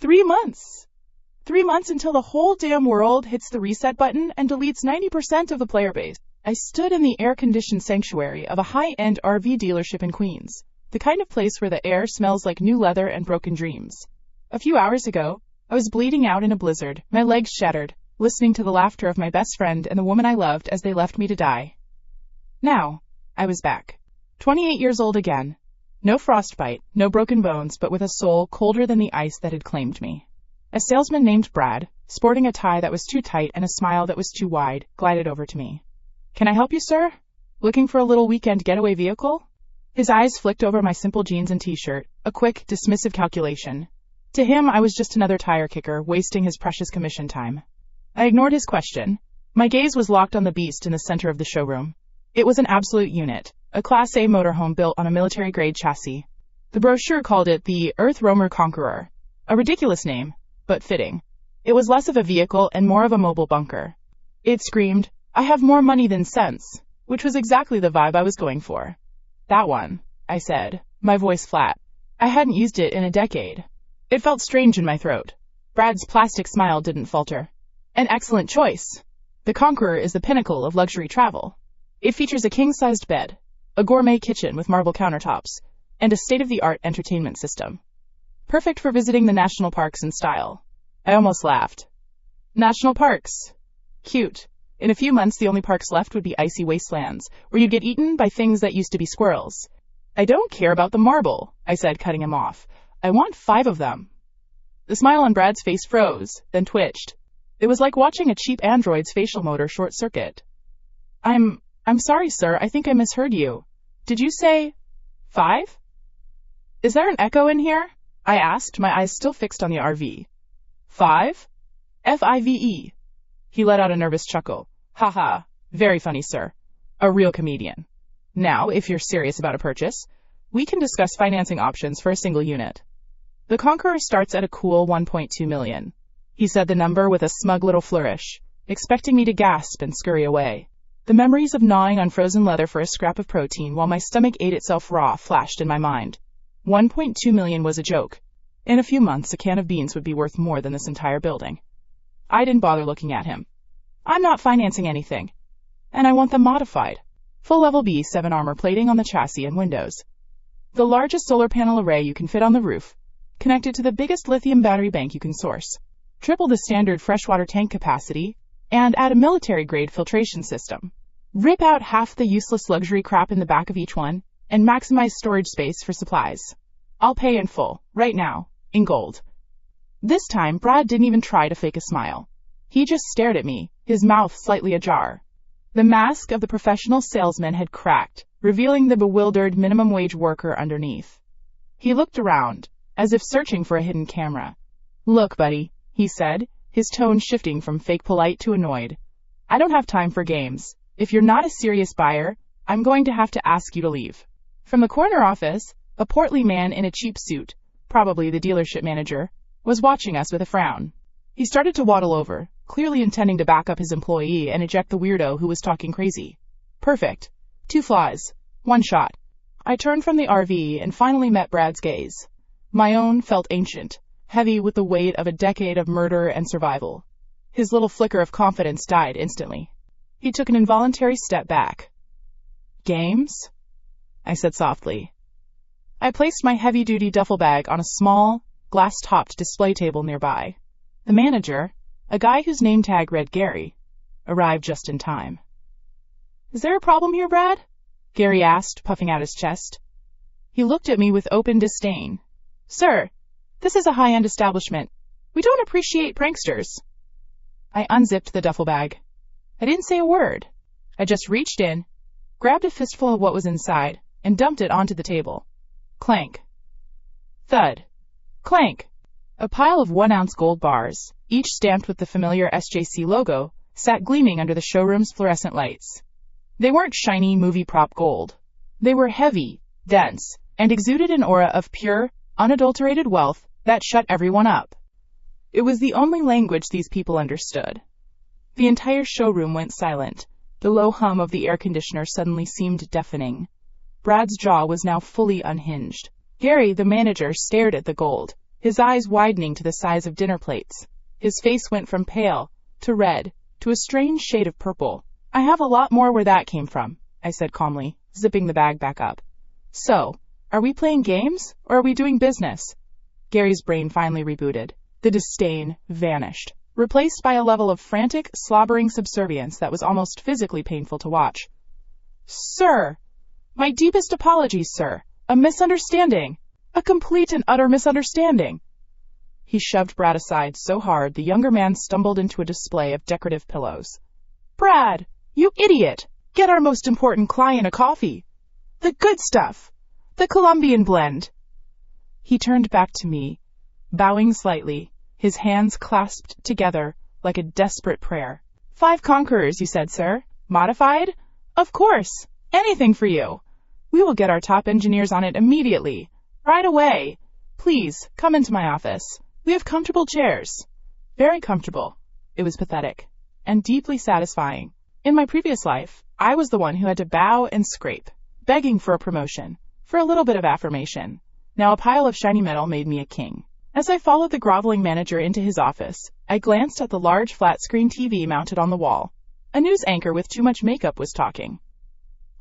3 months. 3 months until the whole damn world hits the reset button and deletes 90% of the player base. I stood in the air-conditioned sanctuary of a high-end RV dealership in Queens, the kind of place where the air smells like new leather and broken dreams. A few hours ago, I was bleeding out in a blizzard, my legs shattered, listening to the laughter of my best friend and the woman I loved as they left me to die. Now, I was back. 28 years old again. No frostbite, no broken bones, but with a soul colder than the ice that had claimed me. A salesman named Brad, sporting a tie that was too tight and a smile that was too wide, glided over to me. "Can I help you, sir? Looking for a little weekend getaway vehicle?" His eyes flicked over my simple jeans and t-shirt, a quick, dismissive calculation. To him, I was just another tire kicker, wasting his precious commission time. I ignored his question. My gaze was locked on the beast in the center of the showroom. It was an absolute unit, a Class A motorhome built on a military-grade chassis. The brochure called it the Earth Roamer Conqueror, a ridiculous name, but fitting. It was less of a vehicle and more of a mobile bunker. It screamed, "I have more money than sense," which was exactly the vibe I was going for. "That one," I said, my voice flat. I hadn't used it in a decade. It felt strange in my throat. Brad's plastic smile didn't falter. "An excellent choice. The Conqueror is the pinnacle of luxury travel. It features a king-sized bed, a gourmet kitchen with marble countertops, and a state-of-the-art entertainment system. Perfect for visiting the national parks in style." I almost laughed. National parks. Cute. In a few months, the only parks left would be icy wastelands, where you'd get eaten by things that used to be squirrels. "I don't care about the marble," I said, cutting him off. "I want 5 of them." The smile on Brad's face froze, then twitched. It was like watching a cheap android's facial motor short-circuit. I'm sorry, sir. I think I misheard you. Did you say 5? Is there an echo in here?" I asked, my eyes still fixed on the RV. 5? F-I-V-E. He let out a nervous chuckle. "Ha ha. Very funny, sir. A real comedian. Now, if you're serious about a purchase, we can discuss financing options for a single unit. The Conqueror starts at a cool $1.2 million. He said the number with a smug little flourish, expecting me to gasp and scurry away. The memories of gnawing on frozen leather for a scrap of protein while my stomach ate itself raw flashed in my mind. $1.2 million was a joke. In a few months, a can of beans would be worth more than this entire building. I didn't bother looking at him. "I'm not financing anything. And I want them modified. Full level B7 armor plating on the chassis and windows. The largest solar panel array you can fit on the roof, connected to the biggest lithium battery bank you can source. Triple the standard freshwater tank capacity, and add a military-grade filtration system. Rip out half the useless luxury crap in the back of each one, and maximize storage space for supplies. I'll pay in full, right now, in gold." This time, Brad didn't even try to fake a smile. He just stared at me, his mouth slightly ajar. The mask of the professional salesman had cracked, revealing the bewildered minimum-wage worker underneath. He looked around, as if searching for a hidden camera. "Look, buddy," he said, his tone shifting from fake polite to annoyed. "I don't have time for games. If you're not a serious buyer, I'm going to have to ask you to leave." From the corner office, a portly man in a cheap suit, probably the dealership manager, was watching us with a frown. He started to waddle over, clearly intending to back up his employee and eject the weirdo who was talking crazy. Perfect. 2 flies. 1 shot. I turned from the RV and finally met Brad's gaze. My own felt ancient, heavy with the weight of a decade of murder and survival. His little flicker of confidence died instantly. He took an involuntary step back. "Games?" I said softly. I placed my heavy-duty duffel bag on a small, glass-topped display table nearby. The manager, a guy whose name tag read Gary, arrived just in time. "Is there a problem here, Brad?" Gary asked, puffing out his chest. He looked at me with open disdain. "Sir, this is a high-end establishment. We don't appreciate pranksters." I unzipped the duffel bag. I didn't say a word. I just reached in, grabbed a fistful of what was inside, and dumped it onto the table. Clank. Thud. Clank. A pile of 1-ounce gold bars, each stamped with the familiar SJC logo, sat gleaming under the showroom's fluorescent lights. They weren't shiny movie prop gold. They were heavy, dense, and exuded an aura of pure, unadulterated wealth that shut everyone up. It was the only language these people understood. The entire showroom went silent. The low hum of the air conditioner suddenly seemed deafening. Brad's jaw was now fully unhinged. Gary, the manager, stared at the gold, his eyes widening to the size of dinner plates. His face went from pale to red to a strange shade of purple. I have a lot more where that came from, I said calmly, zipping the bag back up. So, are we playing games, or are we doing business? Gary's brain finally rebooted. The disdain vanished, replaced by a level of frantic, slobbering subservience that was almost physically painful to watch. Sir! My deepest apologies, sir. A misunderstanding. A complete and utter misunderstanding. He shoved Brad aside so hard the younger man stumbled into a display of decorative pillows. Brad, you idiot! Get our most important client a coffee. The good stuff. The Colombian blend. He turned back to me, bowing slightly, his hands clasped together like a desperate prayer. 5 Conquerors, you said, sir? Modified? Of course. Anything for you. We will get our top engineers on it immediately. Right away. Please, come into my office. We have comfortable chairs. Very comfortable. It was pathetic and deeply satisfying. In my previous life, I was the one who had to bow and scrape, begging for a promotion, for a little bit of affirmation. Now a pile of shiny metal made me a king. As I followed the groveling manager into his office, I glanced at the large flat-screen TV mounted on the wall. A news anchor with too much makeup was talking.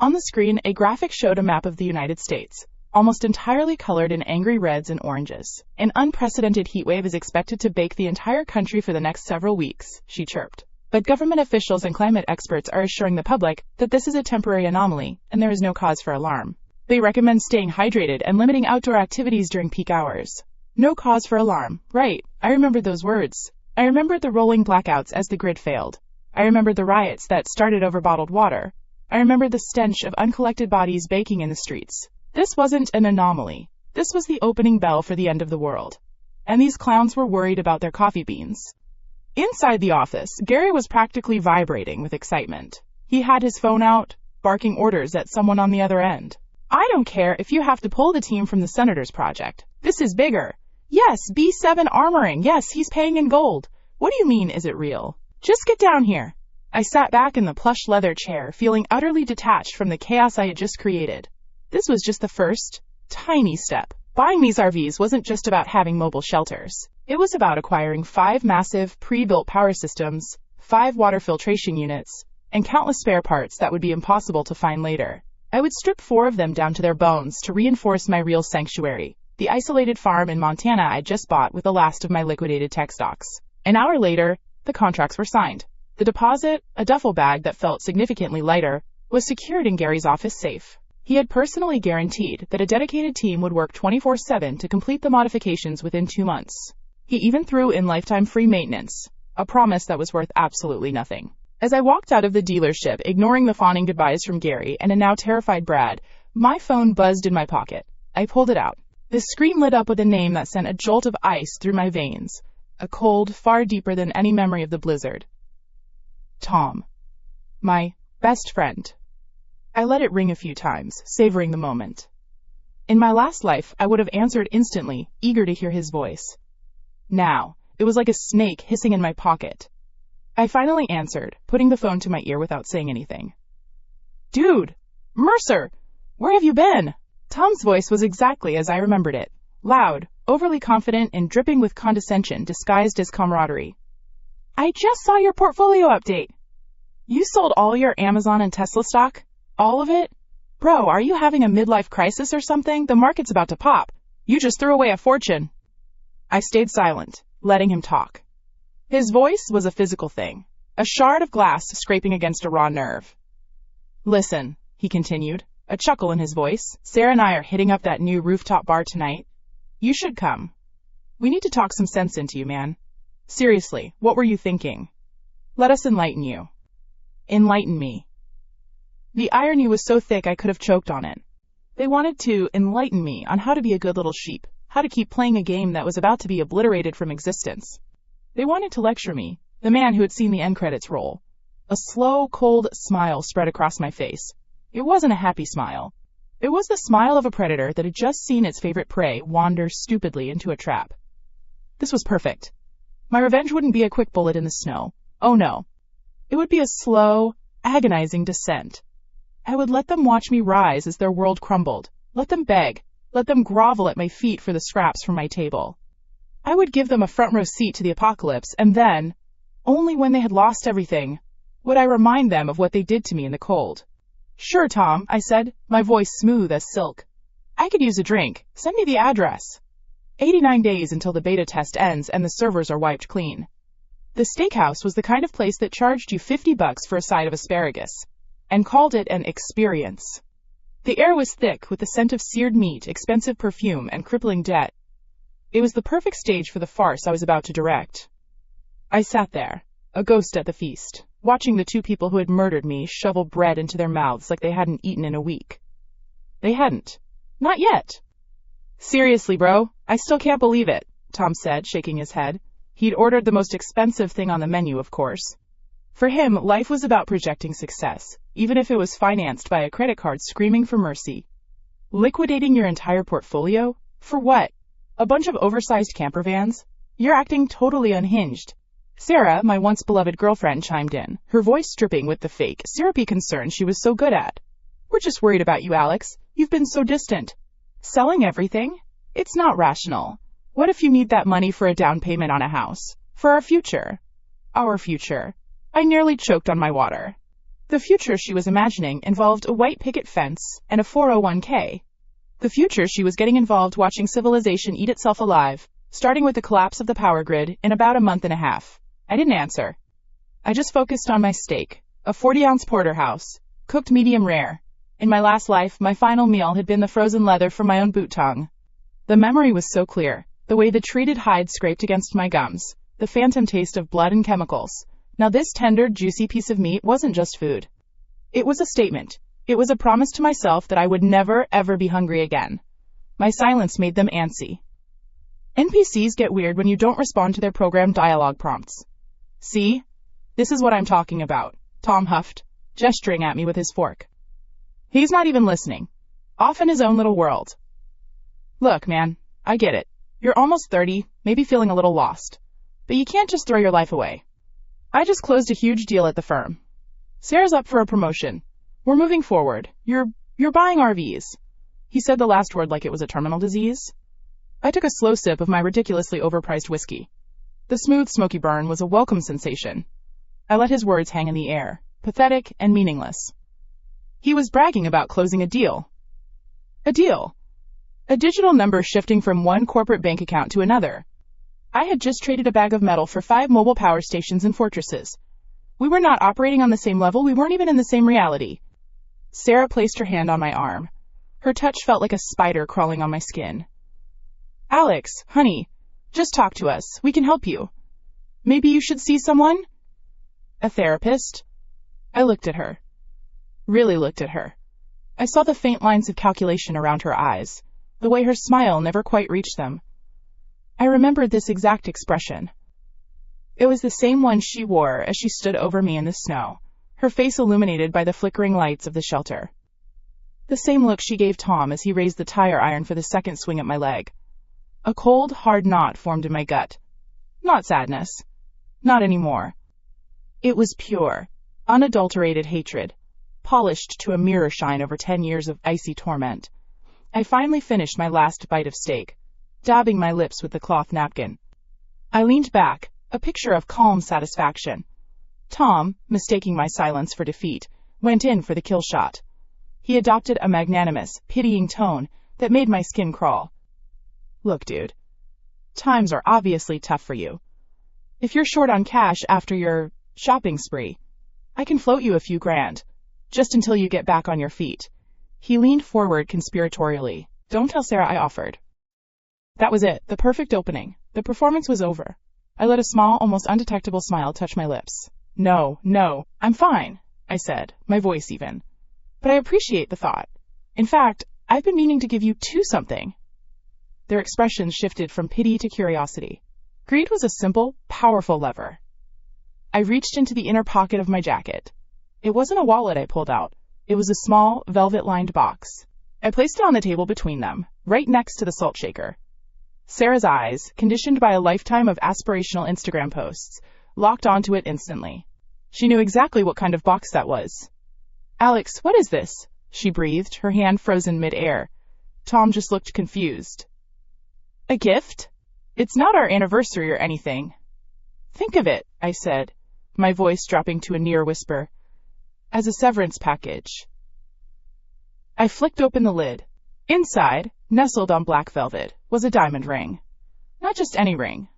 On the screen, a graphic showed a map of the United States, almost entirely colored in angry reds and oranges. An unprecedented heat wave is expected to bake the entire country for the next several weeks, she chirped. But government officials and climate experts are assuring the public that this is a temporary anomaly, and there is no cause for alarm. They recommend staying hydrated and limiting outdoor activities during peak hours. No cause for alarm. Right. I remembered those words. I remembered the rolling blackouts as the grid failed. I remembered the riots that started over bottled water. I remembered the stench of uncollected bodies baking in the streets. This wasn't an anomaly. This was the opening bell for the end of the world. And these clowns were worried about their coffee beans. Inside the office, Gary was practically vibrating with excitement. He had his phone out, barking orders at someone on the other end. I don't care if you have to pull the team from the Senator's project. This is bigger. Yes, B7 armoring. Yes, he's paying in gold. What do you mean, is it real? Just get down here. I sat back in the plush leather chair, feeling utterly detached from the chaos I had just created. This was just the first, tiny step. Buying these RVs wasn't just about having mobile shelters. It was about acquiring 5 massive, pre-built power systems, 5 water filtration units, and countless spare parts that would be impossible to find later. I would strip 4 of them down to their bones to reinforce my real sanctuary, the isolated farm in Montana I'd just bought with the last of my liquidated tech stocks. An hour later, the contracts were signed. The deposit, a duffel bag that felt significantly lighter, was secured in Gary's office safe. He had personally guaranteed that a dedicated team would work 24/7 to complete the modifications within 2 months. He even threw in lifetime free maintenance, a promise that was worth absolutely nothing. As I walked out of the dealership, ignoring the fawning goodbyes from Gary and a now terrified Brad, my phone buzzed in my pocket. I pulled it out. The screen lit up with a name that sent a jolt of ice through my veins, a cold far deeper than any memory of the blizzard. Tom. My best friend. I let it ring a few times, savoring the moment. In my last life, I would have answered instantly, eager to hear his voice. Now, it was like a snake hissing in my pocket. I finally answered, putting the phone to my ear without saying anything. Dude! Mercer! Where have you been? Tom's voice was exactly as I remembered it. Loud, overly confident, and dripping with condescension disguised as camaraderie. I just saw your portfolio update. You sold all your Amazon and Tesla stock? All of it? Bro, are you having a midlife crisis or something? The market's about to pop. You just threw away a fortune. I stayed silent, letting him talk. His voice was a physical thing, a shard of glass scraping against a raw nerve. Listen, he continued, a chuckle in his voice. Sarah and I are hitting up that new rooftop bar tonight. You should come. We need to talk some sense into you, man. Seriously, what were you thinking? Let us enlighten you. Enlighten me. The irony was so thick I could have choked on it. They wanted to enlighten me on how to be a good little sheep, how to keep playing a game that was about to be obliterated from existence. They wanted to lecture me, the man who had seen the end credits roll. A slow, cold smile spread across my face. It wasn't a happy smile. It was the smile of a predator that had just seen its favorite prey wander stupidly into a trap. This was perfect. My revenge wouldn't be a quick bullet in the snow. Oh no. It would be a slow, agonizing descent. I would let them watch me rise as their world crumbled. Let them beg. Let them grovel at my feet for the scraps from my table. I would give them a front row seat to the apocalypse, and then, only when they had lost everything, would I remind them of what they did to me in the cold. Sure, Tom, I said, my voice smooth as silk. I could use a drink. Send me the address. 89 days until the beta test ends and the servers are wiped clean. The steakhouse was the kind of place that charged you $50 for a side of asparagus, and called it an experience. The air was thick with the scent of seared meat, expensive perfume, and crippling debt. It was the perfect stage for the farce I was about to direct. I sat there, a ghost at the feast, watching the two people who had murdered me shovel bread into their mouths like they hadn't eaten in a week. They hadn't. Not yet. Seriously, bro, I still can't believe it, Tom said, shaking his head. He'd ordered the most expensive thing on the menu, of course. For him, life was about projecting success, even if it was financed by a credit card screaming for mercy. Liquidating your entire portfolio? For what? A bunch of oversized camper vans? You're acting totally unhinged. Sarah, my once beloved girlfriend, chimed in, her voice dripping with the fake, syrupy concern she was so good at. We're just worried about you, Alex. You've been so distant. Selling everything? It's not rational. What if you need that money for a down payment on a house? For our future. Our future. I nearly choked on my water. The future she was imagining involved a white picket fence and a 401k. The future she was getting involved watching civilization eat itself alive, starting with the collapse of the power grid in about a month and a half. I didn't answer. I just focused on my steak, a 40-ounce porterhouse, cooked medium rare. In my last life, my final meal had been the frozen leather from my own boot tongue. The memory was so clear, the way the treated hide scraped against my gums, the phantom taste of blood and chemicals. Now this tender, juicy piece of meat wasn't just food. It was a statement. It was a promise to myself that I would never, ever be hungry again. My silence made them antsy. NPCs get weird when you don't respond to their programmed dialogue prompts. See? This is what I'm talking about, Tom huffed, gesturing at me with his fork. He's not even listening. Off in his own little world. Look, man, I get it. You're almost 30, maybe feeling a little lost. But you can't just throw your life away. I just closed a huge deal at the firm. Sarah's up for a promotion. We're moving forward. You're buying RVs. He said the last word like it was a terminal disease. I took a slow sip of my ridiculously overpriced whiskey. The smooth, smoky burn was a welcome sensation. I let his words hang in the air, pathetic and meaningless. He was bragging about closing a deal. A deal. A digital number shifting from one corporate bank account to another. I had just traded a bag of metal for 5 mobile power stations and fortresses. We were not operating on the same level, we weren't even in the same reality. Sarah placed her hand on my arm. Her touch felt like a spider crawling on my skin. Alex, honey, just talk to us. We can help you. Maybe you should see someone? A therapist? I looked at her. Really looked at her. I saw the faint lines of calculation around her eyes, the way her smile never quite reached them. I remembered this exact expression. It was the same one she wore as she stood over me in the snow, her face illuminated by the flickering lights of the shelter. The same look she gave Tom as he raised the tire iron for the second swing at my leg. A cold, hard knot formed in my gut. Not sadness. Not anymore. It was pure, unadulterated hatred, polished to a mirror shine over 10 years of icy torment. I finally finished my last bite of steak, dabbing my lips with the cloth napkin. I leaned back, a picture of calm satisfaction. Tom, mistaking my silence for defeat, went in for the kill shot. He adopted a magnanimous, pitying tone that made my skin crawl. Look, dude. Times are obviously tough for you. If you're short on cash after your shopping spree, I can float you a few grand, just until you get back on your feet. He leaned forward conspiratorially. Don't tell Sarah I offered. That was it, the perfect opening. The performance was over. I let a small, almost undetectable smile touch my lips. No, I'm fine, I said, my voice even. But I appreciate the thought. In fact, I've been meaning to give you something. Their expressions shifted from pity to curiosity. Greed was a simple, powerful lever. I reached into the inner pocket of my jacket. It wasn't a wallet I pulled out. It was a small, velvet-lined box. I placed it on the table between them, right next to the salt shaker. Sarah's eyes, conditioned by a lifetime of aspirational Instagram posts, locked onto it instantly. She knew exactly what kind of box that was. Alex, what is this? She breathed, her hand frozen mid-air. Tom just looked confused. A gift? It's not our anniversary or anything. Think of it, I said, my voice dropping to a near whisper, as a severance package. I flicked open the lid. Inside, nestled on black velvet, was a diamond ring. Not just any ring.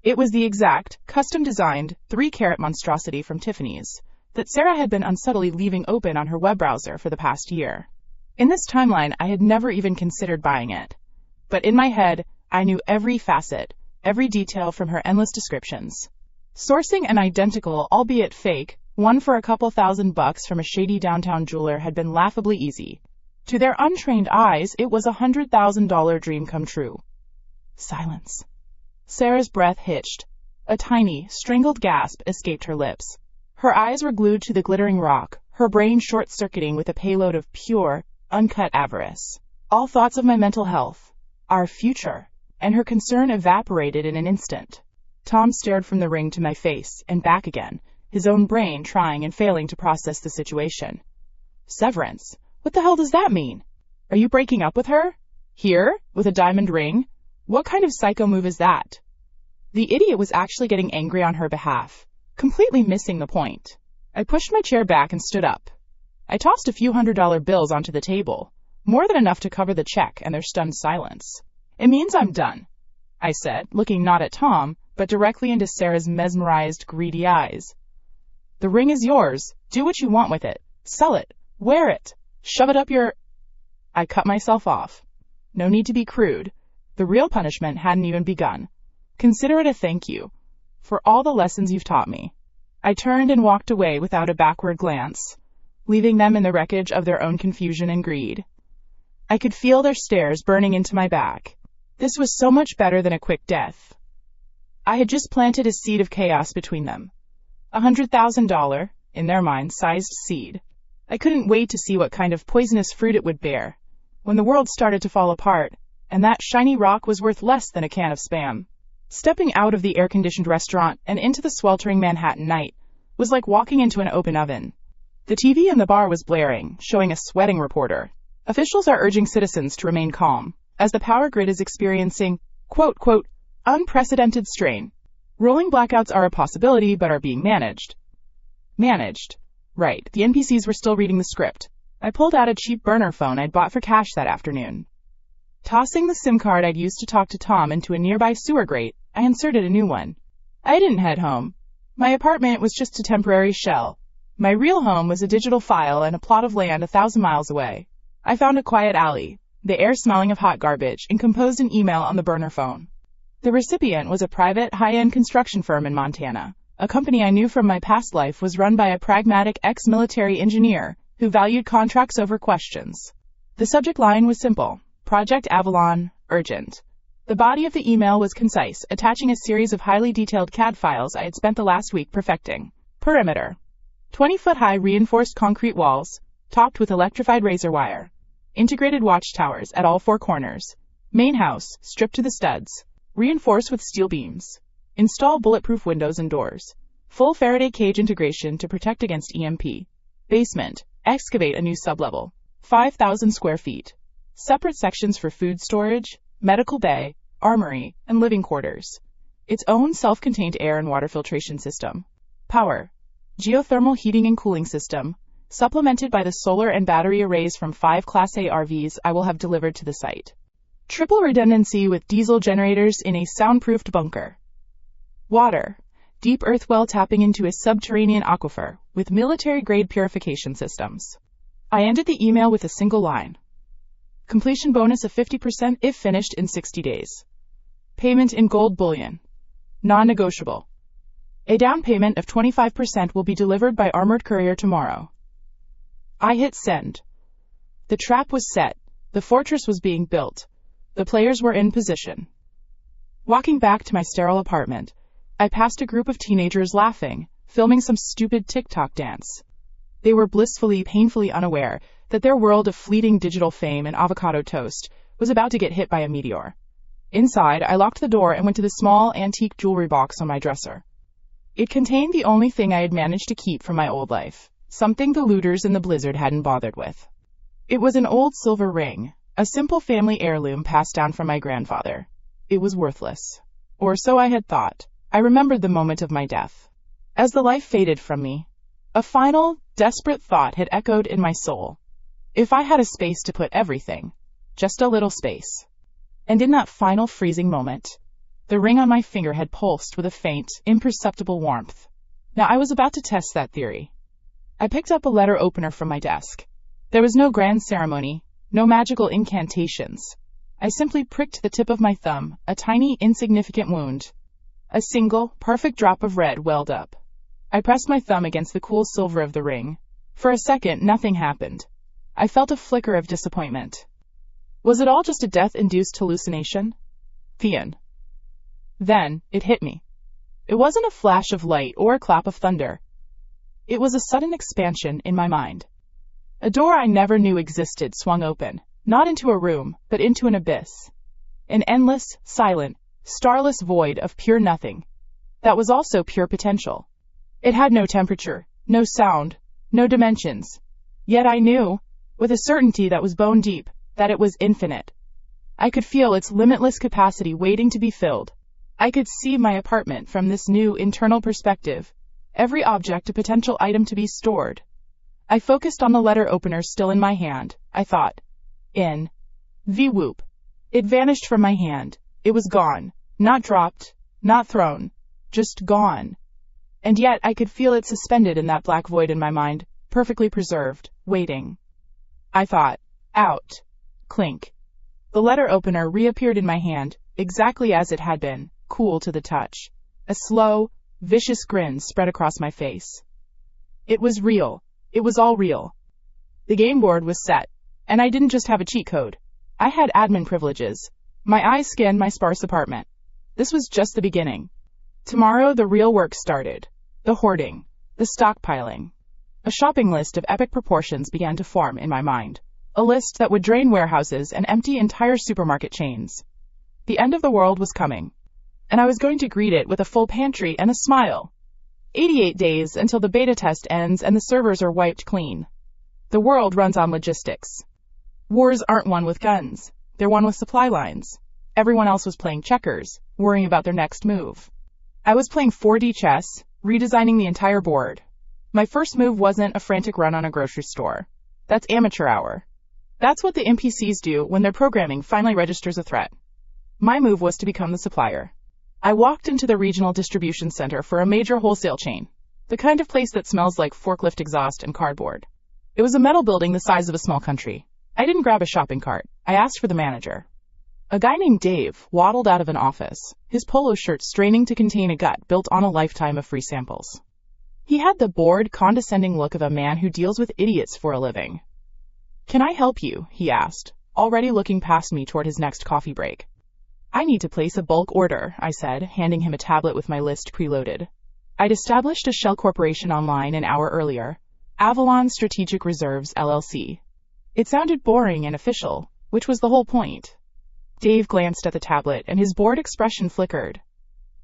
It was the exact, custom-designed, 3-carat monstrosity from Tiffany's that Sarah had been unsubtly leaving open on her web browser for the past year. In this timeline, I had never even considered buying it. But in my head, I knew every facet, every detail from her endless descriptions. Sourcing an identical, albeit fake, one for a couple $1,000 from a shady downtown jeweler had been laughably easy. To their untrained eyes, it was a $100,000 dream come true. Silence. Sarah's breath hitched. A tiny, strangled gasp escaped her lips. Her eyes were glued to the glittering rock, her brain short-circuiting with a payload of pure, uncut avarice. All thoughts of my mental health, our future, and her concern evaporated in an instant. Tom stared from the ring to my face and back again, his own brain trying and failing to process the situation. Severance? What the hell does that mean? Are you breaking up with her? Here? With a diamond ring? What kind of psycho move is that? The idiot was actually getting angry on her behalf, completely missing the point. I pushed my chair back and stood up. I tossed a few $100 bills onto the table, more than enough to cover the check and their stunned silence. It means I'm done, I said, looking not at Tom, but directly into Sarah's mesmerized, greedy eyes. The ring is yours. Do what you want with it. Sell it. Wear it. Shove it up your... I cut myself off. No need to be crude. The real punishment hadn't even begun. Consider it a thank you for all the lessons you've taught me. I turned and walked away without a backward glance, leaving them in the wreckage of their own confusion and greed. I could feel their stares burning into my back. This was so much better than a quick death. I had just planted a seed of chaos between them. $100,000, in their minds, sized seed. I couldn't wait to see what kind of poisonous fruit it would bear when the world started to fall apart, and that shiny rock was worth less than a can of Spam. Stepping out of the air-conditioned restaurant and into the sweltering Manhattan night was like walking into an open oven. The TV in the bar was blaring, showing a sweating reporter. Officials are urging citizens to remain calm, as the power grid is experiencing, quote, unprecedented strain. Rolling blackouts are a possibility, but are being managed. Managed. Right, the NPCs were still reading the script. I pulled out a cheap burner phone I'd bought for cash that afternoon. Tossing the SIM card I'd used to talk to Tom into a nearby sewer grate, I inserted a new one. I didn't head home. My apartment was just a temporary shell. My real home was a digital file and a plot of land 1,000 miles away. I found a quiet alley, the air smelling of hot garbage, and composed an email on the burner phone. The recipient was a private, high-end construction firm in Montana. A company I knew from my past life was run by a pragmatic ex-military engineer who valued contracts over questions. The subject line was simple. Project Avalon, urgent. The body of the email was concise, attaching a series of highly detailed CAD files I had spent the last week perfecting. Perimeter. 20-foot-high reinforced concrete walls, topped with electrified razor wire. Integrated watchtowers at all 4 corners. Main house, stripped to the studs. Reinforced with steel beams. Install bulletproof windows and doors. Full Faraday cage integration to protect against EMP. Basement. Excavate a new sublevel. 5,000 square feet. Separate sections for food storage, medical bay, armory, and living quarters. Its own self-contained air and water filtration system. Power. Geothermal heating and cooling system, supplemented by the solar and battery arrays from 5 Class A RVs I will have delivered to the site. Triple redundancy with diesel generators in a soundproofed bunker. Water. Deep earth well tapping into a subterranean aquifer with military-grade purification systems. I ended the email with a single line. Completion bonus of 50% if finished in 60 days. Payment in gold bullion. Non-negotiable. A down payment of 25% will be delivered by armored courier tomorrow. I hit send. The trap was set. The fortress was being built. The players were in position. Walking back to my sterile apartment, I passed a group of teenagers laughing, filming some stupid TikTok dance. They were blissfully, painfully unaware that their world of fleeting digital fame and avocado toast was about to get hit by a meteor. Inside, I locked the door and went to the small, antique jewelry box on my dresser. It contained the only thing I had managed to keep from my old life, something the looters in the blizzard hadn't bothered with. It was an old silver ring, a simple family heirloom passed down from my grandfather. It was worthless. Or so I had thought. I remembered the moment of my death. As the life faded from me, a final, desperate thought had echoed in my soul. If I had a space to put everything, just a little space. And in that final freezing moment, the ring on my finger had pulsed with a faint, imperceptible warmth. Now I was about to test that theory. I picked up a letter opener from my desk. There was no grand ceremony, no magical incantations. I simply pricked the tip of my thumb, a tiny, insignificant wound. A single, perfect drop of red welled up. I pressed my thumb against the cool silver of the ring. For a second, nothing happened. I felt a flicker of disappointment. Was it all just a death-induced hallucination? The end. Then, it hit me. It wasn't a flash of light or a clap of thunder. It was a sudden expansion in my mind. A door I never knew existed swung open, not into a room, but into an abyss. An endless, silent, starless void of pure nothing. That was also pure potential. It had no temperature, no sound, no dimensions. Yet I knew, with a certainty that was bone deep, that it was infinite. I could feel its limitless capacity waiting to be filled. I could see my apartment from this new internal perspective, every object a potential item to be stored. I focused on the letter opener still in my hand. I thought. In. V-whoop. It vanished from my hand. It was gone. Not dropped, not thrown. Just gone. And yet I could feel it suspended in that black void in my mind, perfectly preserved, waiting. I thought. Out. Clink. The letter opener reappeared in my hand, exactly as it had been, cool to the touch. A slow, vicious grin spread across my face. It was real. It was all real. The game board was set, and I didn't just have a cheat code. I had admin privileges. My eyes scanned my sparse apartment. This was just the beginning. Tomorrow the real work started. The hoarding. The stockpiling. A shopping list of epic proportions began to form in my mind. A list that would drain warehouses and empty entire supermarket chains. The end of the world was coming. And I was going to greet it with a full pantry and a smile. 88 days until the beta test ends and the servers are wiped clean. The world runs on logistics. Wars aren't won with guns. They're won with supply lines. Everyone else was playing checkers, worrying about their next move. I was playing 4D chess, redesigning the entire board. My first move wasn't a frantic run on a grocery store. That's amateur hour. That's what the NPCs do when their programming finally registers a threat. My move was to become the supplier. I walked into the regional distribution center for a major wholesale chain, the kind of place that smells like forklift exhaust and cardboard. It was a metal building the size of a small country. I didn't grab a shopping cart. I asked for the manager. A guy named Dave waddled out of an office, his polo shirt straining to contain a gut built on a lifetime of free samples. He had the bored, condescending look of a man who deals with idiots for a living. "Can I help you?" he asked, already looking past me toward his next coffee break. "I need to place a bulk order," I said, handing him a tablet with my list preloaded. I'd established a shell corporation online an hour earlier, Avalon Strategic Reserves, LLC. It sounded boring and official, which was the whole point. Dave glanced at the tablet and his bored expression flickered.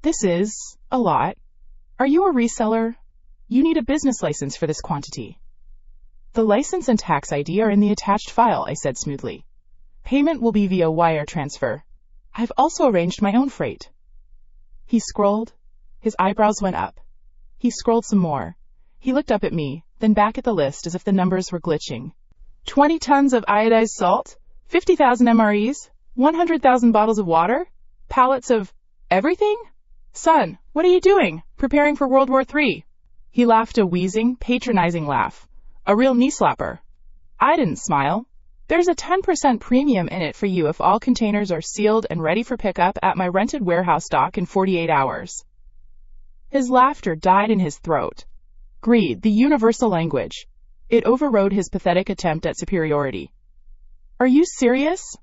"This is a lot. Are you a reseller? You need a business license for this quantity." "The license and tax ID are in the attached file," I said smoothly. "Payment will be via wire transfer. I've also arranged my own freight." He scrolled. His eyebrows went up. He scrolled some more. He looked up at me, then back at the list as if the numbers were glitching. 20 tons of iodized salt, 50,000 MREs, 100,000 bottles of water, pallets of everything? Son, what are you doing? Preparing for World War III? He laughed a wheezing, patronizing laugh. A real knee-slapper. I didn't smile. "There's a 10% premium in it for you if all containers are sealed and ready for pickup at my rented warehouse dock in 48 hours. His laughter died in his throat. Greed, the universal language. It overrode his pathetic attempt at superiority. "Are you serious?"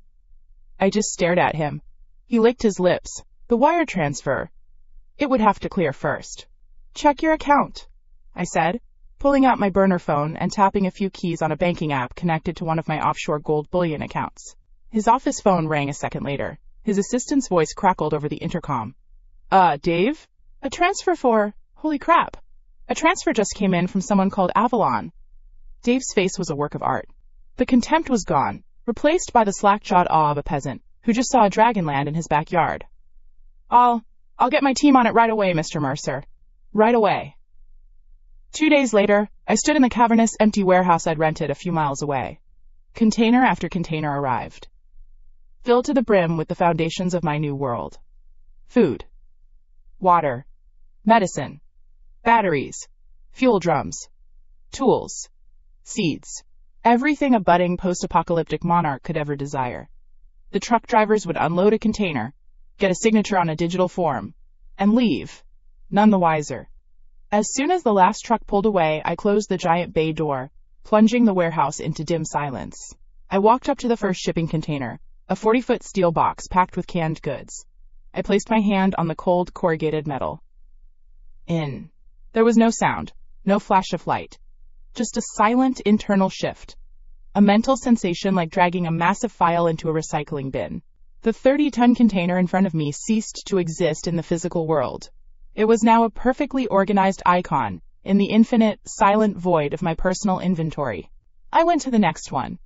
I just stared at him. He licked his lips. "The wire transfer. It would have to clear first." "Check your account," I said, pulling out my burner phone and tapping a few keys on a banking app connected to one of my offshore gold bullion accounts. His office phone rang a second later. His assistant's voice crackled over the intercom. Dave? A transfer for... Holy crap. A transfer just came in from someone called Avalon." Dave's face was a work of art. The contempt was gone, replaced by the slack-jawed awe of a peasant who just saw a dragon land in his backyard. I'll I'll get my team on it right away, Mr. Mercer. Right away. 2 days later, I stood in the cavernous, empty warehouse I'd rented a few miles away. Container after container arrived, filled to the brim with the foundations of my new world. Food, water, medicine, batteries, fuel drums, tools, seeds, everything a budding post-apocalyptic monarch could ever desire. The truck drivers would unload a container, get a signature on a digital form, and leave, none the wiser. As soon as the last truck pulled away, I closed the giant bay door, plunging the warehouse into dim silence. I walked up to the first shipping container, a 40-foot steel box packed with canned goods. I placed my hand on the cold, corrugated metal. In. There was no sound, no flash of light. Just a silent internal shift. A mental sensation like dragging a massive file into a recycling bin. The 30-ton container in front of me ceased to exist in the physical world. It was now a perfectly organized icon in the infinite, silent void of my personal inventory. I went to the next one.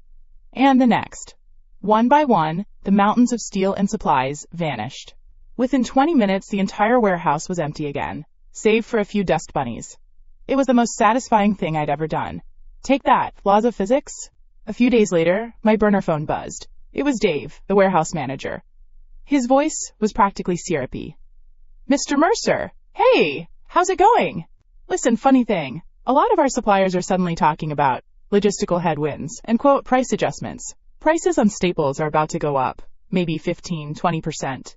And the next. One by one, the mountains of steel and supplies vanished. Within 20 minutes, the entire warehouse was empty again, save for a few dust bunnies. It was the most satisfying thing I'd ever done. Take that, laws of physics? A few days later, my burner phone buzzed. It was Dave, the warehouse manager. His voice was practically syrupy. Mr. Mercer, hey, how's it going? Listen, funny thing. A lot of our suppliers are suddenly talking about logistical headwinds and, quote, price adjustments. Prices on staples are about to go up, maybe 15-20%.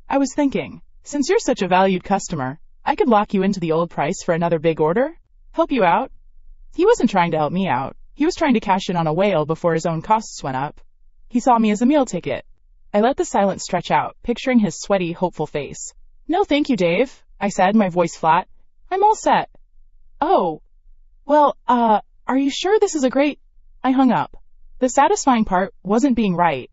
I was thinking, since you're such a valued customer, I could lock you into the old price for another big order? Help you out? He wasn't trying to help me out. He was trying to cash in on a whale before his own costs went up. He saw me as a meal ticket. I let the silence stretch out, picturing his sweaty, hopeful face. No thank you, Dave, I said, my voice flat. I'm all set. Oh, well, are you sure this is a great... I hung up. The satisfying part wasn't being right.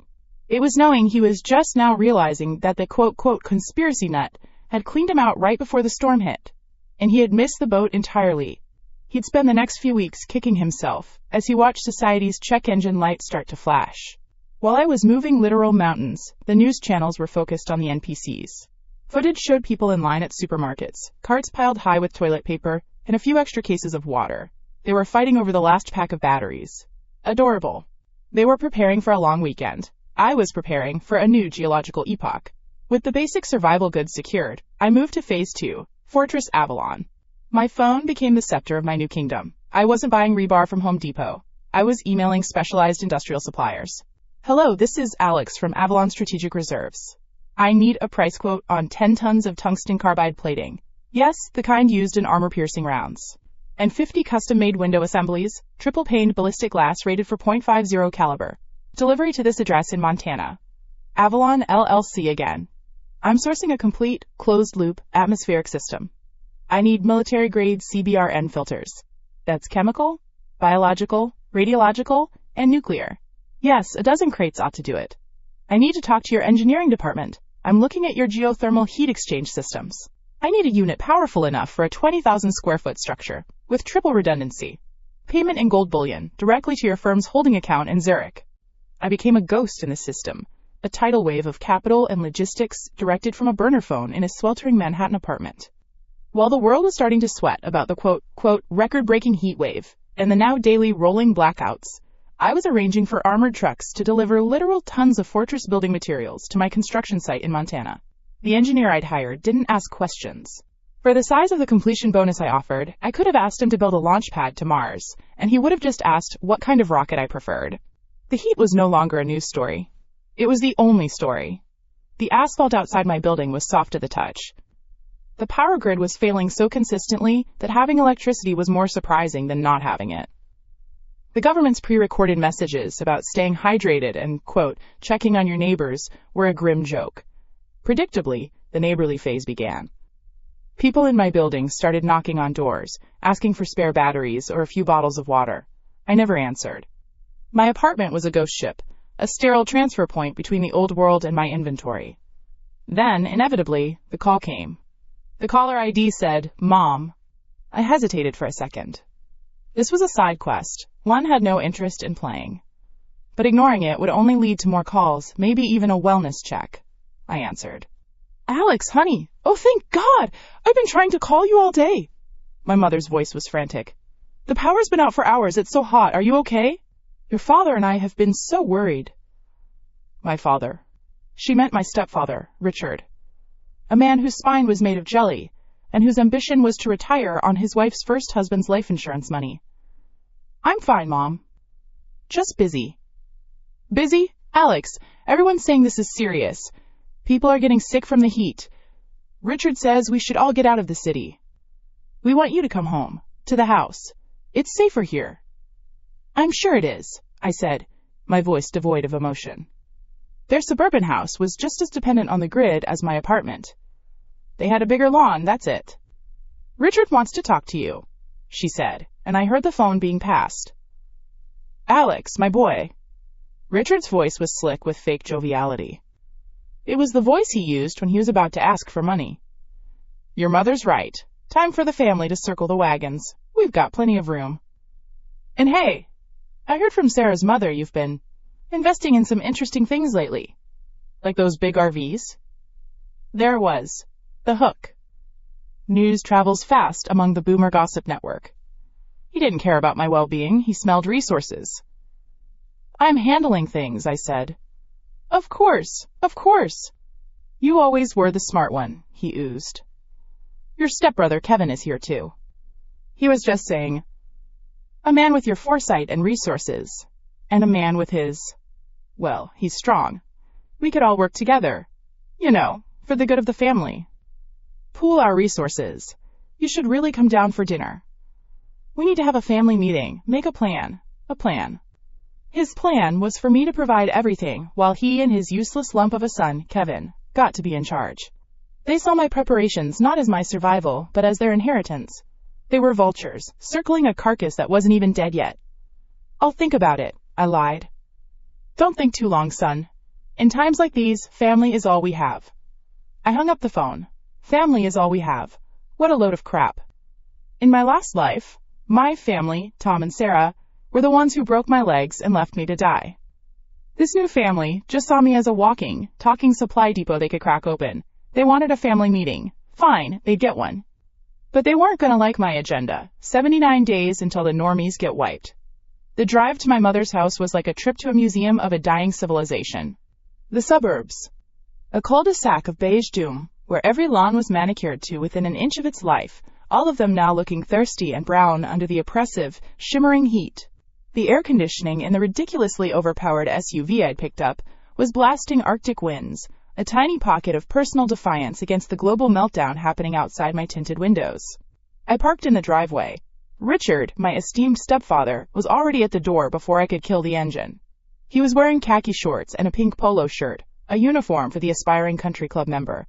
It was knowing he was just now realizing that the quote-quote conspiracy nut had cleaned him out right before the storm hit. And he had missed the boat entirely. He'd spend the next few weeks kicking himself as he watched society's check engine light start to flash. While I was moving literal mountains, the news channels were focused on the NPCs. Footage showed people in line at supermarkets, carts piled high with toilet paper, and a few extra cases of water. They were fighting over the last pack of batteries. Adorable. They were preparing for a long weekend. I was preparing for a new geological epoch. With the basic survival goods secured, I moved to Phase 2, Fortress Avalon. My phone became the scepter of my new kingdom. I wasn't buying rebar from Home Depot. I was emailing specialized industrial suppliers. Hello, this is Alex from Avalon Strategic Reserves. I need a price quote on 10 tons of tungsten carbide plating. Yes, the kind used in armor-piercing rounds. And 50 custom-made window assemblies, triple-paned ballistic glass rated for .50 caliber. Delivery to this address in Montana. Avalon LLC again. I'm sourcing a complete, closed-loop, atmospheric system. I need military-grade CBRN filters. That's chemical, biological, radiological, and nuclear. Yes, a dozen crates ought to do it. I need to talk to your engineering department. I'm looking at your geothermal heat exchange systems. I need a unit powerful enough for a 20,000 square foot structure, with triple redundancy. Payment in gold bullion, directly to your firm's holding account in Zurich. I became a ghost in the system, a tidal wave of capital and logistics directed from a burner phone in a sweltering Manhattan apartment. While the world was starting to sweat about the quote, record-breaking heat wave, and the now daily rolling blackouts, I was arranging for armored trucks to deliver literal tons of fortress building materials to my construction site in Montana. The engineer I'd hired didn't ask questions. For the size of the completion bonus I offered, I could have asked him to build a launch pad to Mars, and he would have just asked what kind of rocket I preferred. The heat was no longer a news story. It was the only story. The asphalt outside my building was soft to the touch. The power grid was failing so consistently that having electricity was more surprising than not having it. The government's pre-recorded messages about staying hydrated and, quote, checking on your neighbors were a grim joke. Predictably, the neighborly phase began. People in my building started knocking on doors, asking for spare batteries or a few bottles of water. I never answered. My apartment was a ghost ship, a sterile transfer point between the old world and my inventory. Then, inevitably, the call came. The caller ID said, Mom. I hesitated for a second. This was a side quest. One had no interest in playing. But ignoring it would only lead to more calls, maybe even a wellness check. I answered. Alex, honey. Oh, thank God. I've been trying to call you all day. My mother's voice was frantic. The power's been out for hours. It's so hot. Are you okay? Your father and I have been so worried. My father. She meant my stepfather, Richard. A man whose spine was made of jelly, and whose ambition was to retire on his wife's first husband's life insurance money. I'm fine, Mom. Just busy. Busy? Alex, everyone's saying this is serious. People are getting sick from the heat. Richard says we should all get out of the city. We want you to come home, to the house. It's safer here. I'm sure it is, I said, my voice devoid of emotion. Their suburban house was just as dependent on the grid as my apartment. They had a bigger lawn, that's it. Richard wants to talk to you, she said, and I heard the phone being passed. Alex, my boy. Richard's voice was slick with fake joviality. It was the voice he used when he was about to ask for money. Your mother's right. Time for the family to circle the wagons. We've got plenty of room. And hey, I heard from Sarah's mother you've been investing in some interesting things lately. Like those big RVs? There was the hook. News travels fast among the boomer gossip network. He didn't care about my well-being. He smelled resources. I'm handling things, I said. Of course, of course. You always were the smart one, he oozed. Your stepbrother Kevin is here too. He was just saying, a man with your foresight and resources, and a man with his, well, he's strong. We could all work together, you know, for the good of the family. Pool our resources. You should really come down for dinner. We need to have a family meeting, make a plan. His plan was for me to provide everything, while he and his useless lump of a son, Kevin, got to be in charge. They saw my preparations not as my survival, but as their inheritance. They were vultures, circling a carcass that wasn't even dead yet. I'll think about it, I lied. Don't think too long, son. In times like these, family is all we have. I hung up the phone. Family is all we have. What a load of crap. In my last life, my family, Tom and Sarah, were the ones who broke my legs and left me to die. This new family just saw me as a walking, talking supply depot they could crack open. They wanted a family meeting. Fine, they'd get one. But they weren't going to like my agenda. 79 days until the normies get wiped. The drive to my mother's house was like a trip to a museum of a dying civilization. The suburbs. A cul-de-sac of beige doom, where every lawn was manicured to within an inch of its life, all of them now looking thirsty and brown under the oppressive, shimmering heat. The air conditioning in the ridiculously overpowered SUV I'd picked up was blasting Arctic winds, a tiny pocket of personal defiance against the global meltdown happening outside my tinted windows. I parked in the driveway. Richard, my esteemed stepfather, was already at the door before I could kill the engine. He was wearing khaki shorts and a pink polo shirt, a uniform for the aspiring country club member.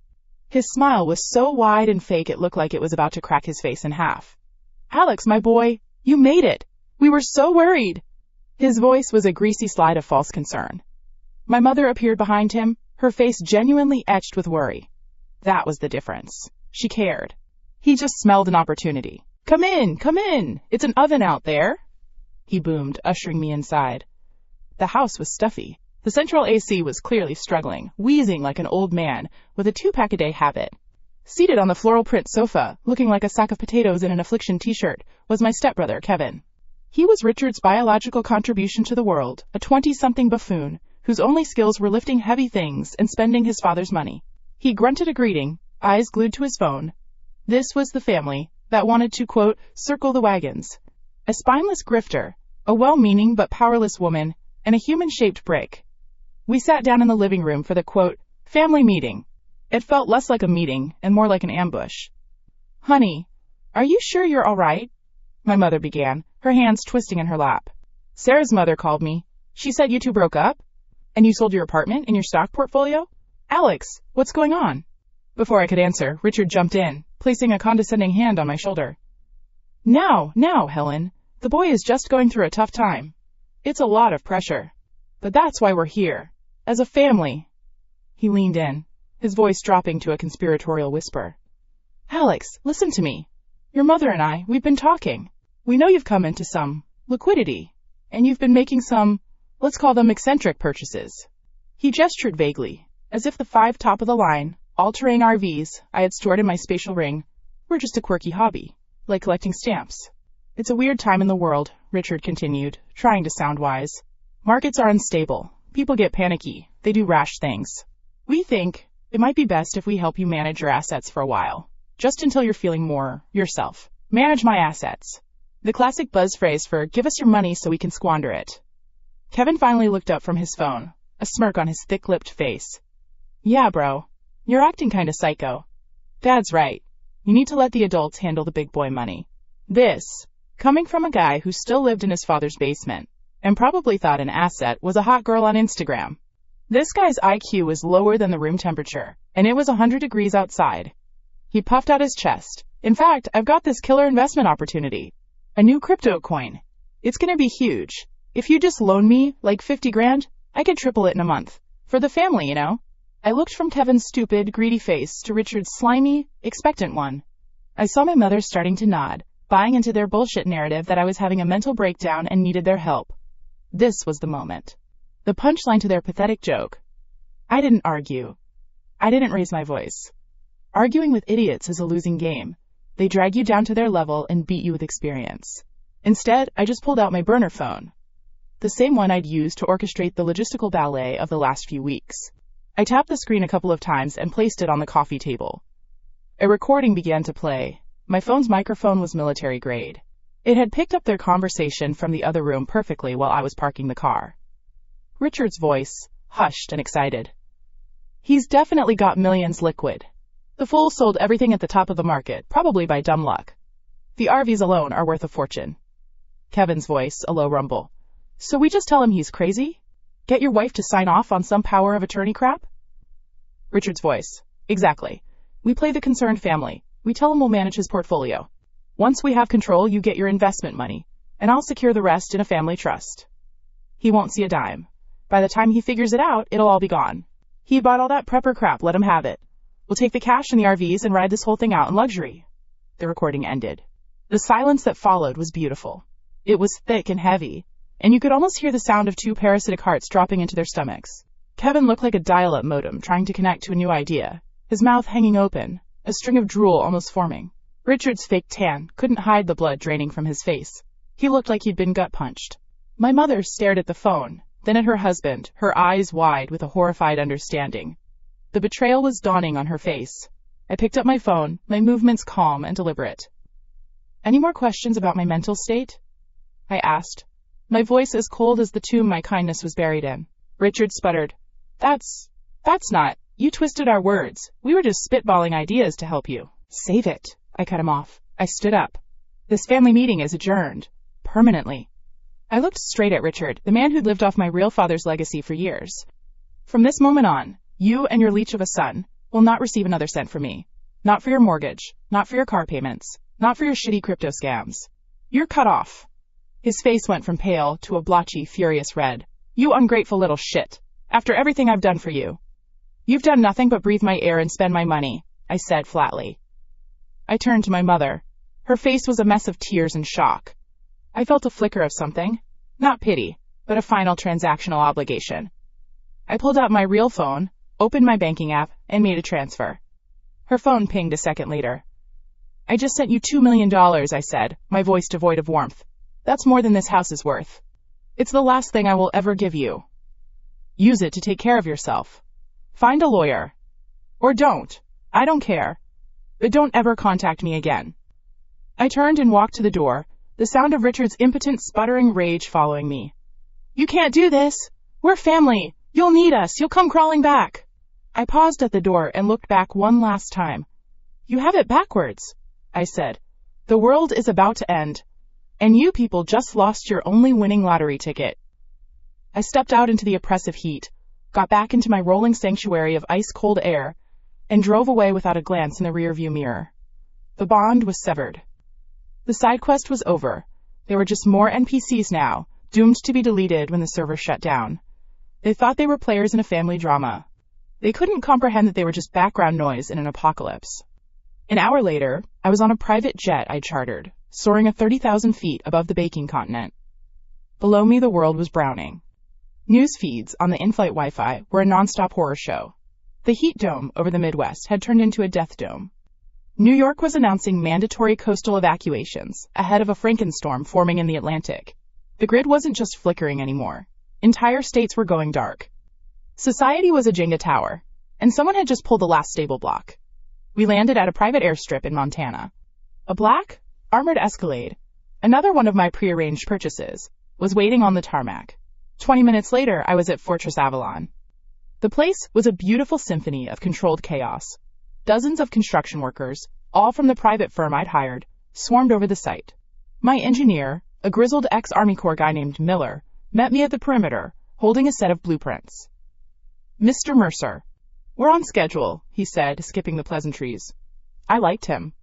His smile was so wide and fake it looked like it was about to crack his face in half. Alex, my boy, you made it. We were so worried. His voice was a greasy slide of false concern. My mother appeared behind him, her face genuinely etched with worry. That was the difference. She cared. He just smelled an opportunity. Come in. It's an oven out there. He boomed, ushering me inside. The house was stuffy. The central AC was clearly struggling, wheezing like an old man with a 2-pack-a-day habit. Seated on the floral print sofa, looking like a sack of potatoes in an Affliction t-shirt, was my stepbrother, Kevin. He was Richard's biological contribution to the world, a 20-something buffoon, whose only skills were lifting heavy things and spending his father's money. He grunted a greeting, eyes glued to his phone. This was the family that wanted to, quote, circle the wagons. A spineless grifter, a well-meaning but powerless woman, and a human-shaped brick. We sat down in the living room for the, quote, family meeting. It felt less like a meeting and more like an ambush. Honey, are you sure you're all right? My mother began, her hands twisting in her lap. Sarah's mother called me. She said you two broke up? And you sold your apartment and your stock portfolio? Alex, what's going on? Before I could answer, Richard jumped in, placing a condescending hand on my shoulder. Now, Helen. The boy is just going through a tough time. It's a lot of pressure. But that's why we're here. As a family. He leaned in, his voice dropping to a conspiratorial whisper. Alex, listen to me. Your mother and I, we've been talking. We know you've come into some liquidity, and you've been making some, let's call them eccentric purchases. He gestured vaguely, as if the 5 top of the line, All-terrain RVs I had stored in my spatial ring were just a quirky hobby, like collecting stamps. It's a weird time in the world, Richard continued, trying to sound wise. Markets are unstable. People get panicky. They do rash things. We think it might be best if we help you manage your assets for a while, just until you're feeling more yourself. Manage my assets. The classic buzz phrase for give us your money so we can squander it. Kevin finally looked up from his phone, a smirk on his thick-lipped face. Yeah, bro. You're acting kinda psycho. Dad's right. You need to let the adults handle the big boy money. This, coming from a guy who still lived in his father's basement, and probably thought an asset was a hot girl on Instagram. This guy's IQ was lower than the room temperature, and it was 100 degrees outside. He puffed out his chest. In fact, I've got this killer investment opportunity. A new crypto coin. It's gonna be huge. If you just loan me, like 50 grand, I could triple it in a month. For the family, you know? I looked from Kevin's stupid, greedy face to Richard's slimy, expectant one. I saw my mother starting to nod, buying into their bullshit narrative that I was having a mental breakdown and needed their help. This was the moment. The punchline to their pathetic joke. I didn't argue. I didn't raise my voice. Arguing with idiots is a losing game. They drag you down to their level and beat you with experience. Instead, I just pulled out my burner phone. The same one I'd used to orchestrate the logistical ballet of the last few weeks. I tapped the screen a couple of times and placed it on the coffee table. A recording began to play. My phone's microphone was military grade. It had picked up their conversation from the other room perfectly while I was parking the car. Richard's voice, hushed and excited. He's definitely got millions liquid. The fool sold everything at the top of the market, probably by dumb luck. The RVs alone are worth a fortune. Kevin's voice, a low rumble. So we just tell him he's crazy? Get your wife to sign off on some power of attorney crap? Richard's voice. Exactly. We play the concerned family. We tell him we'll manage his portfolio. Once we have control, you get your investment money, and I'll secure the rest in a family trust. He won't see a dime. By the time he figures it out, it'll all be gone. He bought all that prepper crap, let him have it. We'll take the cash and the RVs and ride this whole thing out in luxury. The recording ended. The silence that followed was beautiful. It was thick and heavy, and you could almost hear the sound of two parasitic hearts dropping into their stomachs. Kevin looked like a dial-up modem trying to connect to a new idea, his mouth hanging open, a string of drool almost forming. Richard's fake tan couldn't hide the blood draining from his face. He looked like he'd been gut-punched. My mother stared at the phone, then at her husband, her eyes wide with a horrified understanding. The betrayal was dawning on her face. I picked up my phone, my movements calm and deliberate. Any more questions about my mental state? I asked, my voice as cold as the tomb my kindness was buried in. Richard sputtered. That's not. You twisted our words. We were just spitballing ideas to help you. Save it. I cut him off. I stood up. This family meeting is adjourned. Permanently. I looked straight at Richard, the man who'd lived off my real father's legacy for years. From this moment on, you and your leech of a son will not receive another cent from me. Not for your mortgage. Not for your car payments. Not for your shitty crypto scams. You're cut off. His face went from pale to a blotchy, furious red. You ungrateful little shit. After everything I've done for you. You've done nothing but breathe my air and spend my money, I said flatly. I turned to my mother. Her face was a mess of tears and shock. I felt a flicker of something. Not pity, but a final transactional obligation. I pulled out my real phone, opened my banking app, and made a transfer. Her phone pinged a second later. I just sent you $2 million, I said, my voice devoid of warmth. That's more than this house is worth. It's the last thing I will ever give you. Use it to take care of yourself. Find a lawyer. Or don't. I don't care. But don't ever contact me again. I turned and walked to the door, the sound of Richard's impotent, sputtering rage following me. You can't do this. We're family. You'll need us. You'll come crawling back. I paused at the door and looked back one last time. You have it backwards, I said. The world is about to end. And you people just lost your only winning lottery ticket. I stepped out into the oppressive heat, got back into my rolling sanctuary of ice-cold air, and drove away without a glance in the rearview mirror. The bond was severed. The side quest was over. There were just more NPCs now, doomed to be deleted when the server shut down. They thought they were players in a family drama. They couldn't comprehend that they were just background noise in an apocalypse. An hour later, I was on a private jet I'd chartered, soaring at 30,000 feet above the baking continent. Below me, the world was browning. News feeds on the in-flight Wi-Fi were a non-stop horror show. The heat dome over the Midwest had turned into a death dome. New York was announcing mandatory coastal evacuations ahead of a Frankenstorm forming in the Atlantic. The grid wasn't just flickering anymore. Entire states were going dark. Society was a Jenga tower, and someone had just pulled the last stable block. We landed at a private airstrip in Montana. A black, armored Escalade, another one of my prearranged purchases, was waiting on the tarmac. 20 minutes later, I was at Fortress Avalon. The place was a beautiful symphony of controlled chaos. Dozens of construction workers, all from the private firm I'd hired, swarmed over the site. My engineer, a grizzled ex-Army Corps guy named Miller, met me at the perimeter, holding a set of blueprints. "Mr. Mercer, we're on schedule," he said, skipping the pleasantries. I liked him.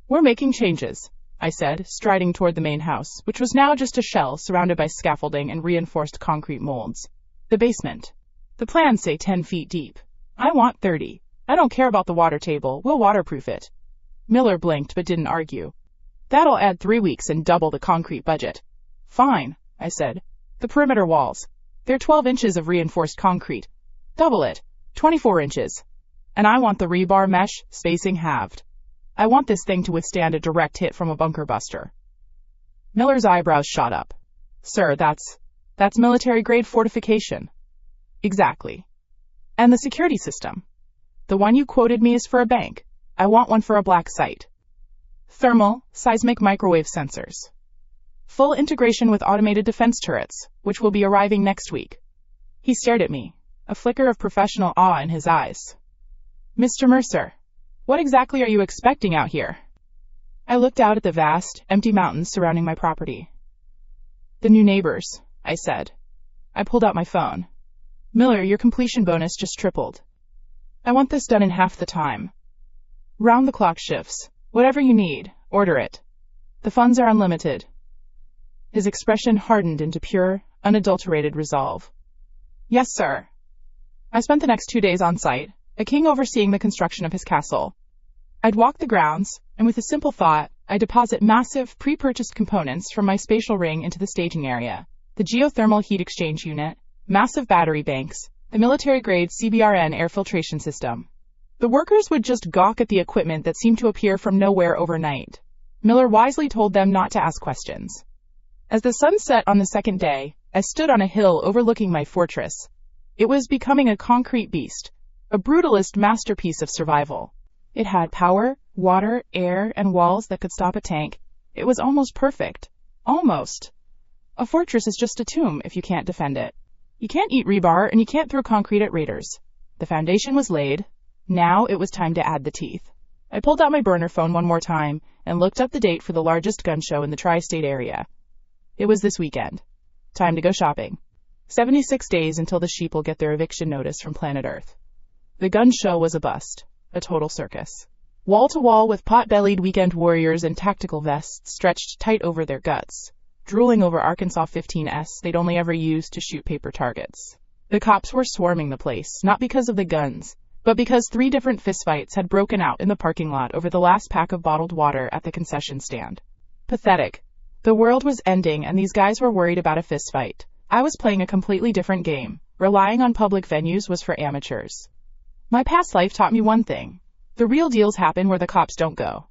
"We're making changes," I said, striding toward the main house, which was now just a shell surrounded by scaffolding and reinforced concrete molds. The basement. The plans say 10 feet deep. I want 30. I don't care about the water table. We'll waterproof it. Miller blinked but didn't argue. "That'll add 3 weeks and double the concrete budget." "Fine," I said. "The perimeter walls. They're 12 inches of reinforced concrete. Double it. 24 inches. And I want the rebar mesh spacing halved. I want this thing to withstand a direct hit from a bunker buster." Miller's eyebrows shot up. "Sir, that's military-grade fortification." "Exactly. And the security system? The one you quoted me is for a bank. I want one for a black site. Thermal, seismic microwave sensors. Full integration with automated defense turrets, which will be arriving next week." He stared at me, a flicker of professional awe in his eyes. "Mr. Mercer, what exactly are you expecting out here?" I looked out at the vast, empty mountains surrounding my property. "The new neighbors," I said. I pulled out my phone. "Miller, your completion bonus just tripled. I want this done in half the time. Round-the-clock shifts. Whatever you need, order it. The funds are unlimited." His expression hardened into pure, unadulterated resolve. "Yes, sir." I spent the next 2 days on site, a king overseeing the construction of his castle. I'd walk the grounds, and with a simple thought, I deposit massive, pre-purchased components from my spatial ring into the staging area. The geothermal heat exchange unit, massive battery banks, the military-grade CBRN air filtration system. The workers would just gawk at the equipment that seemed to appear from nowhere overnight. Miller wisely told them not to ask questions. As the sun set on the second day, I stood on a hill overlooking my fortress. It was becoming a concrete beast, a brutalist masterpiece of survival. It had power, water, air, and walls that could stop a tank. It was almost perfect. Almost. A fortress is just a tomb if you can't defend it. You can't eat rebar, and you can't throw concrete at raiders. The foundation was laid. Now it was time to add the teeth. I pulled out my burner phone one more time and looked up the date for the largest gun show in the tri-state area. It was this weekend. Time to go shopping. 76 days until the sheep will get their eviction notice from planet Earth. The gun show was a bust, a total circus. Wall to wall with pot-bellied weekend warriors in tactical vests stretched tight over their guts, drooling over Arkansas 15s they'd only ever used to shoot paper targets. The cops were swarming the place, not because of the guns, but because 3 different fistfights had broken out in the parking lot over the last pack of bottled water at the concession stand. Pathetic. The world was ending and these guys were worried about a fistfight. I was playing a completely different game. Relying on public venues was for amateurs. My past life taught me one thing. The real deals happen where the cops don't go.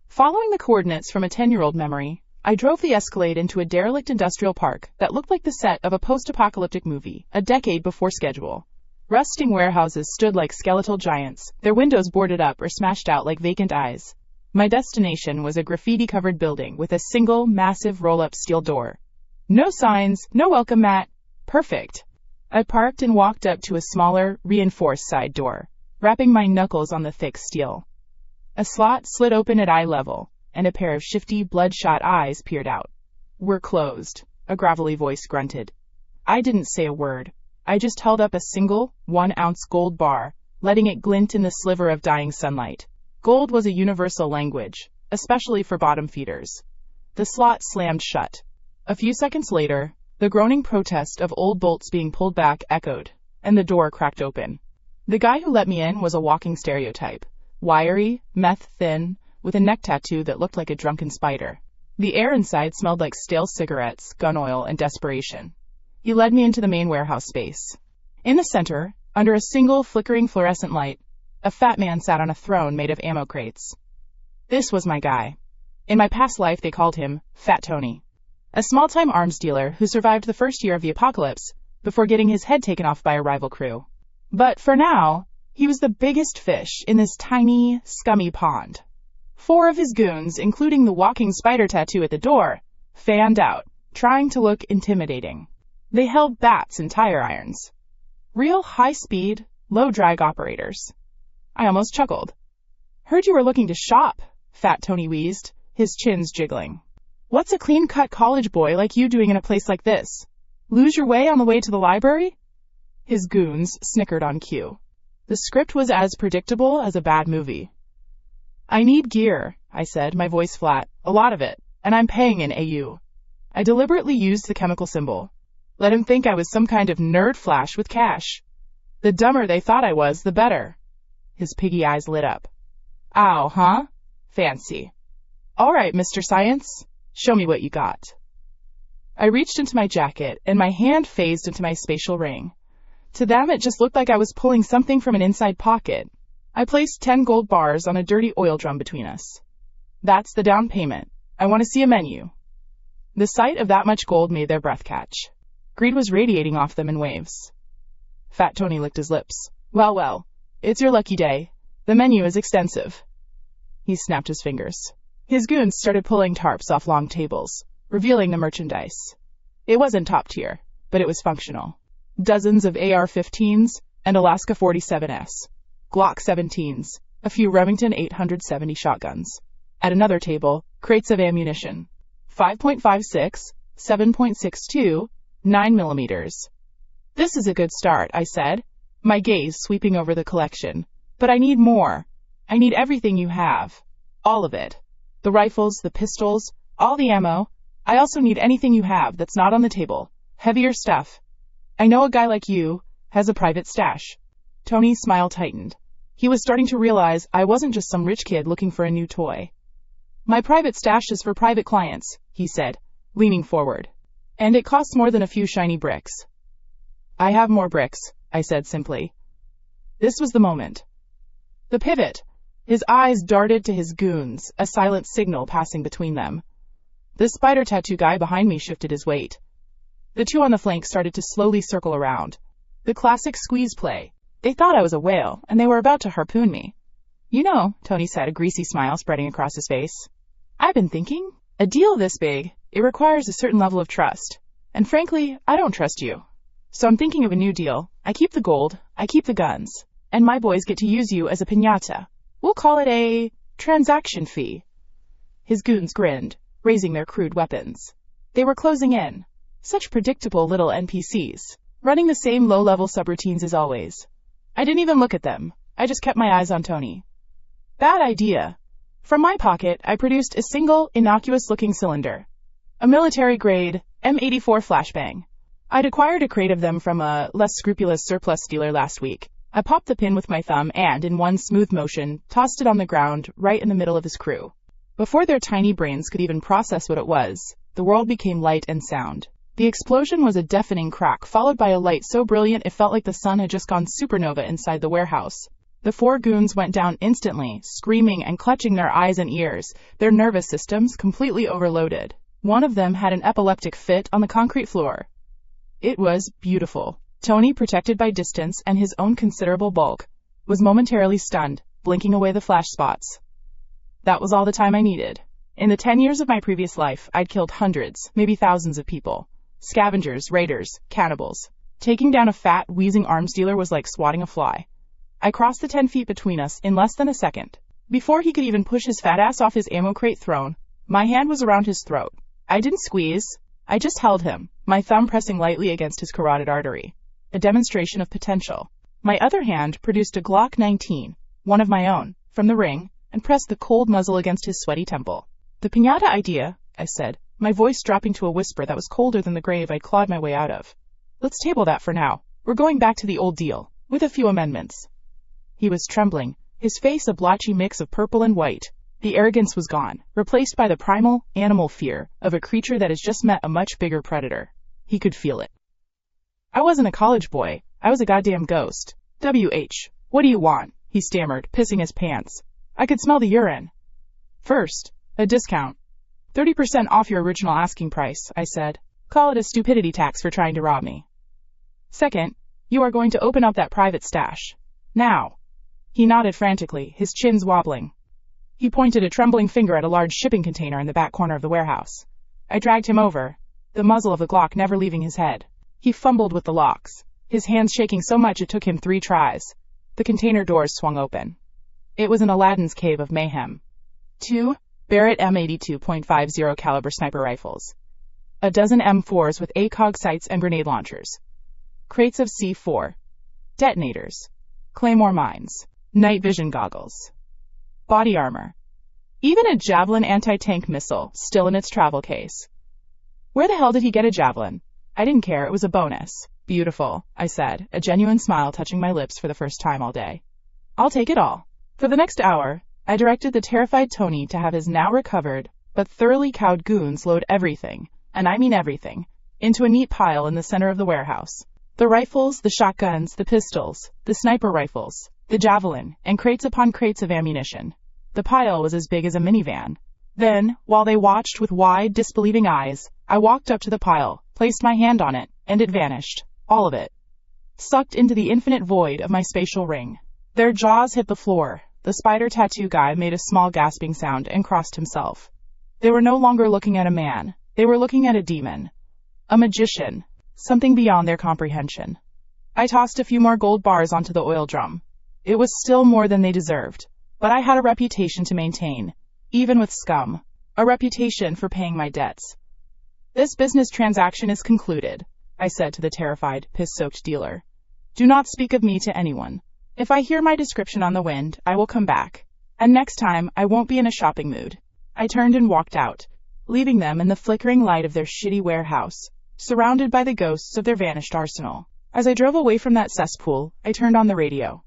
Following the coordinates from a 10-year-old memory, I drove the Escalade into a derelict industrial park that looked like the set of a post-apocalyptic movie, a decade before schedule. Rusting warehouses stood like skeletal giants, their windows boarded up or smashed out like vacant eyes. My destination was a graffiti-covered building with a single, massive roll-up steel door. No signs, no welcome mat. Perfect. I parked and walked up to a smaller, reinforced side door, wrapping my knuckles on the thick steel. A slot slid open at eye level, and a pair of shifty, bloodshot eyes peered out. "We're closed," a gravelly voice grunted. I didn't say a word. I just held up a single, 1-ounce gold bar, letting it glint in the sliver of dying sunlight. Gold was a universal language, especially for bottom feeders. The slot slammed shut. A few seconds later, the groaning protest of old bolts being pulled back echoed, and the door cracked open. The guy who let me in was a walking stereotype. Wiry, meth-thin, with a neck tattoo that looked like a drunken spider. The air inside smelled like stale cigarettes, gun oil, and desperation. He led me into the main warehouse space. In the center, Under a single flickering fluorescent light, a fat man sat on a throne made of ammo crates. This was my guy. In my past life, they called him Fat Tony, a small-time arms dealer who survived the first year of the apocalypse before getting his head taken off by a rival crew. But for now, he was the biggest fish in this tiny, scummy pond. 4 of his goons, including the walking spider tattoo at the door, fanned out, trying to look intimidating. They held bats and tire irons. Real high-speed, low-drag operators. I almost chuckled. Heard you were looking to shop, Fat Tony wheezed, his chins jiggling. What's a clean-cut college boy like you doing in a place like this? Lose your way on the way to the library? His goons snickered on cue. The script was as predictable as a bad movie. I need gear, I said, my voice flat. A lot of it, and I'm paying in AU. I deliberately used the chemical symbol. Let him think I was some kind of nerd flash with cash. The dumber they thought I was, the better. His piggy eyes lit up. Ow, huh? Fancy. All right, Mr. Science, show me what you got. I reached into my jacket, and my hand phased into my spatial ring. To them, it just looked like I was pulling something from an inside pocket. I placed 10 gold bars on a dirty oil drum between us. That's the down payment. I want to see a menu. The sight of that much gold made their breath catch. Greed was radiating off them in waves. Fat Tony licked his lips. Well, it's your lucky day. The menu is extensive. He snapped his fingers. His goons started pulling tarps off long tables, revealing the merchandise. It wasn't top tier, but it was functional. Dozens of AR-15s and Alaska 47s, Glock 17s, a few Remington 870 shotguns. At another table, crates of ammunition. 5.56, 7.62, 9mm. This is a good start, I said, my gaze sweeping over the collection. But I need more. I need everything you have. All of it. The rifles, the pistols, all the ammo. I also need anything you have that's not on the table. Heavier stuff. I know a guy like you has a private stash. Tony's smile tightened. He was starting to realize I wasn't just some rich kid looking for a new toy. My private stash is for private clients, he said, leaning forward. And it costs more than a few shiny bricks. I have more bricks, I said simply. This was the moment. The pivot. His eyes darted to his goons, a silent signal passing between them. The spider tattoo guy behind me shifted his weight. The 2 on the flank started to slowly circle around. The classic squeeze play. They thought I was a whale, and they were about to harpoon me. You know, Tony said, a greasy smile spreading across his face. I've been thinking, a deal this big, it requires a certain level of trust. And frankly, I don't trust you. So I'm thinking of a new deal. I keep the gold, I keep the guns, and my boys get to use you as a piñata. We'll call it a transaction fee. His goons grinned, raising their crude weapons. They were closing in. Such predictable little NPCs, running the same low-level subroutines as always. I didn't even look at them. I just kept my eyes on Tony. Bad idea. From my pocket, I produced a single, innocuous-looking cylinder. A military-grade M84 flashbang. I'd acquired a crate of them from a less scrupulous surplus dealer last week. I popped the pin with my thumb and, in one smooth motion, tossed it on the ground right in the middle of his crew. Before their tiny brains could even process what it was, the world became light and sound. The explosion was a deafening crack, followed by a light so brilliant it felt like the sun had just gone supernova inside the warehouse. The 4 goons went down instantly, screaming and clutching their eyes and ears, their nervous systems completely overloaded. One of them had an epileptic fit on the concrete floor. It was beautiful. Tony, protected by distance and his own considerable bulk, was momentarily stunned, blinking away the flash spots. That was all the time I needed. In the 10 years of my previous life, I'd killed hundreds, maybe thousands of people. Scavengers, raiders, cannibals. Taking down a fat, wheezing arms dealer was like swatting a fly. I crossed the 10 feet between us in less than a second. Before he could even push his fat ass off his ammo crate throne, my hand was around his throat. I didn't squeeze. I just held him, my thumb pressing lightly against his carotid artery. A demonstration of potential. My other hand produced a Glock 19, one of my own, from the ring, and pressed the cold muzzle against his sweaty temple. The piñata idea, I said, my voice dropping to a whisper that was colder than the grave I'd clawed my way out of. Let's table that for now. We're going back to the old deal, with a few amendments. He was trembling, his face a blotchy mix of purple and white. The arrogance was gone, replaced by the primal, animal fear of a creature that has just met a much bigger predator. He could feel it. I wasn't a college boy. I was a goddamn ghost. What do you want? He stammered, pissing his pants. I could smell the urine. First, a discount. 30% off your original asking price, I said. Call it a stupidity tax for trying to rob me. Second, you are going to open up that private stash. Now. He nodded frantically, his chins wobbling. He pointed a trembling finger at a large shipping container in the back corner of the warehouse. I dragged him over, the muzzle of the Glock never leaving his head. He fumbled with the locks, his hands shaking so much it took him 3 tries. The container doors swung open. It was an Aladdin's cave of mayhem. 2 Barrett M82.50 caliber sniper rifles. A dozen M4s with ACOG sights and grenade launchers. Crates of C4. Detonators. Claymore mines. Night vision goggles. Body armor. Even a Javelin anti-tank missile still in its travel case. Where the hell did he get a Javelin? I didn't care, it was a bonus. Beautiful, I said, a genuine smile touching my lips for the first time all day. I'll take it all. For the next hour, I directed the terrified Tony to have his now recovered, but thoroughly cowed goons load everything, and I mean everything, into a neat pile in the center of the warehouse. The rifles, the shotguns, the pistols, the sniper rifles, the Javelin, and crates upon crates of ammunition. The pile was as big as a minivan. Then, while they watched with wide, disbelieving eyes, I walked up to the pile, placed my hand on it, and it vanished. All of it. Sucked into the infinite void of my spatial ring. Their jaws hit the floor. The spider tattoo guy made a small gasping sound and crossed himself. They were no longer looking at a man. They were looking at a demon. A magician. Something beyond their comprehension. I tossed a few more gold bars onto the oil drum. It was still more than they deserved. But I had a reputation to maintain, even with scum. A reputation for paying my debts. This business transaction is concluded, I said to the terrified, piss-soaked dealer. Do not speak of me to anyone. If I hear my description on the wind, I will come back. And next time, I won't be in a shopping mood. I turned and walked out, leaving them in the flickering light of their shitty warehouse, surrounded by the ghosts of their vanished arsenal. As I drove away from that cesspool, I turned on the radio.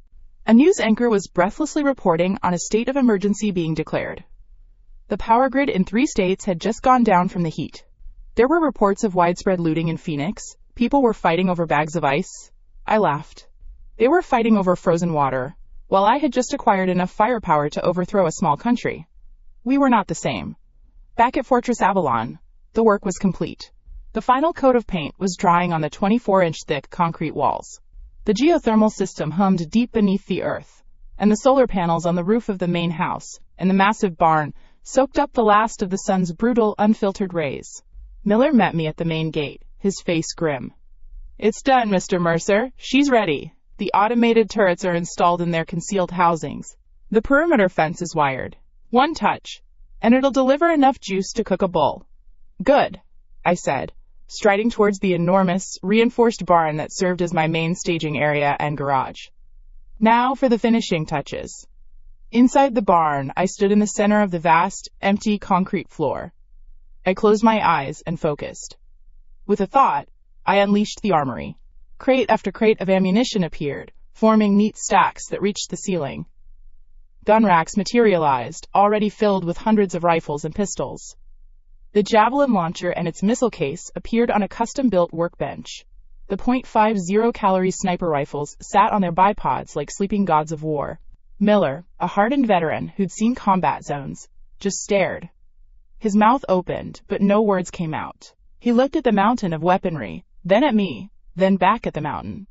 A news anchor was breathlessly reporting on a state of emergency being declared. The power grid in 3 states had just gone down from the heat. There were reports of widespread looting in Phoenix. People were fighting over bags of ice. I laughed. They were fighting over frozen water, while I had just acquired enough firepower to overthrow a small country. We were not the same. Back at Fortress Avalon, the work was complete. The final coat of paint was drying on the 24-inch thick concrete walls. The geothermal system hummed deep beneath the earth, and the solar panels on the roof of the main house and the massive barn soaked up the last of the sun's brutal, unfiltered rays. Miller met me at the main gate, his face grim. It's done, Mr. Mercer. She's ready. The automated turrets are installed in their concealed housings. The perimeter fence is wired. 1 touch, and it'll deliver enough juice to cook a bull. Good, I said, striding towards the enormous, reinforced barn that served as my main staging area and garage. Now for the finishing touches. Inside the barn, I stood in the center of the vast, empty concrete floor. I closed my eyes and focused. With a thought, I unleashed the armory. Crate after crate of ammunition appeared, forming neat stacks that reached the ceiling. Gun racks materialized, already filled with hundreds of rifles and pistols. The Javelin launcher and its missile case appeared on a custom-built workbench. The .50-calorie sniper rifles sat on their bipods like sleeping gods of war. Miller, a hardened veteran who'd seen combat zones, just stared. His mouth opened, but no words came out. He looked at the mountain of weaponry, then at me, then back at the mountain.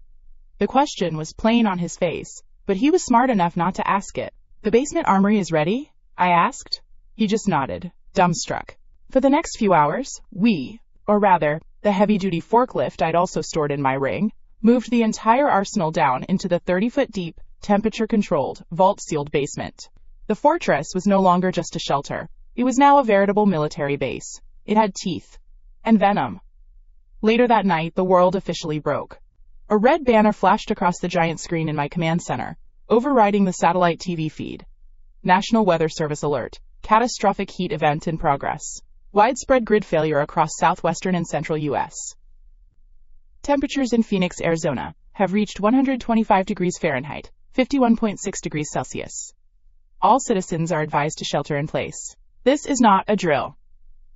The question was plain on his face, but he was smart enough not to ask it. The basement armory is ready? I asked. He just nodded, dumbstruck. For the next few hours, or rather, the heavy-duty forklift I'd also stored in my ring, moved the entire arsenal down into the 30-foot-deep, temperature-controlled, vault-sealed basement. The fortress was no longer just a shelter. It was now a veritable military base. It had teeth. And venom. Later that night, the world officially broke. A red banner flashed across the giant screen in my command center, overriding the satellite TV feed. National Weather Service alert. Catastrophic heat event in progress. Widespread grid failure across southwestern and central U.S. Temperatures in Phoenix, Arizona, have reached 125 degrees Fahrenheit, 51.6 degrees Celsius. All citizens are advised to shelter in place. This is not a drill.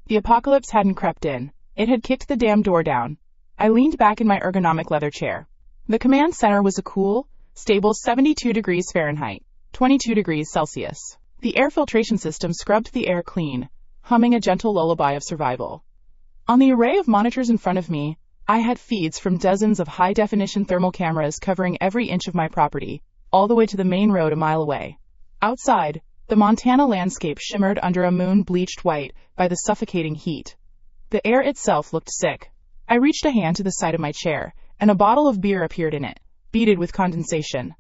The apocalypse hadn't crept in. It had kicked the damn door down. I leaned back in my ergonomic leather chair. The command center was a cool, Stable 72 degrees Fahrenheit, 22 degrees Celsius. The air filtration system scrubbed the air clean, humming a gentle lullaby of survival. On the array of monitors in front of me, I had feeds from dozens of high-definition thermal cameras covering every inch of my property, all the way to the main road a mile away. Outside, the Montana landscape shimmered under a moon bleached white by the suffocating heat. The air itself looked sick. I reached a hand to the side of my chair, and a bottle of beer appeared in it, beaded with condensation.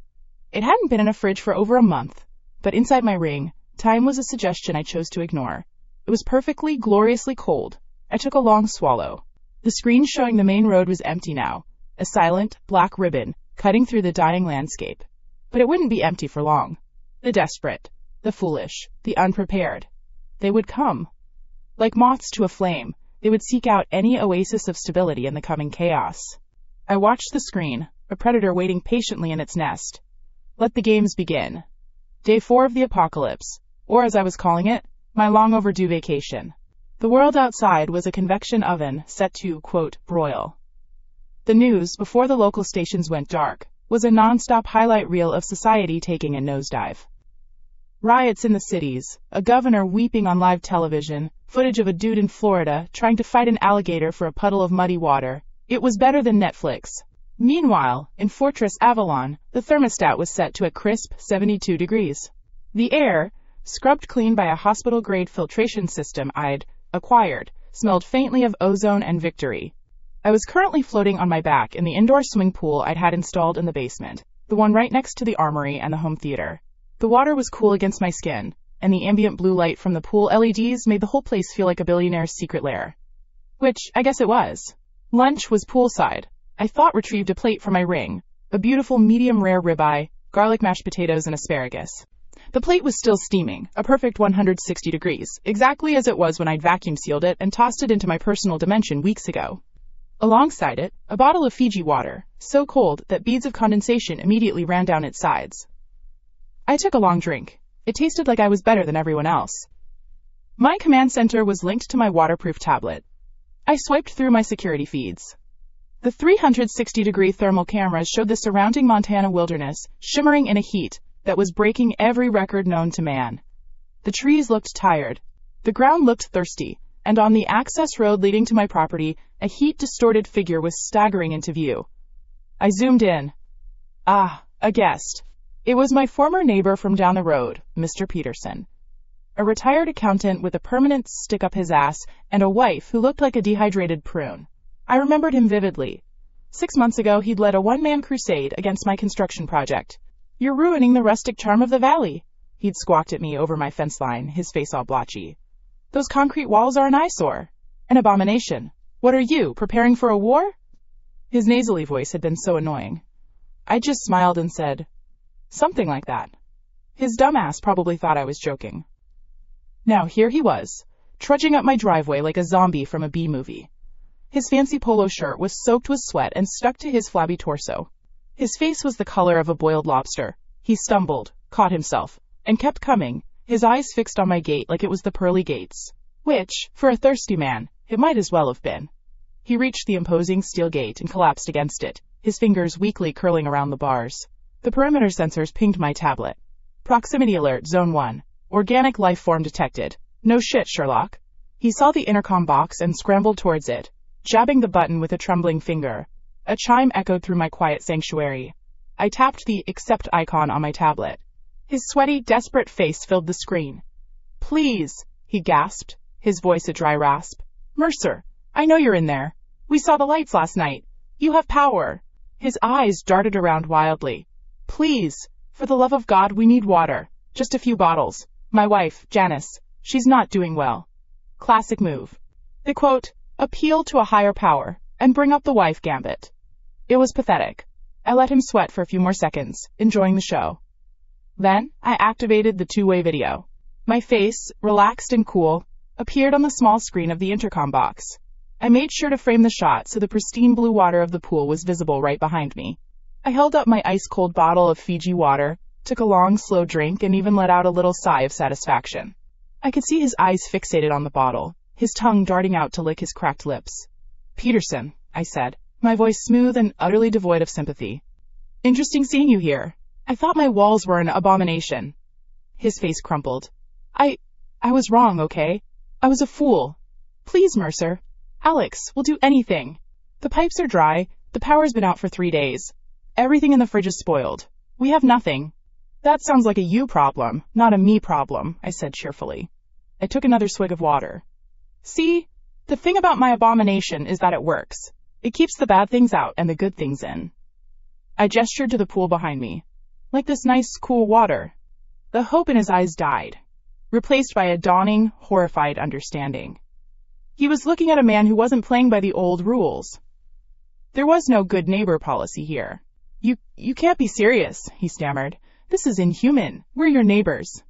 It hadn't been in a fridge for over a month, but inside my ring, time was a suggestion I chose to ignore. It was perfectly, gloriously cold. I took a long swallow. The screen showing the main road was empty now, a silent, black ribbon cutting through the dying landscape. But it wouldn't be empty for long. The desperate, the foolish, the unprepared. They would come. Like moths to a flame, they would seek out any oasis of stability in the coming chaos. I watched the screen, a predator waiting patiently in its nest. Let the games begin. Day 4 of the apocalypse, or as I was calling it, my long overdue vacation. The world outside was a convection oven set to, quote, broil. The news, before the local stations went dark, was a non-stop highlight reel of society taking a nosedive. Riots in the cities, a governor weeping on live television, footage of a dude in Florida trying to fight an alligator for a puddle of muddy water. It was better than Netflix. Meanwhile, in Fortress Avalon, the thermostat was set to a crisp 72 degrees. The air, scrubbed clean by a hospital-grade filtration system I'd acquired, smelled faintly of ozone and victory. I was currently floating on my back in the indoor swimming pool I'd had installed in the basement, the one right next to the armory and the home theater. The water was cool against my skin, and the ambient blue light from the pool LEDs made the whole place feel like a billionaire's secret lair. Which, I guess it was. Lunch was poolside. I retrieved a plate from my ring, a beautiful medium-rare ribeye, garlic mashed potatoes, and asparagus. The plate was still steaming, a perfect 160 degrees, exactly as it was when I'd vacuum sealed it and tossed it into my personal dimension weeks ago. Alongside it, a bottle of Fiji water, so cold that beads of condensation immediately ran down its sides. I took a long drink. It tasted like I was better than everyone else. My command center was linked to my waterproof tablet. I swiped through my security feeds. The 360-degree thermal cameras showed the surrounding Montana wilderness, shimmering in a heat that was breaking every record known to man. The trees looked tired. The ground looked thirsty, and on the access road leading to my property, a heat-distorted figure was staggering into view. I zoomed in. A guest. It was my former neighbor from down the road, Mr. Peterson. A retired accountant with a permanent stick up his ass and a wife who looked like a dehydrated prune. I remembered him vividly. 6 months ago, he'd led a one-man crusade against my construction project. "You're ruining the rustic charm of the valley," he'd squawked at me over my fence line, his face all blotchy. "Those concrete walls are an eyesore. An abomination. What are you, preparing for a war?" His nasally voice had been so annoying. I just smiled and said, "Something like that." His dumbass probably thought I was joking. Now here he was, trudging up my driveway like a zombie from a B-movie. His fancy polo shirt was soaked with sweat and stuck to his flabby torso. His face was the color of a boiled lobster. He stumbled, caught himself, and kept coming, his eyes fixed on my gate like it was the pearly gates, which, for a thirsty man, it might as well have been. He reached the imposing steel gate and collapsed against it, his fingers weakly curling around the bars. The perimeter sensors pinged my tablet. Proximity alert, Zone 1. Organic life form detected. No shit, Sherlock. He saw the intercom box and scrambled towards it, jabbing the button with a trembling finger. A chime echoed through my quiet sanctuary. I tapped the accept icon on my tablet. His sweaty, desperate face filled the screen. "Please," he gasped, his voice a dry rasp. "Mercer, I know you're in there. We saw the lights last night. You have power." His eyes darted around wildly. "Please, for the love of God, we need water. Just a few bottles. My wife, Janice, she's not doing well." Classic move. The quote, appeal to a higher power, and bring up the wife gambit. It was pathetic. I let him sweat for a few more seconds, enjoying the show. Then, I activated the two-way video. My face, relaxed and cool, appeared on the small screen of the intercom box. I made sure to frame the shot so the pristine blue water of the pool was visible right behind me. I held up my ice-cold bottle of Fiji water, took a long, slow drink, and even let out a little sigh of satisfaction. I could see his eyes fixated on the bottle, his tongue darting out to lick his cracked lips. "Peterson," I said, my voice smooth and utterly devoid of sympathy. Interesting seeing you here. I thought my walls were an abomination. His face crumpled. I was wrong, okay? I was a fool. Please, Mercer. Alex, we'll do anything. The pipes are dry. The power's been out for 3 days. Everything in the fridge is spoiled. We have nothing. That sounds like a you problem, not a me problem, I said cheerfully. I took another swig of water. See, the thing about my abomination is that it works. It keeps the bad things out and the good things in. I gestured to the pool behind me. Like this nice, cool water. The hope in his eyes died, replaced by a dawning, horrified understanding. He was looking at a man who wasn't playing by the old rules. There was no good neighbor policy here. You can't be serious, he stammered. This is inhuman. We're your neighbors.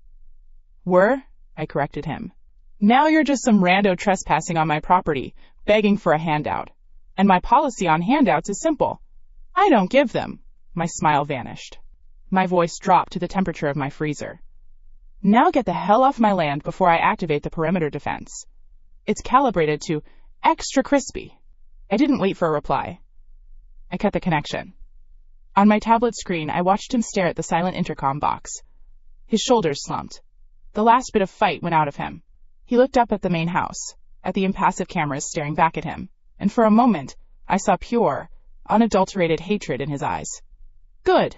Were? I corrected him. Now you're just some rando trespassing on my property, begging for a handout. And my policy on handouts is simple. I don't give them. My smile vanished. My voice dropped to the temperature of my freezer. Now get the hell off my land before I activate the perimeter defense. It's calibrated to extra crispy. I didn't wait for a reply. I cut the connection. On my tablet screen, I watched him stare at the silent intercom box. His shoulders slumped. The last bit of fight went out of him. He looked up at the main house, at the impassive cameras staring back at him, and for a moment, I saw pure, unadulterated hatred in his eyes. Good.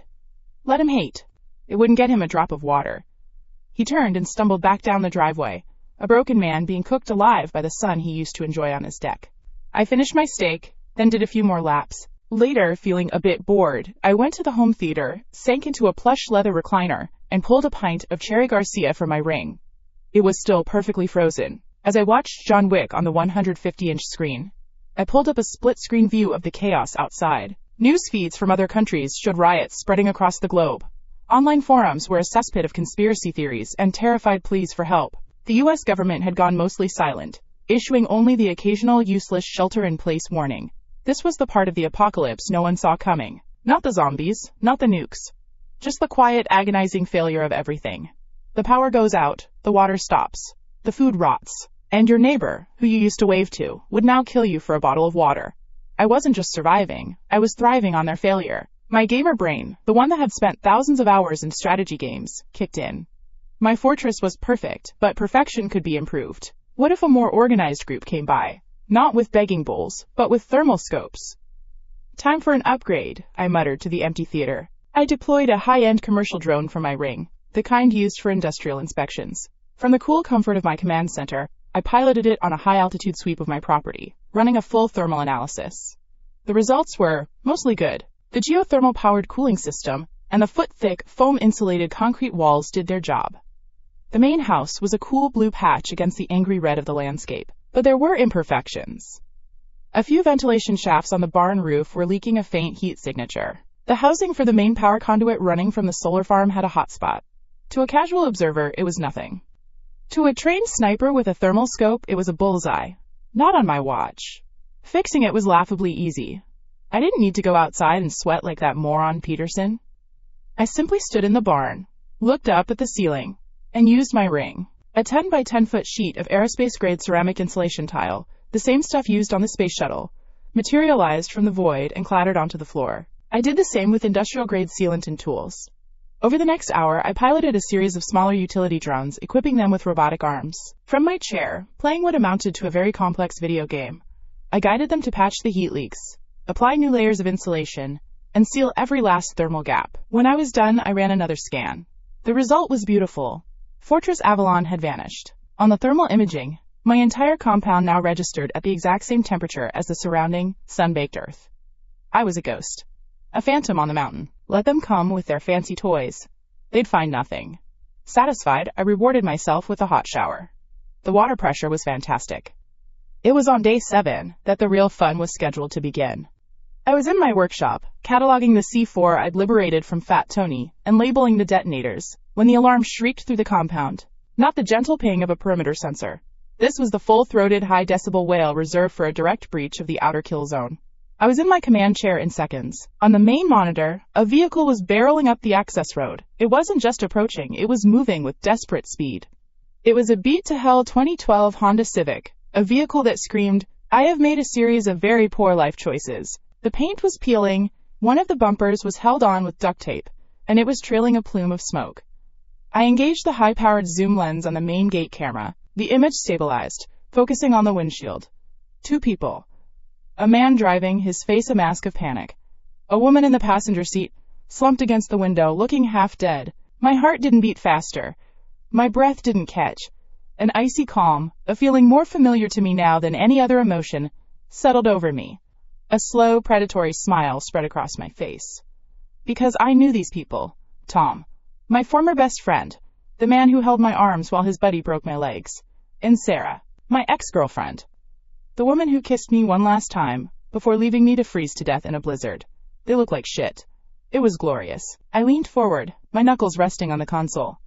Let him hate. It wouldn't get him a drop of water. He turned and stumbled back down the driveway, a broken man being cooked alive by the sun he used to enjoy on his deck. I finished my steak, then did a few more laps. Later, feeling a bit bored, I went to the home theater, sank into a plush leather recliner, and pulled a pint of Cherry Garcia for my ring. It was still perfectly frozen. As I watched John Wick on the 150-inch screen, I pulled up a split-screen view of the chaos outside. News feeds from other countries showed riots spreading across the globe. Online forums were a cesspit of conspiracy theories and terrified pleas for help. The U.S. government had gone mostly silent, issuing only the occasional useless shelter-in-place warning. This was the part of the apocalypse no one saw coming. Not the zombies, not the nukes. Just the quiet, agonizing failure of everything. The power goes out, the water stops, the food rots, and your neighbor, who you used to wave to, would now kill you for a bottle of water. I wasn't just surviving, I was thriving on their failure. My gamer brain, the one that had spent thousands of hours in strategy games, kicked in. My fortress was perfect, but perfection could be improved. What if a more organized group came by? Not with begging bowls, but with thermal scopes. Time for an upgrade, I muttered to the empty theater. I deployed a high-end commercial drone from my ring, the kind used for industrial inspections. From the cool comfort of my command center, I piloted it on a high-altitude sweep of my property, running a full thermal analysis. The results were mostly good. The geothermal-powered cooling system and the foot-thick, foam-insulated concrete walls did their job. The main house was a cool blue patch against the angry red of the landscape. But there were imperfections. A few ventilation shafts on the barn roof were leaking a faint heat signature. The housing for the main power conduit running from the solar farm had a hot spot. To a casual observer, it was nothing. To a trained sniper with a thermal scope, it was a bullseye. Not on my watch. Fixing it was laughably easy. I didn't need to go outside and sweat like that moron Peterson. I simply stood in the barn, looked up at the ceiling, and used my ring. A 10 by 10 foot sheet of aerospace-grade ceramic insulation tile, the same stuff used on the space shuttle, materialized from the void and clattered onto the floor. I did the same with industrial-grade sealant and tools. Over the next hour, I piloted a series of smaller utility drones, equipping them with robotic arms. From my chair, playing what amounted to a very complex video game, I guided them to patch the heat leaks, apply new layers of insulation, and seal every last thermal gap. When I was done, I ran another scan. The result was beautiful. Fortress Avalon had vanished. On the thermal imaging, my entire compound now registered at the exact same temperature as the surrounding, sun-baked earth. I was a ghost. A phantom on the mountain. Let them come with their fancy toys. They'd find nothing. Satisfied, I rewarded myself with a hot shower. The water pressure was fantastic. It was on day 7 that the real fun was scheduled to begin. I was in my workshop, cataloging the C4 I'd liberated from Fat Tony and labeling the detonators, when the alarm shrieked through the compound. Not the gentle ping of a perimeter sensor. This was the full-throated high-decibel wail reserved for a direct breach of the outer kill zone. I was in my command chair in seconds. On the main monitor, a vehicle was barreling up the access road. It wasn't just approaching, it was moving with desperate speed. It was a beat-to-hell 2012 Honda Civic, a vehicle that screamed, "I have made a series of very poor life choices." The paint was peeling, One of the bumpers was held on with duct tape, and it was trailing a plume of smoke. I engaged the high-powered zoom lens on the main gate camera. The image stabilized, focusing on the windshield. 2 people. A man driving, his face a mask of panic. A woman in the passenger seat, slumped against the window, looking half dead. My heart didn't beat faster. My breath didn't catch. An icy calm, a feeling more familiar to me now than any other emotion, settled over me. A slow, predatory smile spread across my face. Because I knew these people. Tom, my former best friend, the man who held my arms while his buddy broke my legs, and Sarah, my ex-girlfriend, the woman who kissed me one last time before leaving me to freeze to death in a blizzard. They looked like shit. It was glorious. I leaned forward, my knuckles resting on the console.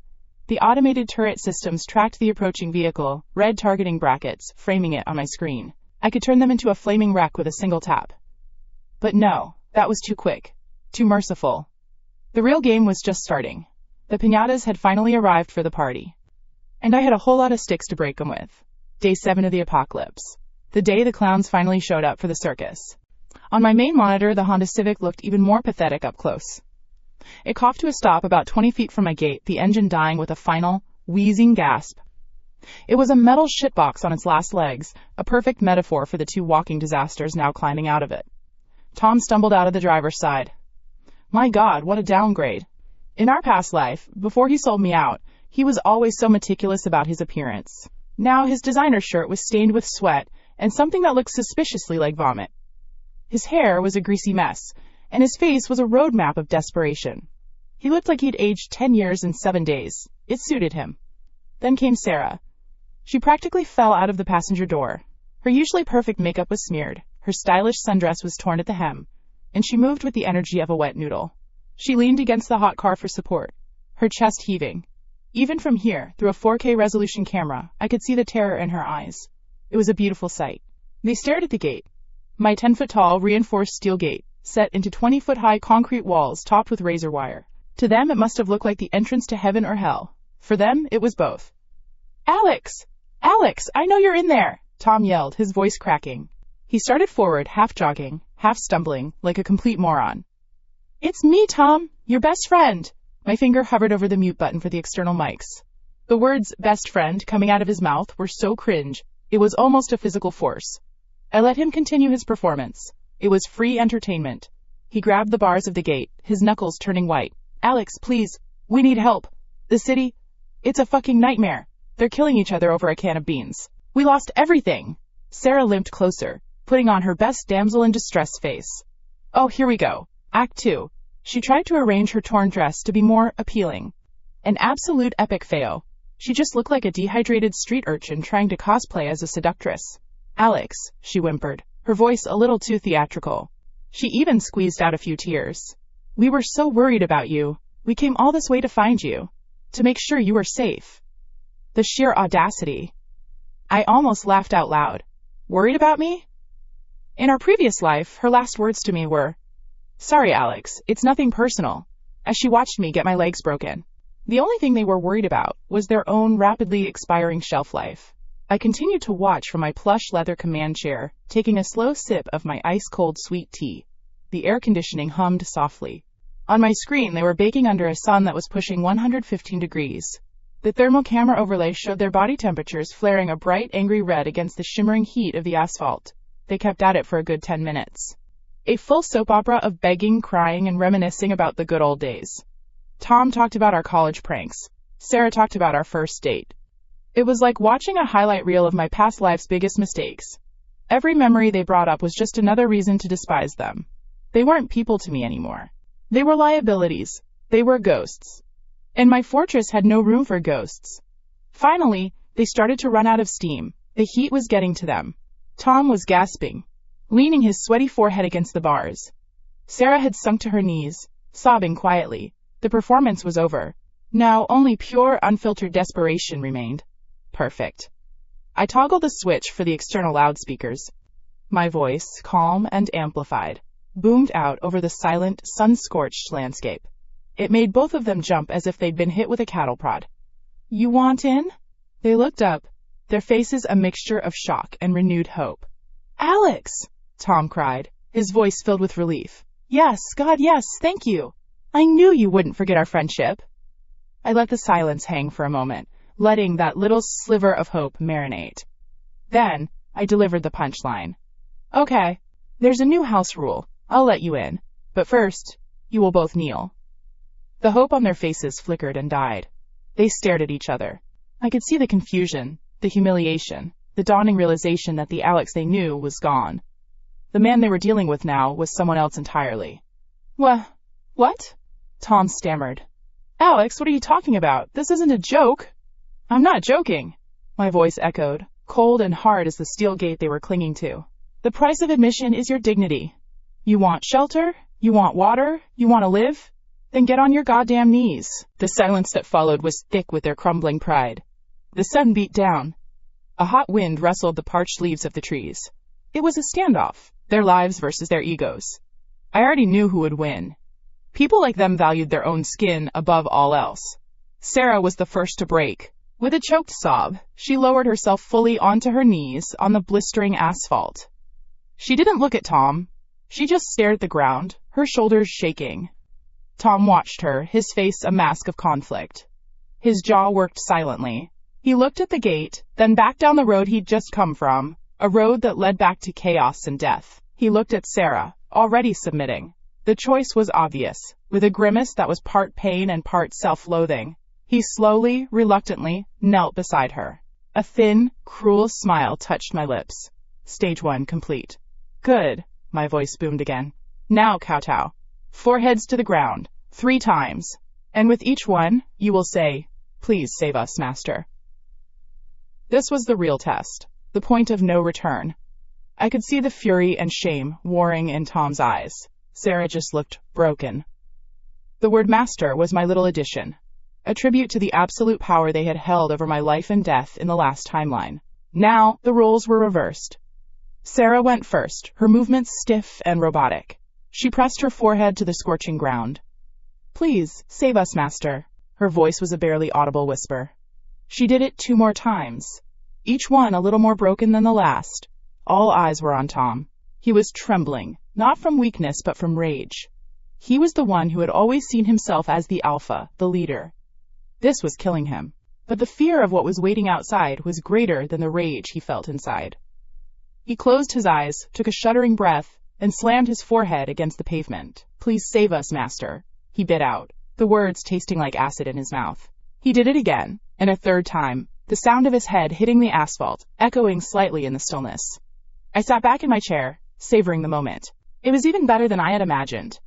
The automated turret systems tracked the approaching vehicle, red targeting brackets, framing it on my screen. I could turn them into a flaming wreck with a single tap. But no, that was too quick. Too merciful. The real game was just starting. The piñatas had finally arrived for the party. And I had a whole lot of sticks to break them with. Day 7 of the apocalypse. The day the clowns finally showed up for the circus. On my main monitor, the Honda Civic looked even more pathetic up close. It coughed to a stop about 20 feet from my gate, the engine dying with a final, wheezing gasp. It was a metal shitbox on its last legs, a perfect metaphor for the 2 walking disasters now climbing out of it. Tom stumbled out of the driver's side. My God, what a downgrade. In our past life, before he sold me out, he was always so meticulous about his appearance. Now his designer shirt was stained with sweat and something that looked suspiciously like vomit. His hair was a greasy mess, and his face was a roadmap of desperation. He looked like he'd aged 10 years in 7 days. It suited him. Then came Sarah. She practically fell out of the passenger door. Her usually perfect makeup was smeared, her stylish sundress was torn at the hem, and she moved with the energy of a wet noodle. She leaned against the hot car for support, her chest heaving. Even from here, through a 4K resolution camera, I could see the terror in her eyes. It was a beautiful sight. They stared at the gate. My 10-foot-tall, reinforced steel gate, set into 20-foot-high concrete walls topped with razor wire. To them, it must have looked like the entrance to heaven or hell. For them, it was both. Alex! Alex, I know you're in there! Tom yelled, his voice cracking. He started forward, half jogging, half stumbling, like a complete moron. It's me, Tom, your best friend. My finger hovered over the mute button for the external mics. The words, best friend, coming out of his mouth were so cringe, it was almost a physical force. I let him continue his performance. It was free entertainment. He grabbed the bars of the gate, his knuckles turning white. Alex, please, we need help. The city, it's a fucking nightmare. They're killing each other over a can of beans. We lost everything. Sarah limped closer, putting on her best damsel in distress face. Oh, here we go. Act 2. She tried to arrange her torn dress to be more appealing. An absolute epic fail. She just looked like a dehydrated street urchin trying to cosplay as a seductress. Alex, she whimpered, her voice a little too theatrical. She even squeezed out a few tears. We were so worried about you. We came all this way to find you. To make sure you were safe. The sheer audacity. I almost laughed out loud. Worried about me? In our previous life, her last words to me were, Sorry, Alex, it's nothing personal, as she watched me get my legs broken. The only thing they were worried about was their own rapidly expiring shelf life. I continued to watch from my plush leather command chair, taking a slow sip of my ice-cold sweet tea. The air conditioning hummed softly. On my screen, they were baking under a sun that was pushing 115 degrees. The thermal camera overlay showed their body temperatures flaring a bright, angry red against the shimmering heat of the asphalt. They kept at it for a good 10 minutes. A full soap opera of begging, crying, and reminiscing about the good old days. Tom talked about our college pranks. Sarah talked about our first date. It was like watching a highlight reel of my past life's biggest mistakes. Every memory they brought up was just another reason to despise them. They weren't people to me anymore. They were liabilities. They were ghosts. And my fortress had no room for ghosts. Finally, they started to run out of steam. The heat was getting to them. Tom was gasping, leaning his sweaty forehead against the bars. Sarah had sunk to her knees, sobbing quietly. The performance was over. Now only pure, unfiltered desperation remained. Perfect. I toggled the switch for the external loudspeakers. My voice, calm and amplified, boomed out over the silent, sun-scorched landscape. It made both of them jump as if they'd been hit with a cattle prod. You want in? They looked up, their faces a mixture of shock and renewed hope. Alex! Tom cried, his voice filled with relief. Yes, God, yes, thank you. I knew you wouldn't forget our friendship. I let the silence hang for a moment, letting that little sliver of hope marinate. Then, I delivered the punchline. Okay, there's a new house rule. I'll let you in. But first, you will both kneel. The hope on their faces flickered and died. They stared at each other. I could see the confusion, the humiliation, the dawning realization that the Alex they knew was gone. The man they were dealing with now was someone else entirely. What? Tom stammered. Alex, what are you talking about? This isn't a joke. I'm not joking. My voice echoed, cold and hard as the steel gate they were clinging to. The price of admission is your dignity. You want shelter? You want water? You want to live? Then get on your goddamn knees. The silence that followed was thick with their crumbling pride. The sun beat down. A hot wind rustled the parched leaves of the trees. It was a standoff, their lives versus their egos. I already knew who would win. People like them valued their own skin above all else. Sarah was the first to break. With a choked sob, she lowered herself fully onto her knees on the blistering asphalt. She didn't look at Tom. She just stared at the ground, her shoulders shaking. Tom watched her, his face a mask of conflict. His jaw worked silently. He looked at the gate, then back down the road he'd just come from, a road that led back to chaos and death. He looked at Sarah, already submitting. The choice was obvious. With a grimace that was part pain and part self-loathing, he slowly, reluctantly, knelt beside her. A thin, cruel smile touched my lips. Stage 1 complete. Good, my voice boomed again. Now kowtow. Foreheads to the ground, 3 times. And with each one, you will say, please save us, master. This was the real test, the point of no return. I could see the fury and shame warring in Tom's eyes. Sarah just looked broken. The word master was my little addition, a tribute to the absolute power they had held over my life and death in the last timeline. Now, the roles were reversed. Sarah went first, her movements stiff and robotic. She pressed her forehead to the scorching ground. Please, save us, master. Her voice was a barely audible whisper. She did it 2 more times, each one a little more broken than the last. All eyes were on Tom. He was trembling, not from weakness but from rage. He was the one who had always seen himself as the alpha, the leader. This was killing him. But the fear of what was waiting outside was greater than the rage he felt inside. He closed his eyes, took a shuddering breath, and slammed his forehead against the pavement. Please save us, master, he bit out, the words tasting like acid in his mouth. He did it again, and a 3rd time, the sound of his head hitting the asphalt, echoing slightly in the stillness. I sat back in my chair, savoring the moment. It was even better than I had imagined.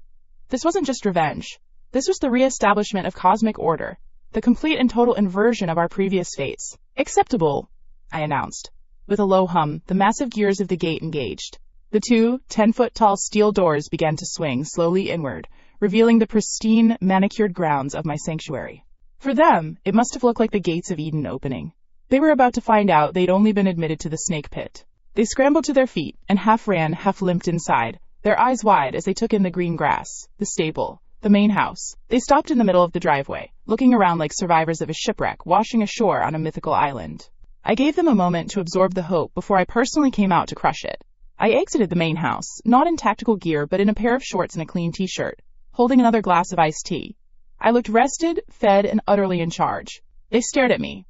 This wasn't just revenge. This was the re-establishment of cosmic order, the complete and total inversion of our previous fates. Acceptable, I announced. With a low hum, the massive gears of the gate engaged. The 2 10-foot-tall steel doors began to swing slowly inward, revealing the pristine, manicured grounds of my sanctuary. For them, it must have looked like the gates of Eden opening. They were about to find out they'd only been admitted to the snake pit. They scrambled to their feet and half ran, half limped inside, their eyes wide as they took in the green grass, the stable, the main house. They stopped in the middle of the driveway, looking around like survivors of a shipwreck washing ashore on a mythical island. I gave them a moment to absorb the hope before I personally came out to crush it. I exited the main house, not in tactical gear but in a pair of shorts and a clean t-shirt, holding another glass of iced tea. I looked rested, fed, and utterly in charge. They stared at me.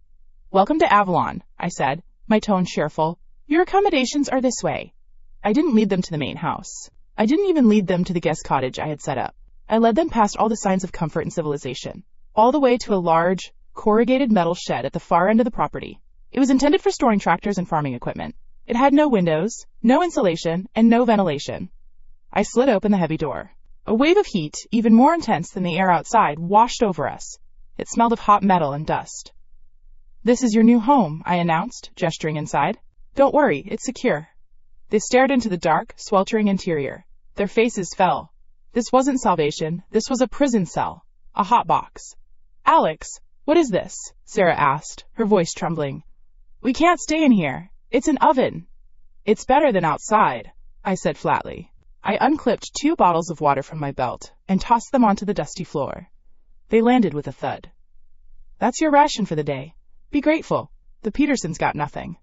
Welcome to Avalon, I said, my tone cheerful. Your accommodations are this way. I didn't lead them to the main house. I didn't even lead them to the guest cottage I had set up. I led them past all the signs of comfort and civilization, all the way to a large, corrugated metal shed at the far end of the property. It was intended for storing tractors and farming equipment. It had no windows, no insulation, and no ventilation. I slid open the heavy door. A wave of heat, even more intense than the air outside, washed over us. It smelled of hot metal and dust. This is your new home, I announced, gesturing inside. Don't worry, it's secure. They stared into the dark, sweltering interior. Their faces fell. This wasn't salvation. This was a prison cell. A hot box. Alex, what is this? Sarah asked, her voice trembling. We can't stay in here. It's an oven. It's better than outside, I said flatly. I unclipped 2 bottles of water from my belt and tossed them onto the dusty floor. They landed with a thud. That's your ration for the day. Be grateful. The Petersons got nothing.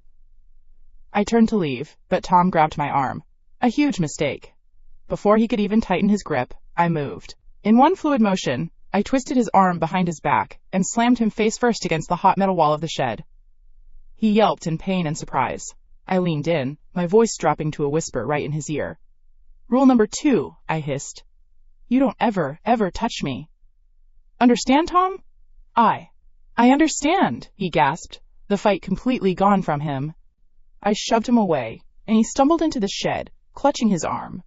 I turned to leave, but Tom grabbed my arm. A huge mistake. Before he could even tighten his grip, I moved. In one fluid motion, I twisted his arm behind his back and slammed him face first against the hot metal wall of the shed. He yelped in pain and surprise. I leaned in, my voice dropping to a whisper right in his ear. "Rule number 2, I hissed. "You don't ever touch me. Understand, Tom?" I understand," he gasped, the fight completely gone from him. I shoved him away, and he stumbled into the shed, clutching his arm.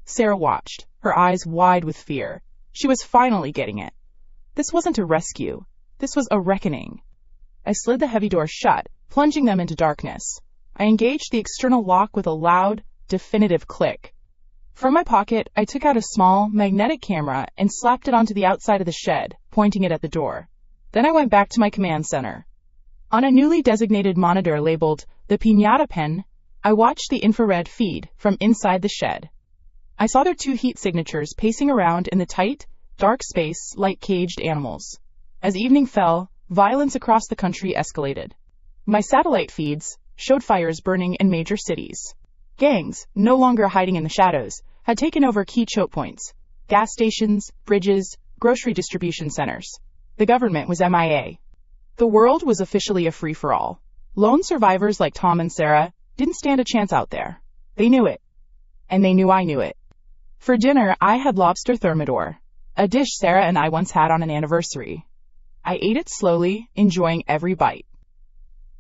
Sarah watched, her eyes wide with fear. She was finally getting it. This wasn't a rescue. This was a reckoning. I slid the heavy door shut, plunging them into darkness. I engaged the external lock with a loud, definitive click. From my pocket, I took out a small, magnetic camera and slapped it onto the outside of the shed, pointing it at the door. Then I went back to my command center. On a newly designated monitor labeled the Piñata Pen, I watched the infrared feed from inside the shed. I saw their 2 heat signatures pacing around in the tight, dark space like caged animals. As evening fell, violence across the country escalated. My satellite feeds showed fires burning in major cities. Gangs, no longer hiding in the shadows, had taken over key choke points: gas stations, bridges, grocery distribution centers. The government was MIA. The world was officially a free-for-all. Lone survivors like Tom and Sarah didn't stand a chance out there. They knew it. And they knew I knew it. For dinner, I had lobster thermidor, a dish Sarah and I once had on an anniversary. I ate it slowly, enjoying every bite.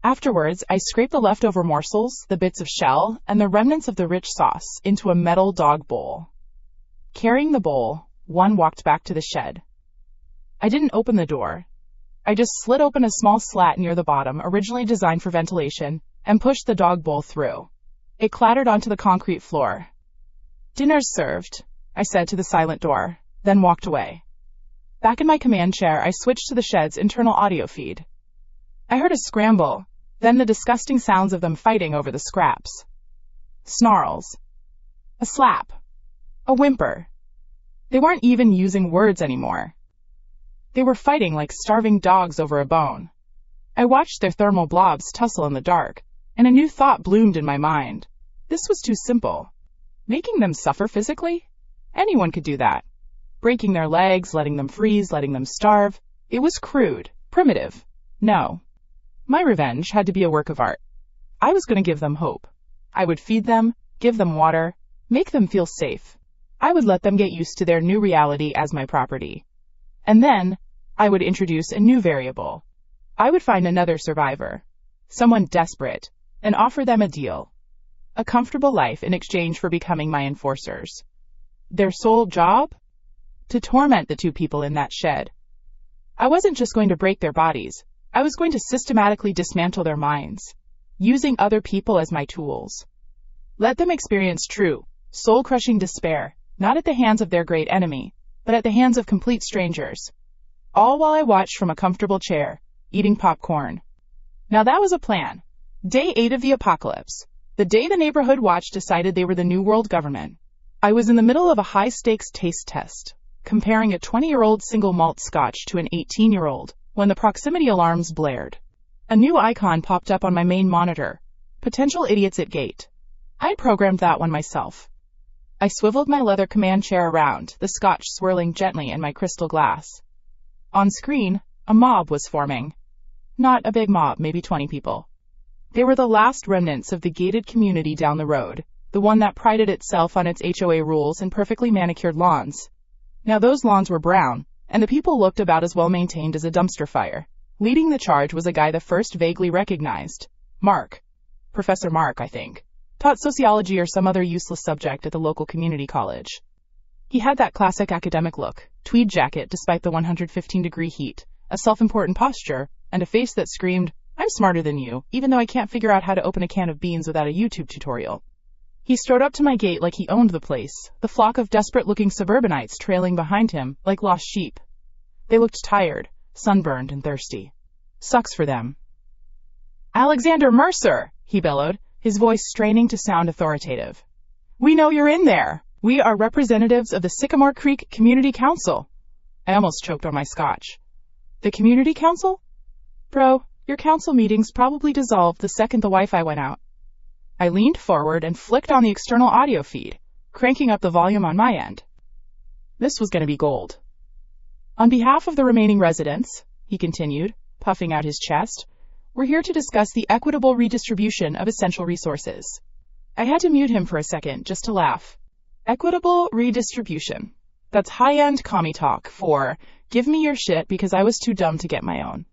Afterwards, I scraped the leftover morsels, the bits of shell, and the remnants of the rich sauce into a metal dog bowl. Carrying the bowl, one walked back to the shed. I didn't open the door. I just slid open a small slat near the bottom, originally designed for ventilation, and pushed the dog bowl through. It clattered onto the concrete floor. "Dinner's served," I said to the silent door, then walked away. Back in my command chair, I switched to the shed's internal audio feed. I heard a scramble, then the disgusting sounds of them fighting over the scraps. Snarls. A slap. A whimper. They weren't even using words anymore. They were fighting like starving dogs over a bone. I watched their thermal blobs tussle in the dark, and a new thought bloomed in my mind. This was too simple. Making them suffer physically? Anyone could do that. Breaking their legs, letting them freeze, letting them starve. It was crude, primitive. No. My revenge had to be a work of art. I was going to give them hope. I would feed them, give them water, make them feel safe. I would let them get used to their new reality as my property. And then, I would introduce a new variable. I would find another survivor, someone desperate, and offer them a deal. A comfortable life in exchange for becoming my enforcers. Their sole job? To torment the 2 people in that shed. I wasn't just going to break their bodies. I was going to systematically dismantle their minds, using other people as my tools. Let them experience true, soul-crushing despair, not at the hands of their great enemy, but at the hands of complete strangers. All while I watched from a comfortable chair, eating popcorn. Now that was a plan. Day 8 of the apocalypse. The day the neighborhood watch decided they were the new world government. I was in the middle of a high-stakes taste test, comparing a 20-year-old single malt scotch to an 18-year-old, when the proximity alarms blared. A new icon popped up on my main monitor. Potential idiots at gate. I'd programmed that one myself. I swiveled my leather command chair around, the scotch swirling gently in my crystal glass. On screen, a mob was forming. Not a big mob, maybe 20 people. They were the last remnants of the gated community down the road, the one that prided itself on its HOA rules and perfectly manicured lawns. Now those lawns were brown, and the people looked about as well maintained as a dumpster fire. Leading the charge was a guy the first vaguely recognized. Mark. Professor Mark, I think. Taught sociology or some other useless subject at the local community college. He had that classic academic look, tweed jacket despite the 115-degree heat, a self-important posture, and a face that screamed, "I'm smarter than you, even though I can't figure out how to open a can of beans without a YouTube tutorial." He strode up to my gate like he owned the place, the flock of desperate-looking suburbanites trailing behind him like lost sheep. They looked tired, sunburned, and thirsty. Sucks for them. "Alexander Mercer!" he bellowed, his voice straining to sound authoritative. "We know you're in there. We are representatives of the Sycamore Creek Community Council." I almost choked on my scotch. The Community Council? Bro, your council meetings probably dissolved the second the Wi-Fi went out. I leaned forward and flicked on the external audio feed. cranking up the volume on my end. This was going to be gold. On behalf of the remaining residents, he continued, puffing out his chest, we're here to discuss the equitable redistribution of essential resources. I had to mute him for a second just to laugh. Equitable redistribution. That's high-end commie talk for, give me your shit because I was too dumb to get my own.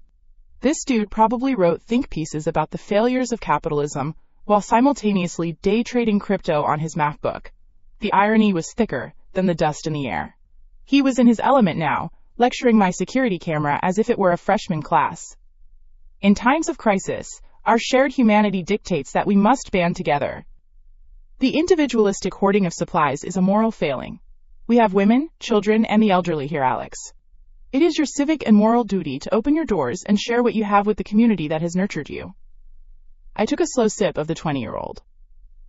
This dude probably wrote think pieces about the failures of capitalism while simultaneously day trading crypto on his MacBook. The irony was thicker than the dust in the air. He was in his element now, lecturing my security camera as if it were a freshman class. In times of crisis, our shared humanity dictates that we must band together. The individualistic hoarding of supplies is a moral failing. We have women, children, and the elderly here, Alex. It is your civic and moral duty to open your doors and share what you have with the community that has nurtured you. I took a slow sip of the 20-year-old.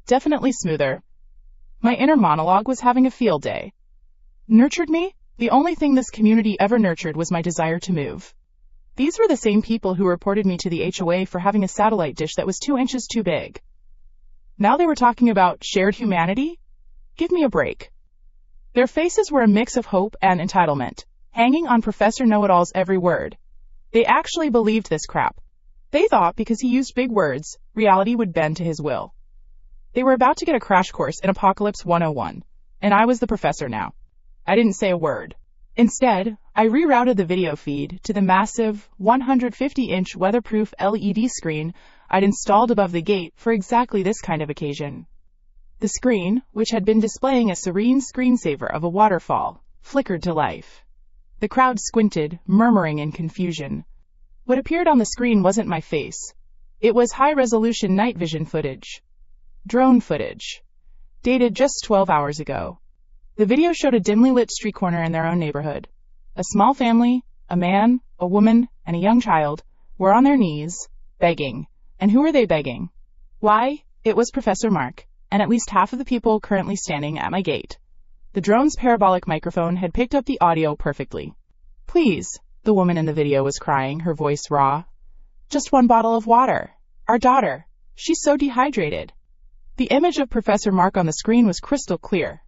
Definitely smoother. My inner monologue was having a field day. Nurtured me? The only thing this community ever nurtured was my desire to move. These were the same people who reported me to the HOA for having a satellite dish that was 2 inches too big. Now they were talking about shared humanity? Give me a break. Their faces were a mix of hope and entitlement, hanging on Professor Know-It-All's every word. They actually believed this crap. They thought because he used big words, reality would bend to his will. They were about to get a crash course in Apocalypse 101, and I was the professor now. I didn't say a word. Instead, I rerouted the video feed to the massive 150-inch weatherproof LED screen I'd installed above the gate for exactly this kind of occasion. The screen, which had been displaying a serene screensaver of a waterfall, flickered to life. The crowd squinted, murmuring in confusion. What appeared on the screen wasn't my face. It was high-resolution night vision footage. Drone footage. Dated just 12 hours ago. The video showed a dimly lit street corner in their own neighborhood. A small family, a man, a woman, and a young child, were on their knees, begging. And who were they begging? Why, it was Professor Mark, and at least half of the people currently standing at my gate. The drone's parabolic microphone had picked up the audio perfectly. Please, the woman in the video was crying, her voice raw. Just one bottle of water. Our daughter. She's so dehydrated. The image of Professor Mark on the screen was crystal clear.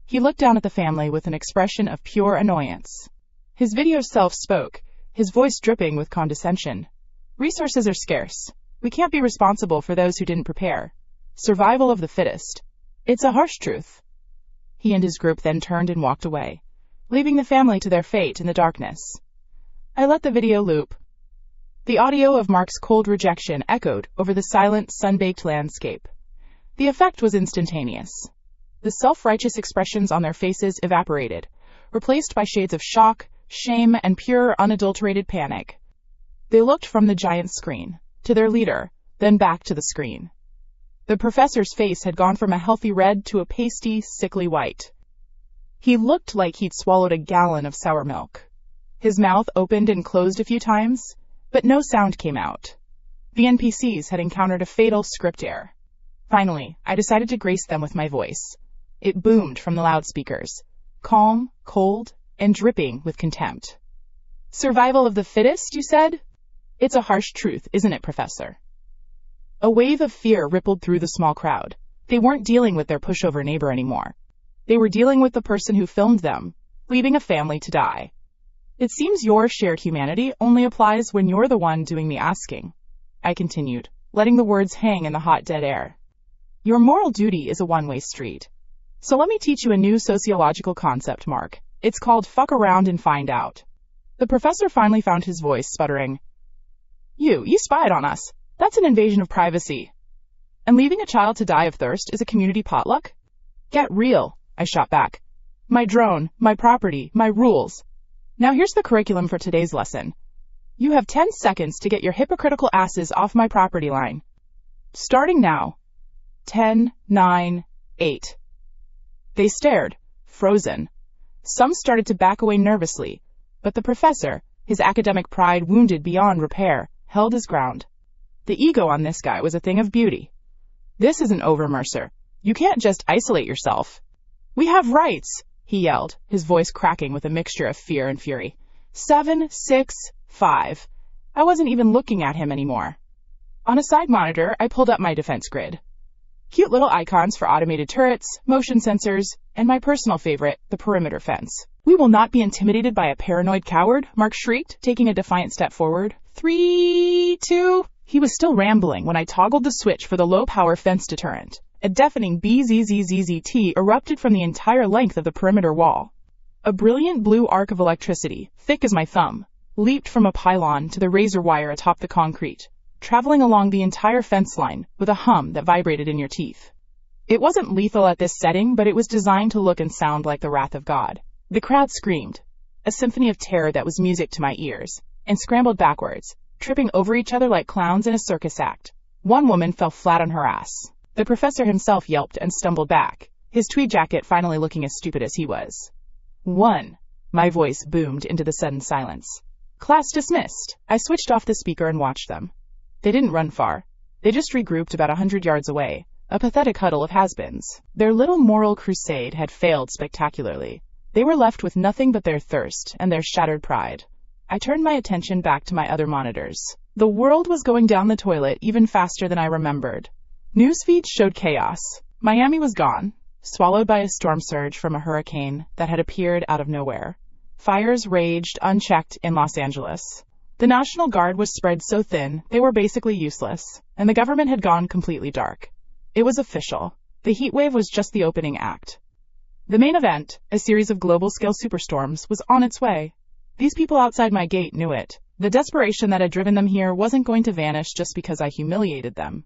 He looked down at the family with an expression of pure annoyance. His video self spoke, his voice dripping with condescension. Resources are scarce. We can't be responsible for those who didn't prepare. Survival of the fittest. It's a harsh truth. He and his group then turned and walked away, leaving the family to their fate in the darkness. I let the video loop. The audio of Mark's cold rejection echoed over the silent, sun-baked landscape. The effect was instantaneous. The self-righteous expressions on their faces evaporated, replaced by shades of shock, shame, and pure, unadulterated panic. They looked from the giant screen to their leader, then back to the screen. The professor's face had gone from a healthy red to a pasty, sickly white. He looked like he'd swallowed a gallon of sour milk. His mouth opened and closed a few times, but no sound came out. The NPCs had encountered a fatal script error. Finally, I decided to grace them with my voice. It boomed from the loudspeakers, calm, cold, and dripping with contempt. Survival of the fittest, you said? It's a harsh truth, isn't it, Professor? A wave of fear rippled through the small crowd. They weren't dealing with their pushover neighbor anymore. They were dealing with the person who filmed them, leaving a family to die. It seems your shared humanity only applies when you're the one doing the asking, I continued, letting the words hang in the hot, dead air. Your moral duty is a one-way street. So let me teach you a new sociological concept, Mark. It's called fuck around and find out. The professor finally found his voice, sputtering. You spied on us. That's an invasion of privacy. And leaving a child to die of thirst is a community potluck? Get real, I shot back. My drone, my property, my rules. Now here's the curriculum for today's lesson. You have 10 seconds to get your hypocritical asses off my property line. Starting now. 10, 9, 8. They stared, frozen. Some started to back away nervously, but the professor, his academic pride wounded beyond repair, held his ground. The ego on this guy was a thing of beauty. This isn't over, Mercer. You can't just isolate yourself. We have rights, he yelled, his voice cracking with a mixture of fear and fury. 7, 6, 5. I wasn't even looking at him anymore. On a side monitor, I pulled up my defense grid. Cute little icons for automated turrets, motion sensors, and my personal favorite, the perimeter fence. "We will not be intimidated by a paranoid coward," Mark shrieked, taking a defiant step forward. 3, 2... He was still rambling when I toggled the switch for the low-power fence deterrent. A deafening bzzzzzt erupted from the entire length of the perimeter wall. A brilliant blue arc of electricity, thick as my thumb, leaped from a pylon to the razor wire atop the concrete, traveling along the entire fence line with a hum that vibrated in your teeth. It wasn't lethal at this setting, but it was designed to look and sound like the wrath of God. The crowd screamed, a symphony of terror that was music to my ears, and scrambled backwards, tripping over each other like clowns in a circus act. One woman fell flat on her ass. The professor himself yelped and stumbled back, his tweed jacket finally looking as stupid as he was. 1. My voice boomed into the sudden silence. "Class dismissed." I switched off the speaker and watched them. They didn't run far. They just regrouped about 100 yards away, a pathetic huddle of has-beens. Their little moral crusade had failed spectacularly. They were left with nothing but their thirst and their shattered pride. I turned my attention back to my other monitors. The world was going down the toilet even faster than I remembered. Newsfeeds showed chaos. Miami was gone, swallowed by a storm surge from a hurricane that had appeared out of nowhere. Fires raged unchecked in Los Angeles. The National Guard was spread so thin they were basically useless, and the government had gone completely dark. It was official. The heat wave was just the opening act. The main event, a series of global-scale superstorms, was on its way. These people outside my gate knew it. The desperation that had driven them here wasn't going to vanish just because I humiliated them.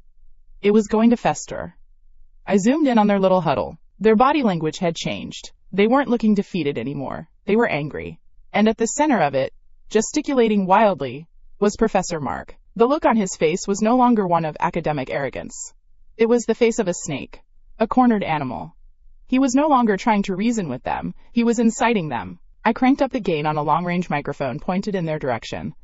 It was going to fester. I zoomed in on their little huddle. Their body language had changed. They weren't looking defeated anymore. They were angry. And at the center of it, gesticulating wildly, was Professor Mark. The look on his face was no longer one of academic arrogance. It was the face of a snake, a cornered animal. He was no longer trying to reason with them. He was inciting them. I cranked up the gain on a long-range microphone pointed in their direction.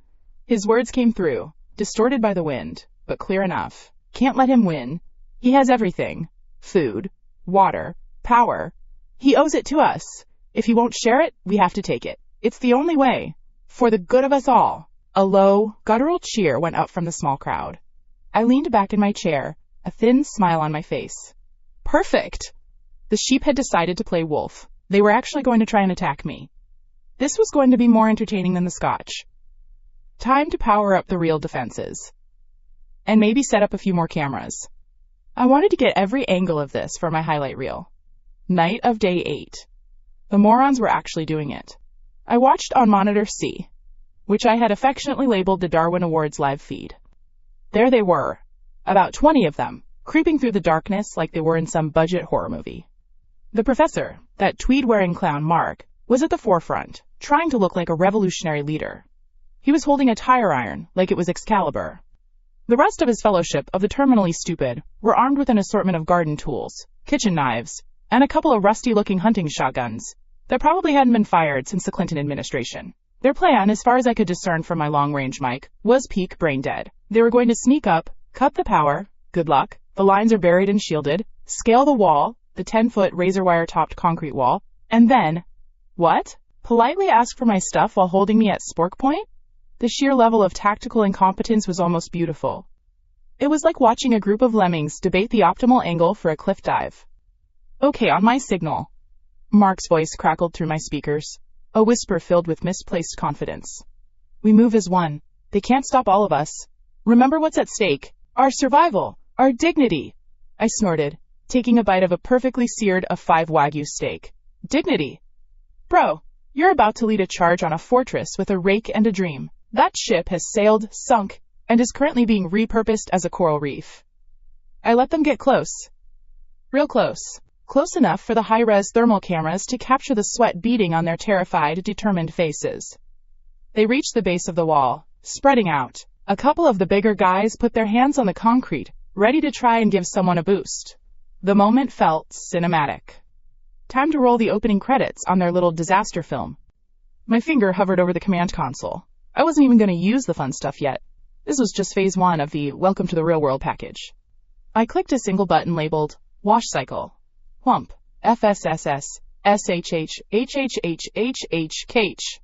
His words came through, distorted by the wind, but clear enough. "Can't let him win. He has everything. Food, water, power. He owes it to us. If he won't share it, we have to take it. It's the only way. For the good of us all." A low, guttural cheer went up from the small crowd. I leaned back in my chair, a thin smile on my face. Perfect! The sheep had decided to play wolf. They were actually going to try and attack me. This was going to be more entertaining than the scotch. Time to power up the real defenses. And maybe set up a few more cameras. I wanted to get every angle of this for my highlight reel. Night of day 8. The morons were actually doing it. I watched on monitor C, which I had affectionately labeled the Darwin Awards live feed. There they were, about 20 of them, creeping through the darkness like they were in some budget horror movie. The professor, that tweed-wearing clown Mark, was at the forefront, trying to look like a revolutionary leader. He was holding a tire iron like it was Excalibur. The rest of his fellowship of the terminally stupid were armed with an assortment of garden tools, kitchen knives, and a couple of rusty-looking hunting shotguns that probably hadn't been fired since the Clinton administration. Their plan, as far as I could discern from my long-range mic, was peak brain dead. They were going to sneak up, cut the power, good luck, the lines are buried and shielded, scale the wall, the 10-foot razor-wire-topped concrete wall, and then, what? Politely ask for my stuff while holding me at spork point? The sheer level of tactical incompetence was almost beautiful. It was like watching a group of lemmings debate the optimal angle for a cliff dive. "Okay, on my signal." Mark's voice crackled through my speakers, a whisper filled with misplaced confidence. "We move as one. They can't stop all of us. Remember what's at stake. Our survival. Our dignity." I snorted, taking a bite of a perfectly seared A5 Wagyu steak. Dignity? Bro, you're about to lead a charge on a fortress with a rake and a dream. That ship has sailed, sunk, and is currently being repurposed as a coral reef. I let them get close. Real close. Close enough for the high-res thermal cameras to capture the sweat beading on their terrified, determined faces. They reached the base of the wall, spreading out. A couple of the bigger guys put their hands on the concrete, ready to try and give someone a boost. The moment felt cinematic. Time to roll the opening credits on their little disaster film. My finger hovered over the command console. I wasn't even going to use the fun stuff yet. This was just phase 1 of the Welcome to the Real World package. I clicked a single button labeled Wash Cycle. Whump. FSSS. SHH. HHHHHH.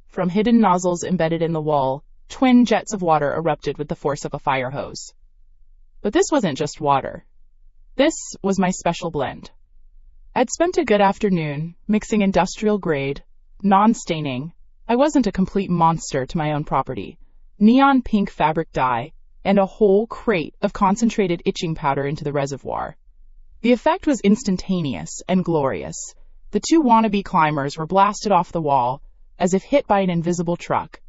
From hidden nozzles embedded in the wall, twin jets of water erupted with the force of a fire hose. But this wasn't just water. This was my special blend. I'd spent a good afternoon mixing industrial-grade, non-staining. I wasn't a complete monster to my own property. Neon pink fabric dye, and a whole crate of concentrated itching powder into the reservoir. The effect was instantaneous and glorious. The two wannabe climbers were blasted off the wall, as if hit by an invisible truck.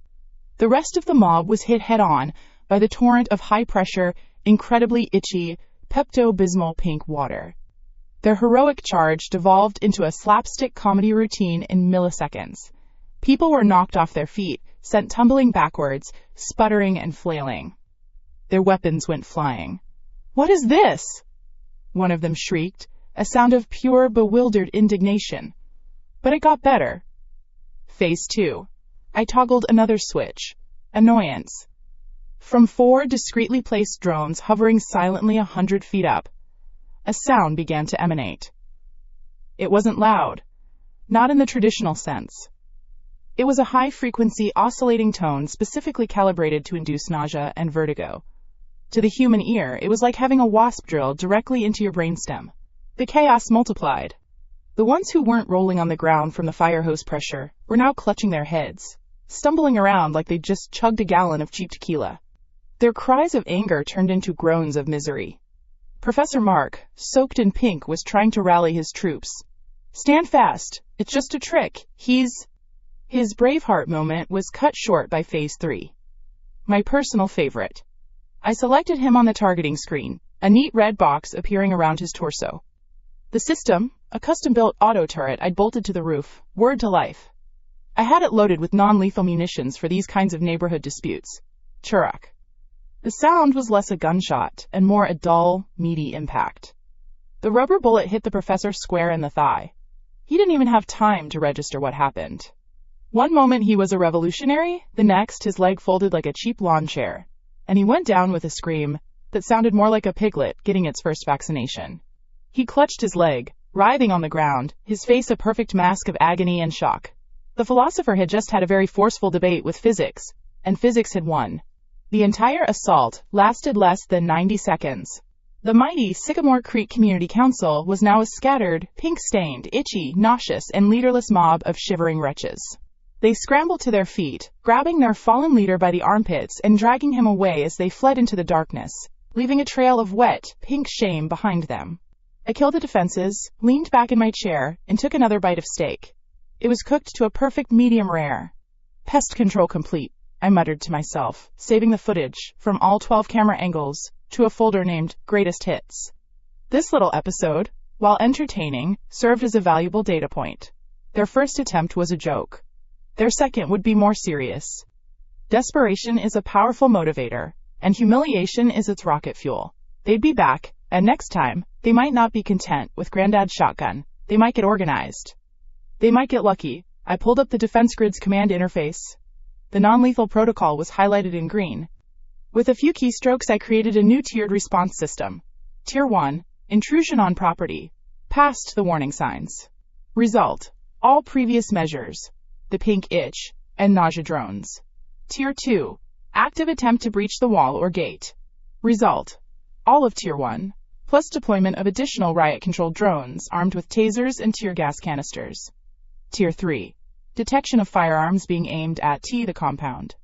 The rest of the mob was hit head-on by the torrent of high-pressure, incredibly itchy, Pepto-Bismol pink water. Their heroic charge devolved into a slapstick comedy routine in milliseconds. People were knocked off their feet, sent tumbling backwards, sputtering and flailing. Their weapons went flying. "What is this?" one of them shrieked, a sound of pure, bewildered indignation. But it got better. Phase 2. I toggled another switch. Annoyance. From 4 discreetly placed drones hovering silently 100 feet up, a sound began to emanate. It wasn't loud, not in the traditional sense. It was a high-frequency oscillating tone specifically calibrated to induce nausea and vertigo. To the human ear, it was like having a wasp drill directly into your brainstem. The chaos multiplied. The ones who weren't rolling on the ground from the fire hose pressure were now clutching their heads, stumbling around like they'd just chugged a gallon of cheap tequila. Their cries of anger turned into groans of misery. Professor Mark, soaked in pink, was trying to rally his troops. "Stand fast. It's just a trick. His Braveheart moment was cut short by Phase 3. My personal favorite. I selected him on the targeting screen, a neat red box appearing around his torso. The system, a custom-built auto turret I'd bolted to the roof, whirred to life. I had it loaded with non-lethal munitions for these kinds of neighborhood disputes. Churrak. The sound was less a gunshot and more a dull, meaty impact. The rubber bullet hit the professor square in the thigh. He didn't even have time to register what happened. One moment he was a revolutionary, the next his leg folded like a cheap lawn chair, and he went down with a scream that sounded more like a piglet getting its first vaccination. He clutched his leg, writhing on the ground, his face a perfect mask of agony and shock. The philosopher had just had a very forceful debate with physics, and physics had won. The entire assault lasted less than 90 seconds. The mighty Sycamore Creek Community Council was now a scattered, pink-stained, itchy, nauseous, and leaderless mob of shivering wretches. They scrambled to their feet, grabbing their fallen leader by the armpits and dragging him away as they fled into the darkness, leaving a trail of wet, pink shame behind them. I killed the defenses, leaned back in my chair, and took another bite of steak. It was cooked to a perfect medium rare. Pest control complete, I muttered to myself, saving the footage from all 12 camera angles to a folder named Greatest Hits. This little episode, while entertaining, served as a valuable data point. Their first attempt was a joke. Their second would be more serious. Desperation is a powerful motivator, and humiliation is its rocket fuel. They'd be back, and next time, they might not be content with Granddad's shotgun. They might get organized. They might get lucky. I pulled up the Defense Grid's command interface. The non-lethal protocol was highlighted in green. With a few keystrokes, I created a new tiered response system. Tier 1, intrusion on property. Passed the warning signs. Result, all previous measures. The pink itch, and nausea drones. Tier 2, active attempt to breach the wall or gate. Result, all of Tier 1, plus deployment of additional riot-controlled drones armed with tasers and tear gas canisters. Tier 3, detection of firearms being aimed at the compound.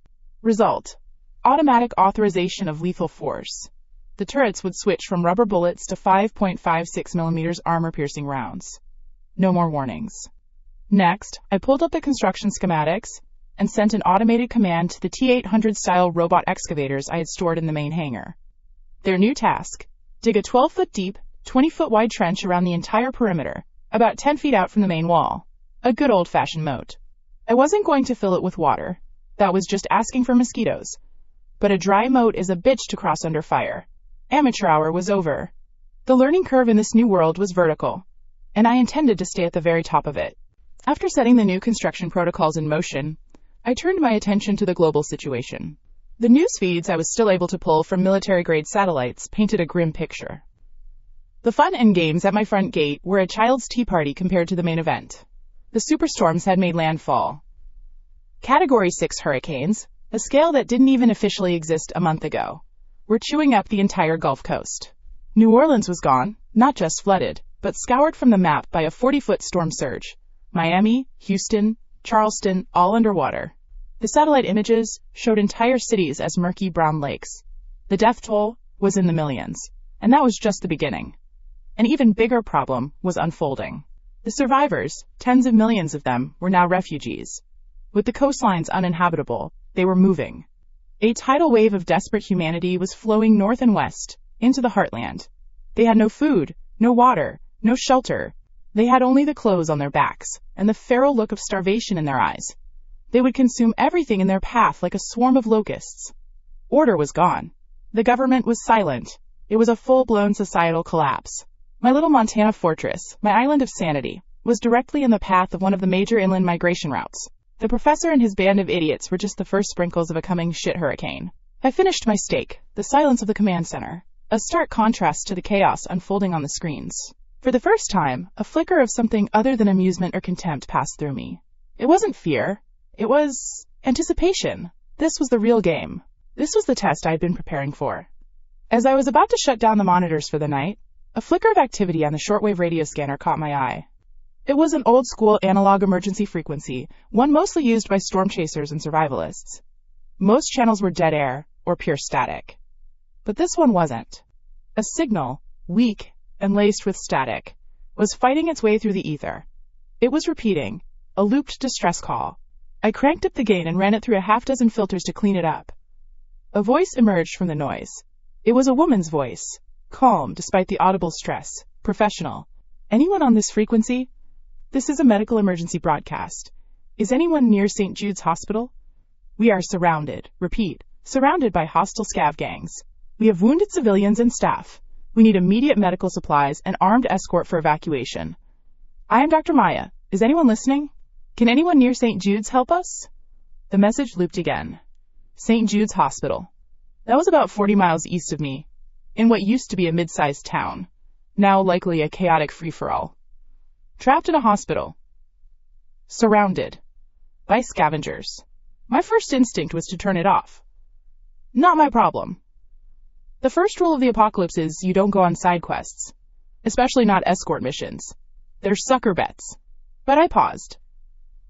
Result, automatic authorization of lethal force. The turrets would switch from rubber bullets to 5.56mm armor-piercing rounds. No more warnings. Next, I pulled up the construction schematics and sent an automated command to the T-800-style robot excavators I had stored in the main hangar. Their new task, dig a 12-foot deep, 20-foot wide trench around the entire perimeter, about 10 feet out from the main wall. A good old-fashioned moat. I wasn't going to fill it with water. That was just asking for mosquitoes. But a dry moat is a bitch to cross under fire. Amateur hour was over. The learning curve in this new world was vertical, and I intended to stay at the very top of it. After setting the new construction protocols in motion, I turned my attention to the global situation. The news feeds I was still able to pull from military-grade satellites painted a grim picture. The fun and games at my front gate were a child's tea party compared to the main event. The superstorms had made landfall. Category 6 hurricanes, a scale that didn't even officially exist a month ago. were chewing up the entire Gulf Coast. New Orleans was gone, not just flooded, but scoured from the map by a 40-foot storm surge. Miami, Houston, Charleston, all underwater. The satellite images showed entire cities as murky brown lakes. The death toll was in the millions, and that was just the beginning. An even bigger problem was unfolding. The survivors, tens of millions of them, were now refugees. With the coastlines uninhabitable, they were moving. A tidal wave of desperate humanity was flowing north and west, into the heartland. They had no food, no water, no shelter. They had only the clothes on their backs, and the feral look of starvation in their eyes. They would consume everything in their path like a swarm of locusts. Order was gone. The government was silent. It was a full-blown societal collapse. My little Montana fortress, my island of sanity, was directly in the path of one of the major inland migration routes. The professor and his band of idiots were just the first sprinkles of a coming shit hurricane. I finished my steak, the silence of the command center, a stark contrast to the chaos unfolding on the screens. For the first time, a flicker of something other than amusement or contempt passed through me. It wasn't fear. It was anticipation. This was the real game. This was the test I had been preparing for. As I was about to shut down the monitors for the night, a flicker of activity on the shortwave radio scanner caught my eye. It was an old-school analog emergency frequency, one mostly used by storm chasers and survivalists. Most channels were dead air or pure static. But this one wasn't. A signal, weak and laced with static, was fighting its way through the ether. It was repeating, a looped distress call. I cranked up the gain and ran it through a half-dozen filters to clean it up. A voice emerged from the noise. It was a woman's voice, calm despite the audible stress, professional. Anyone on this frequency? This is a medical emergency broadcast. Is anyone near St. Jude's Hospital? We are surrounded, repeat, surrounded by hostile scav gangs. We have wounded civilians and staff. We need immediate medical supplies and armed escort for evacuation. I am Dr. Maya. Is anyone listening? Can anyone near St. Jude's help us? The message looped again. St. Jude's Hospital. That was about 40 miles east of me, in what used to be a mid-sized town, now likely a chaotic free-for-all. Trapped in a hospital. Surrounded. By scavengers. My first instinct was to turn it off. Not my problem. The first rule of the apocalypse is you don't go on side quests, especially not escort missions. They're sucker bets. But I paused.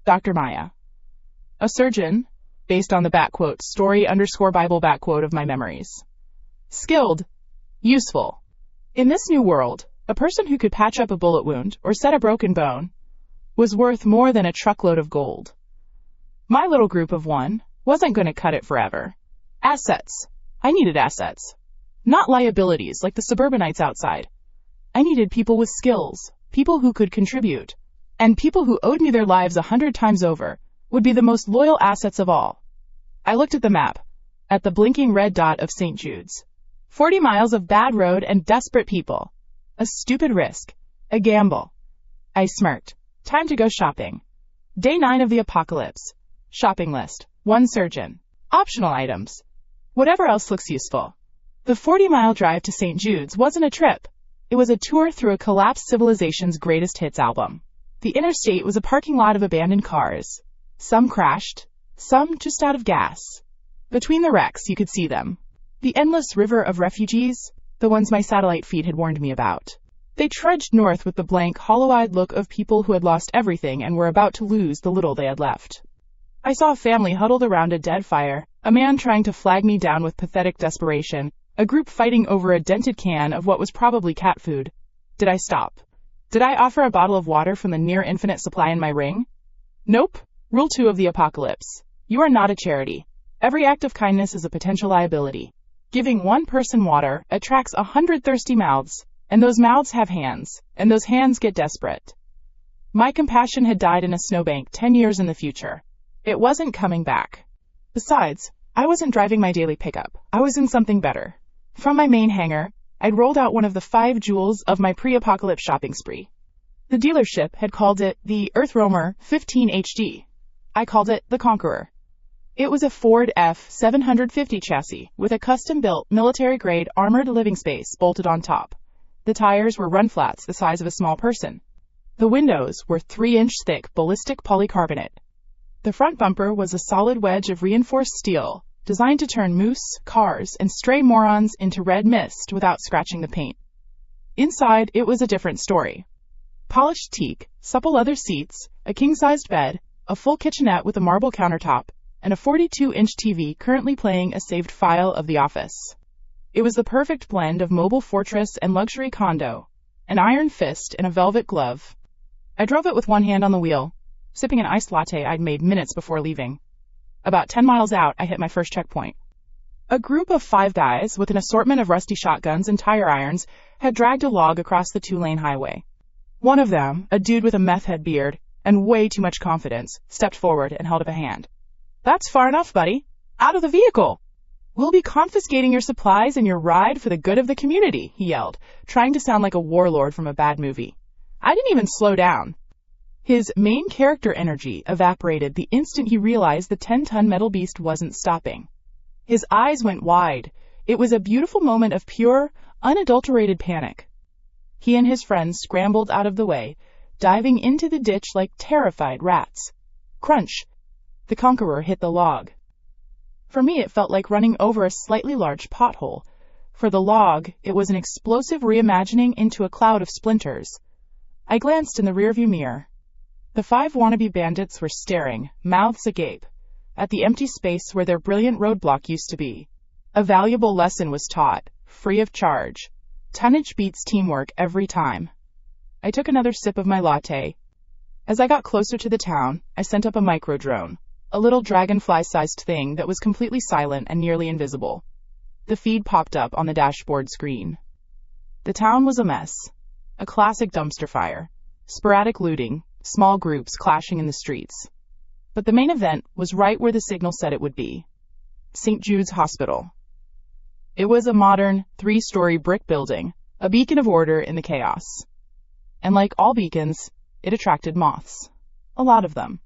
Dr. Maya. A surgeon, based on the *story_Bible of my memories. Skilled. Useful. In this new world, a person who could patch up a bullet wound or set a broken bone was worth more than a truckload of gold. My little group of one wasn't going to cut it forever. Assets. I needed assets. Not liabilities like the suburbanites outside. I needed people with skills, people who could contribute, and people who owed me their lives 100 times over would be the most loyal assets of all. I looked at the map, at the blinking red dot of St. Jude's. 40 miles of bad road and desperate people. A stupid risk. A gamble. I smirked. Time to go shopping. Day 9 of the apocalypse. Shopping list. 1 surgeon. Optional items. Whatever else looks useful. The 40-mile drive to St. Jude's wasn't a trip. It was a tour through a collapsed civilization's greatest hits album. The interstate was a parking lot of abandoned cars. Some crashed, some just out of gas. Between the wrecks, you could see them. The endless river of refugees, the ones my satellite feed had warned me about. They trudged north with the blank, hollow-eyed look of people who had lost everything and were about to lose the little they had left. I saw a family huddled around a dead fire, a man trying to flag me down with pathetic desperation, a group fighting over a dented can of what was probably cat food. Did I stop? Did I offer a bottle of water from the near-infinite supply in my ring? Nope. Rule 2 of the apocalypse. You are not a charity. Every act of kindness is a potential liability. Giving one person water attracts 100 thirsty mouths, and those mouths have hands, and those hands get desperate. My compassion had died in a snowbank 10 years in the future. It wasn't coming back. Besides, I wasn't driving my daily pickup. I was in something better. From my main hangar, I'd rolled out one of the 5 jewels of my pre-apocalypse shopping spree. The dealership had called it the Earth Roamer 15 HD. I called it the Conqueror. It was a Ford F-750 chassis with a custom-built, military-grade armored living space bolted on top. The tires were run flats the size of a small person. The windows were 3-inch thick ballistic polycarbonate. The front bumper was a solid wedge of reinforced steel, designed to turn moose, cars, and stray morons into red mist without scratching the paint. Inside, it was a different story. Polished teak, supple leather seats, a king-sized bed, a full kitchenette with a marble countertop, and a 42-inch TV currently playing a saved file of The Office. It was the perfect blend of mobile fortress and luxury condo, an iron fist and a velvet glove. I drove it with one hand on the wheel, sipping an iced latte I'd made minutes before leaving. About 10 miles out, I hit my first checkpoint. A group of 5 guys with an assortment of rusty shotguns and tire irons had dragged a log across the 2-lane highway. One of them, a dude with a meth head beard and way too much confidence, stepped forward and held up a hand. "That's far enough, buddy. Out of the vehicle. We'll be confiscating your supplies and your ride for the good of the community," he yelled, trying to sound like a warlord from a bad movie. I didn't even slow down. His main character energy evaporated the instant he realized the 10-ton metal beast wasn't stopping. His eyes went wide. It was a beautiful moment of pure, unadulterated panic. He and his friends scrambled out of the way, diving into the ditch like terrified rats. Crunch! The Conqueror hit the log. For me, it felt like running over a slightly large pothole. For the log, it was an explosive reimagining into a cloud of splinters. I glanced in the rearview mirror. The 5 wannabe bandits were staring, mouths agape, at the empty space where their brilliant roadblock used to be. A valuable lesson was taught, free of charge. Tonnage beats teamwork every time. I took another sip of my latte. As I got closer to the town, I sent up a micro-drone, a little dragonfly-sized thing that was completely silent and nearly invisible. The feed popped up on the dashboard screen. The town was a mess. A classic dumpster fire. Sporadic looting, small groups clashing in the streets. But the main event was right where the signal said it would be. St. Jude's Hospital. It was a modern, 3-story brick building, a beacon of order in the chaos. And like all beacons, it attracted moths. A lot of them.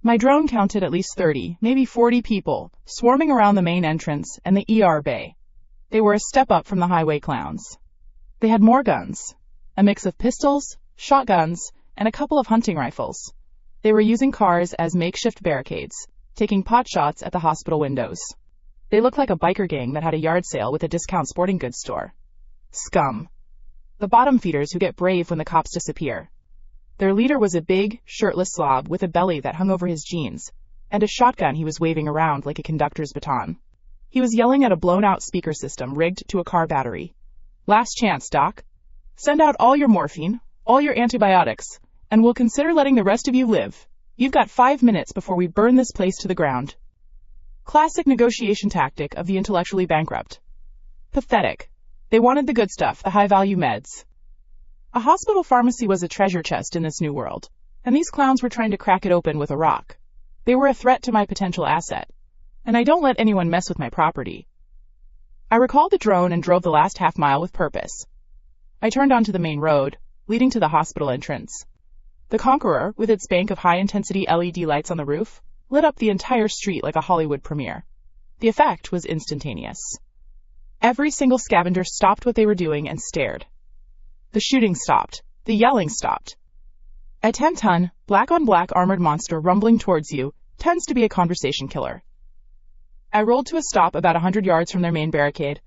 My drone counted at least 30, maybe 40 people, swarming around the main entrance and the ER bay. They were a step up from the highway clowns. They had more guns. A mix of pistols, shotguns, and a couple of hunting rifles. They were using cars as makeshift barricades, taking pot shots at the hospital windows. They looked like a biker gang that had a yard sale with a discount sporting goods store. Scum. The bottom feeders who get brave when the cops disappear. Their leader was a big, shirtless slob with a belly that hung over his jeans, and a shotgun he was waving around like a conductor's baton. He was yelling at a blown-out speaker system rigged to a car battery. "Last chance, Doc. Send out all your morphine, all your antibiotics, and we'll consider letting the rest of you live. You've got 5 minutes before we burn this place to the ground." Classic negotiation tactic of the intellectually bankrupt. Pathetic. They wanted the good stuff, the high-value meds. A hospital pharmacy was a treasure chest in this new world, and these clowns were trying to crack it open with a rock. They were a threat to my potential asset, and I don't let anyone mess with my property. I recalled the drone and drove the last half mile with purpose. I turned onto the main road, leading to the hospital entrance. The Conqueror, with its bank of high-intensity LED lights on the roof, lit up the entire street like a Hollywood premiere. The effect was instantaneous. Every single scavenger stopped what they were doing and stared. The shooting stopped. The yelling stopped. A 10-ton, black-on-black armored monster rumbling towards you tends to be a conversation killer. I rolled to a stop about 100 yards from their main barricade.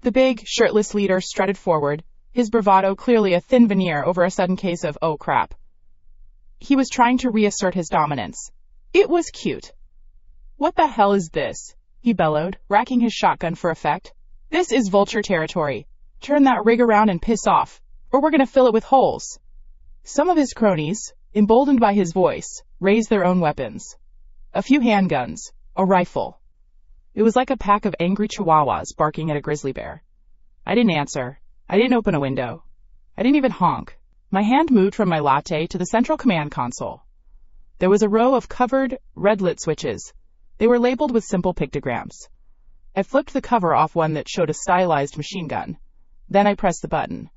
The big, shirtless leader strutted forward, his bravado clearly a thin veneer over a sudden case of, "oh crap." He was trying to reassert his dominance. It was cute. "What the hell is this?" he bellowed, racking his shotgun for effect. "This is vulture territory. Turn that rig around and piss off, or we're going to fill it with holes." Some of his cronies, emboldened by his voice, raised their own weapons. A few handguns, a rifle. It was like a pack of angry chihuahuas barking at a grizzly bear. I didn't answer. I didn't open a window. I didn't even honk. My hand moved from my latte to the central command console. There was a row of covered, red-lit switches. They were labeled with simple pictograms. I flipped the cover off one that showed a stylized machine gun. Then I pressed the button.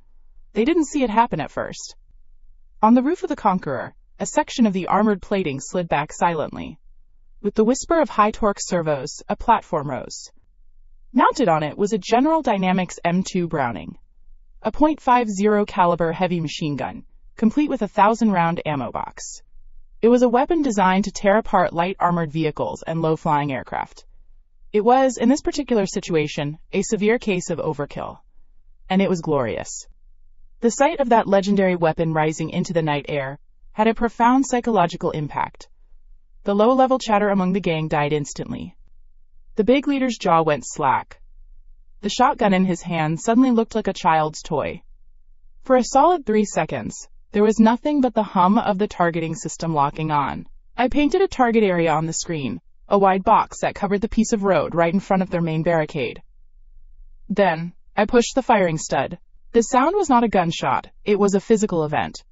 They didn't see it happen at first. On the roof of the Conqueror, a section of the armored plating slid back silently. With the whisper of high-torque servos, a platform rose. Mounted on it was a General Dynamics M2 Browning, a .50 caliber heavy machine gun, complete with a 1,000-round ammo box. It was a weapon designed to tear apart light armored vehicles and low-flying aircraft. It was, in this particular situation, a severe case of overkill. And it was glorious. The sight of that legendary weapon rising into the night air had a profound psychological impact. The low-level chatter among the gang died instantly. The big leader's jaw went slack. The shotgun in his hand suddenly looked like a child's toy. For a solid 3 seconds, there was nothing but the hum of the targeting system locking on. I painted a target area on the screen, a wide box that covered the piece of road right in front of their main barricade. Then, I pushed the firing stud. The sound was not a gunshot, it was a physical event.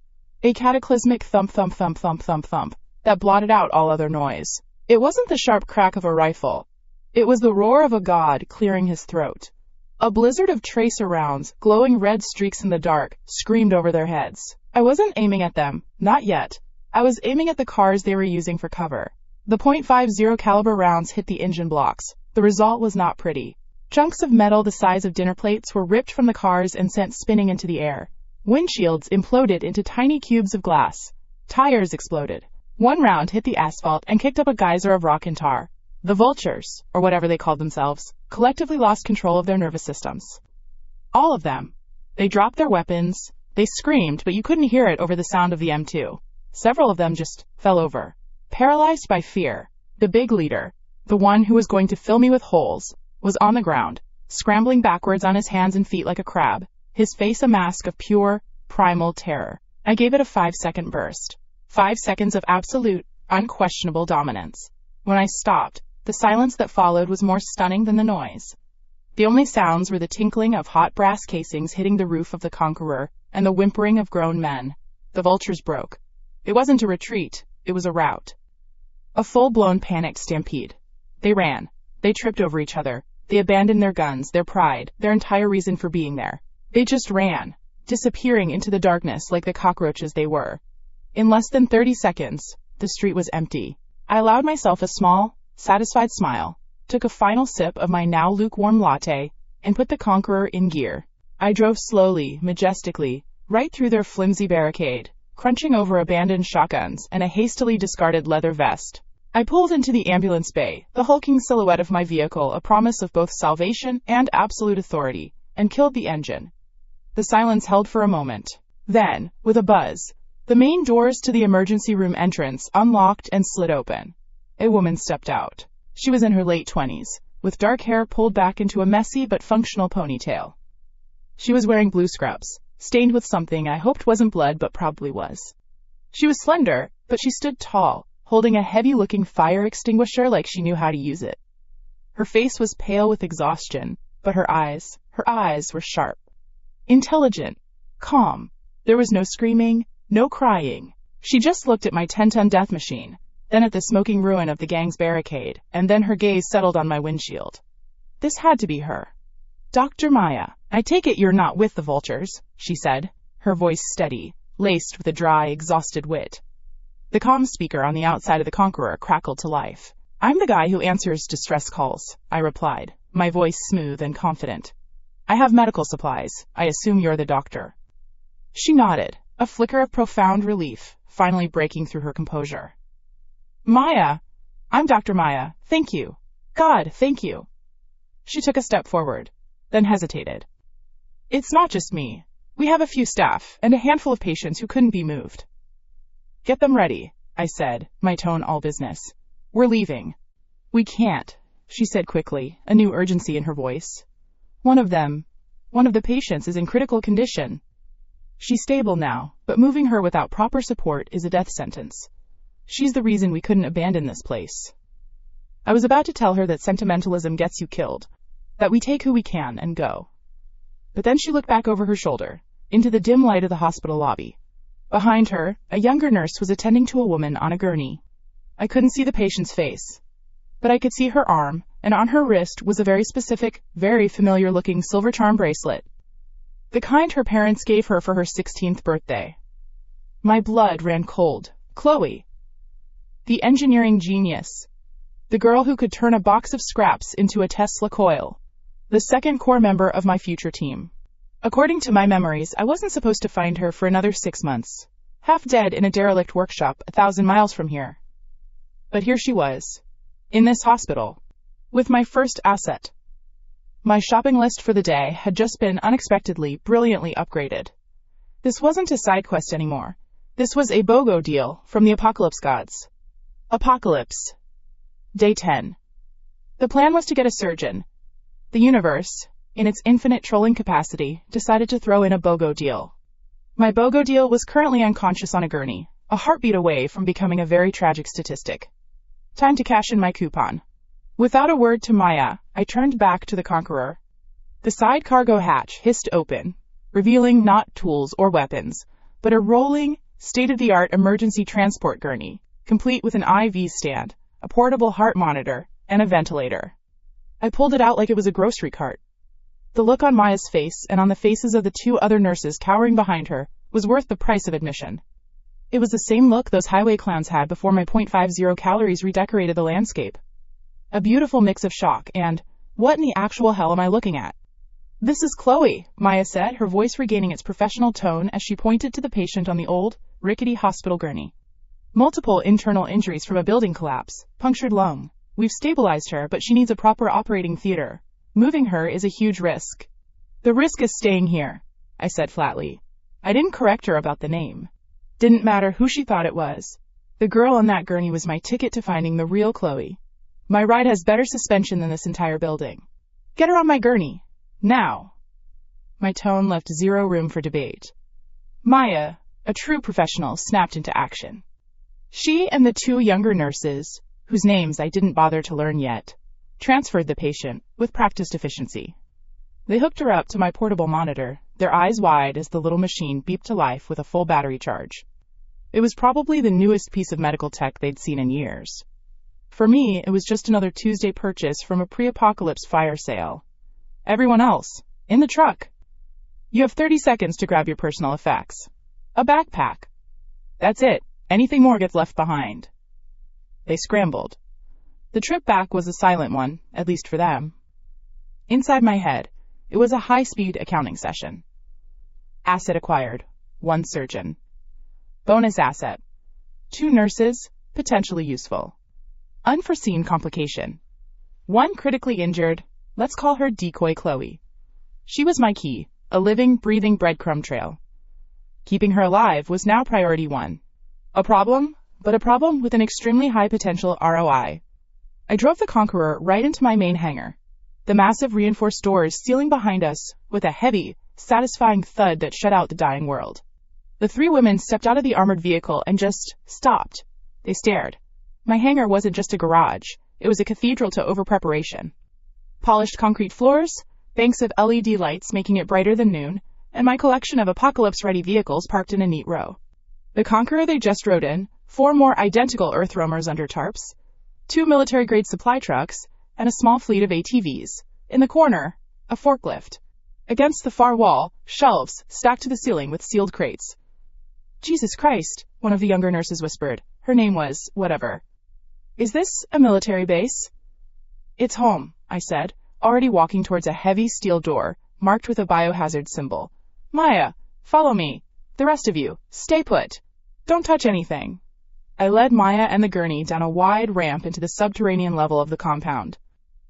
A cataclysmic thump thump thump thump thump thump that blotted out all other noise. It wasn't the sharp crack of a rifle. It was the roar of a god clearing his throat. A blizzard of tracer rounds, glowing red streaks in the dark, screamed over their heads. I wasn't aiming at them, not yet. I was aiming at the cars they were using for cover. The .50 caliber rounds hit the engine blocks. The result was not pretty. Chunks of metal the size of dinner plates were ripped from the cars and sent spinning into the air. Windshields imploded into tiny cubes of glass. Tires exploded. One round hit the asphalt and kicked up a geyser of rock and tar. The vultures, or whatever they called themselves, collectively lost control of their nervous systems. All of them. They dropped their weapons. They screamed, but you couldn't hear it over the sound of the M2. Several of them just fell over, paralyzed by fear. The big leader, the one who was going to fill me with holes, was on the ground, scrambling backwards on his hands and feet like a crab, his face a mask of pure, primal terror. I gave it a 5-second burst. 5 seconds of absolute, unquestionable dominance. When I stopped, the silence that followed was more stunning than the noise. The only sounds were the tinkling of hot brass casings hitting the roof of the Conqueror and the whimpering of grown men. The vultures broke. It wasn't a retreat, it was a rout. A full-blown panicked stampede. They ran. They tripped over each other. They abandoned their guns, their pride, their entire reason for being there. They just ran, disappearing into the darkness like the cockroaches they were. In less than 30 seconds, the street was empty. I allowed myself a small, satisfied smile, took a final sip of my now lukewarm latte, and put the Conqueror in gear. I drove slowly, majestically, right through their flimsy barricade, crunching over abandoned shotguns and a hastily discarded leather vest. I pulled into the ambulance bay, the hulking silhouette of my vehicle a promise of both salvation and absolute authority, and killed the engine. The silence held for a moment. Then, with a buzz, the main doors to the emergency room entrance unlocked and slid open. A woman stepped out. She was in her late 20s, with dark hair pulled back into a messy but functional ponytail. She was wearing blue scrubs, stained with something I hoped wasn't blood but probably was. She was slender, but she stood tall, holding a heavy-looking fire extinguisher like she knew how to use it. Her face was pale with exhaustion, but her eyes were sharp. Intelligent. Calm. There was no screaming, no crying. She just looked at my 10-ton death machine, then at the smoking ruin of the gang's barricade, and then her gaze settled on my windshield. This had to be her. Dr. Maya, I take it you're not with the vultures, she said, her voice steady, laced with a dry, exhausted wit. The comm speaker on the outside of the Conqueror crackled to life. I'm the guy who answers distress calls, I replied, my voice smooth and confident. I have medical supplies. I assume you're the doctor. She nodded, a flicker of profound relief, finally breaking through her composure. Maya. I'm Dr. Maya. Thank you. God, thank you. She took a step forward, then hesitated. It's not just me. We have a few staff and a handful of patients who couldn't be moved. Get them ready, I said, my tone all business. We're leaving. We can't, she said quickly, a new urgency in her voice. One of the patients is in critical condition. She's stable now, but moving her without proper support is a death sentence. She's the reason we couldn't abandon this place. I was about to tell her that sentimentalism gets you killed, that we take who we can and go. But then she looked back over her shoulder, into the dim light of the hospital lobby. Behind her, a younger nurse was attending to a woman on a gurney. I couldn't see the patient's face, but I could see her arm, and on her wrist was a very specific, very familiar-looking silver charm bracelet, the kind her parents gave her for her 16th birthday. My blood ran cold. Chloe. The engineering genius. The girl who could turn a box of scraps into a Tesla coil. The second core member of my future team. According to my memories, I wasn't supposed to find her for another 6 months. Half dead in a derelict workshop 1,000 miles from here. But here she was. In this hospital. with my first asset. My shopping list for the day had just been unexpectedly, brilliantly upgraded. This wasn't a side quest anymore. This was a BOGO deal from the Apocalypse Gods. Apocalypse. Day 10. The plan was to get a surgeon. The universe, in its infinite trolling capacity, decided to throw in a BOGO deal. My BOGO deal was currently unconscious on a gurney, a heartbeat away from becoming a very tragic statistic. Time to cash in my coupon. Without a word to Maya, I turned back to the Conqueror. The side cargo hatch hissed open, revealing not tools or weapons, but a rolling, state-of-the-art emergency transport gurney, complete with an IV stand, a portable heart monitor, and a ventilator. I pulled it out like it was a grocery cart. The look on Maya's face and on the faces of the two other nurses cowering behind her was worth the price of admission. It was the same look those highway clowns had before my 0.50 calories redecorated the landscape. A beautiful mix of shock and, what in the actual hell am I looking at? This is Chloe, Maya said, her voice regaining its professional tone as she pointed to the patient on the old, rickety hospital gurney. Multiple internal injuries from a building collapse, punctured lung. We've stabilized her, but she needs a proper operating theater. Moving her is a huge risk. The risk is staying here, I said flatly. I didn't correct her about the name. Didn't matter who she thought it was. The girl on that gurney was my ticket to finding the real Chloe. My ride has better suspension than this entire building. Get her on my gurney. Now. My tone left zero room for debate. Maya, a true professional, snapped into action. She and the two younger nurses, whose names I didn't bother to learn yet, transferred the patient with practiced efficiency. They hooked her up to my portable monitor, their eyes wide as the little machine beeped to life with a full battery charge. It was probably the newest piece of medical tech they'd seen in years. For me, it was just another Tuesday purchase from a pre-apocalypse fire sale. Everyone else, in the truck. You have 30 seconds to grab your personal effects. A backpack. That's it. Anything more gets left behind. They scrambled. The trip back was a silent one, at least for them. Inside my head, it was a high-speed accounting session. Asset acquired. 1 surgeon. Bonus asset. 2 nurses, potentially useful. Unforeseen complication. 1 critically injured, let's call her Decoy Chloe. She was my key, a living, breathing breadcrumb trail. Keeping her alive was now priority 1. A problem, but a problem with an extremely high potential ROI. I drove the Conqueror right into my main hangar, the massive reinforced doors sealing behind us with a heavy, satisfying thud that shut out the dying world. The 3 women stepped out of the armored vehicle and just stopped. They stared. My hangar wasn't just a garage, it was a cathedral to over-preparation. Polished concrete floors, banks of LED lights making it brighter than noon, and my collection of apocalypse-ready vehicles parked in a neat row. The Conqueror they just rode in, 4 more identical Earth roamers under tarps, 2 military-grade supply trucks, and a small fleet of ATVs. In the corner, a forklift. Against the far wall, shelves stacked to the ceiling with sealed crates. Jesus Christ, one of the younger nurses whispered. Her name was, whatever. Is this a military base? It's home, I said, already walking towards a heavy steel door, marked with a biohazard symbol. Maya, follow me. The rest of you, stay put. Don't touch anything. I led Maya and the gurney down a wide ramp into the subterranean level of the compound.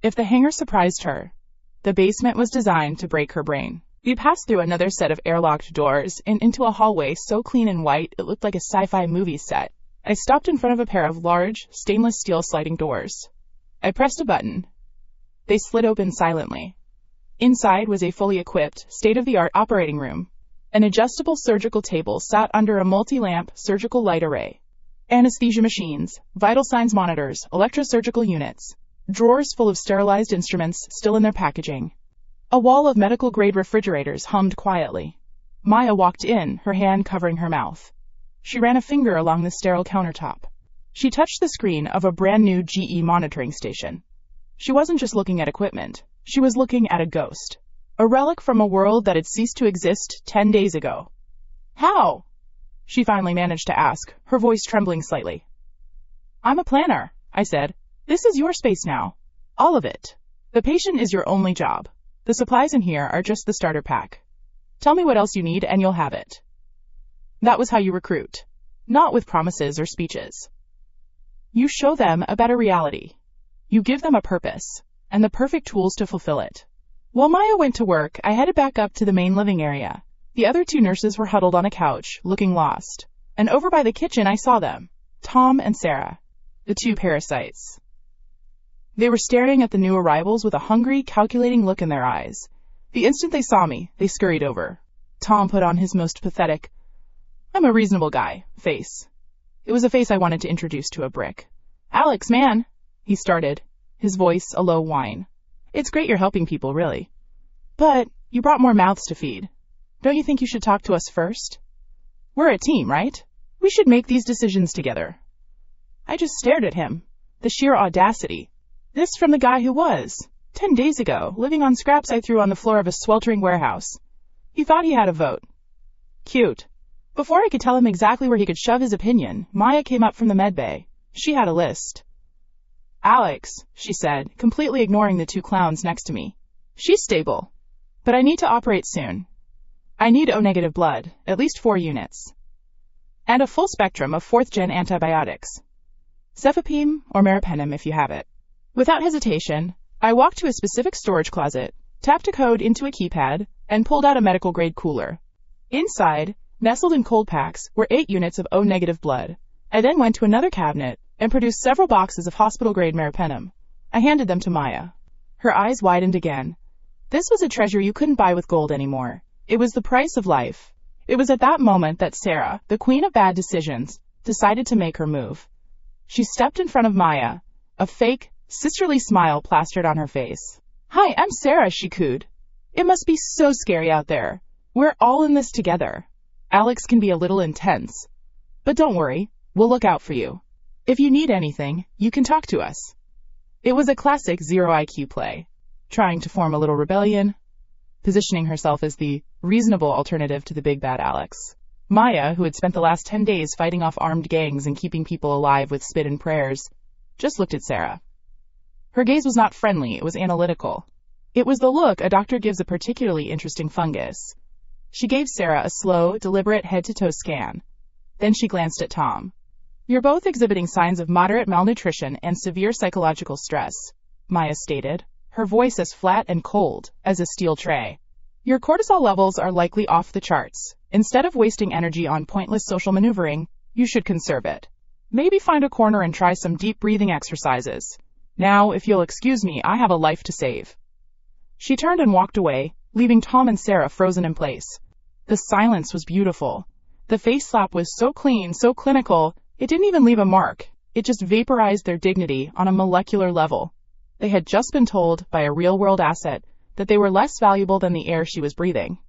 If the hangar surprised her, the basement was designed to break her brain. We passed through another set of airlocked doors and into a hallway so clean and white it looked like a sci-fi movie set. I stopped in front of a pair of large, stainless steel sliding doors. I pressed a button. They slid open silently. Inside was a fully equipped, state-of-the-art operating room. An adjustable surgical table sat under a multi-lamp surgical light array. Anesthesia machines, vital signs monitors, electrosurgical units. Drawers full of sterilized instruments still in their packaging. A wall of medical-grade refrigerators hummed quietly. Maya walked in, her hand covering her mouth. She ran a finger along the sterile countertop. She touched the screen of a brand-new GE monitoring station. She wasn't just looking at equipment. She was looking at a ghost. A relic from a world that had ceased to exist 10 days ago. How? She finally managed to ask, her voice trembling slightly. I'm a planner, I said. This is your space now. All of it. The patient is your only job. The supplies in here are just the starter pack. Tell me what else you need and you'll have it. That was how you recruit. Not with promises or speeches. You show them a better reality. You give them a purpose. and the perfect tools to fulfill it. While Maya went to work, I headed back up to the main living area. The other two nurses were huddled on a couch, looking lost. And over by the kitchen I saw them, Tom and Sarah, the two parasites. They were staring at the new arrivals with a hungry, calculating look in their eyes. The instant they saw me, they scurried over. Tom put on his most pathetic, "I'm a reasonable guy," face. It was a face I wanted to introduce to a brick. "Alex, man," he started, his voice a low whine. "It's great you're helping people, really. But you brought more mouths to feed. Don't you think you should talk to us first? We're a team, right? We should make these decisions together." I just stared at him. The sheer audacity. This from the guy who was, 10 days ago, living on scraps I threw on the floor of a sweltering warehouse. He thought he had a vote. Cute. Before I could tell him exactly where he could shove his opinion, Maya came up from the medbay. She had a list. "Alex," she said, completely ignoring the two clowns next to me. "She's stable. But I need to operate soon. I need O-negative blood, at least 4 units. And a full spectrum of 4th-gen antibiotics. Cefepime or meropenem if you have it." Without hesitation, I walked to a specific storage closet, tapped a code into a keypad, and pulled out a medical-grade cooler. Inside, nestled in cold packs, were 8 units of O-negative blood. I then went to another cabinet and produced several boxes of hospital-grade meropenem. I handed them to Maya. Her eyes widened again. This was a treasure you couldn't buy with gold anymore. It was the price of life. It was at that moment that Sarah, the queen of bad decisions, decided to make her move. She stepped in front of Maya, a fake, sisterly smile plastered on her face. "Hi, I'm Sarah," she cooed. "It must be so scary out there. We're all in this together. Alex can be a little intense. But don't worry, we'll look out for you. If you need anything, you can talk to us." It was a classic zero IQ play, trying to form a little rebellion, positioning herself as the reasonable alternative to the big bad Alex. Maya, who had spent the last 10 days fighting off armed gangs and keeping people alive with spit and prayers, just looked at Sarah. Her gaze was not friendly, it was analytical. It was the look a doctor gives a particularly interesting fungus. She gave Sarah a slow, deliberate head-to-toe scan. Then she glanced at Tom. "You're both exhibiting signs of moderate malnutrition and severe psychological stress," Maya stated, her voice as flat and cold as a steel tray. "Your cortisol levels are likely off the charts. Instead of wasting energy on pointless social maneuvering, you should conserve it. Maybe find a corner and try some deep breathing exercises. Now, if you'll excuse me, I have a life to save." She turned and walked away, leaving Tom and Sarah frozen in place. The silence was beautiful. The face slap was so clean, so clinical, it didn't even leave a mark. It just vaporized their dignity on a molecular level. They had just been told by a real-world asset that they were less valuable than the air she was breathing.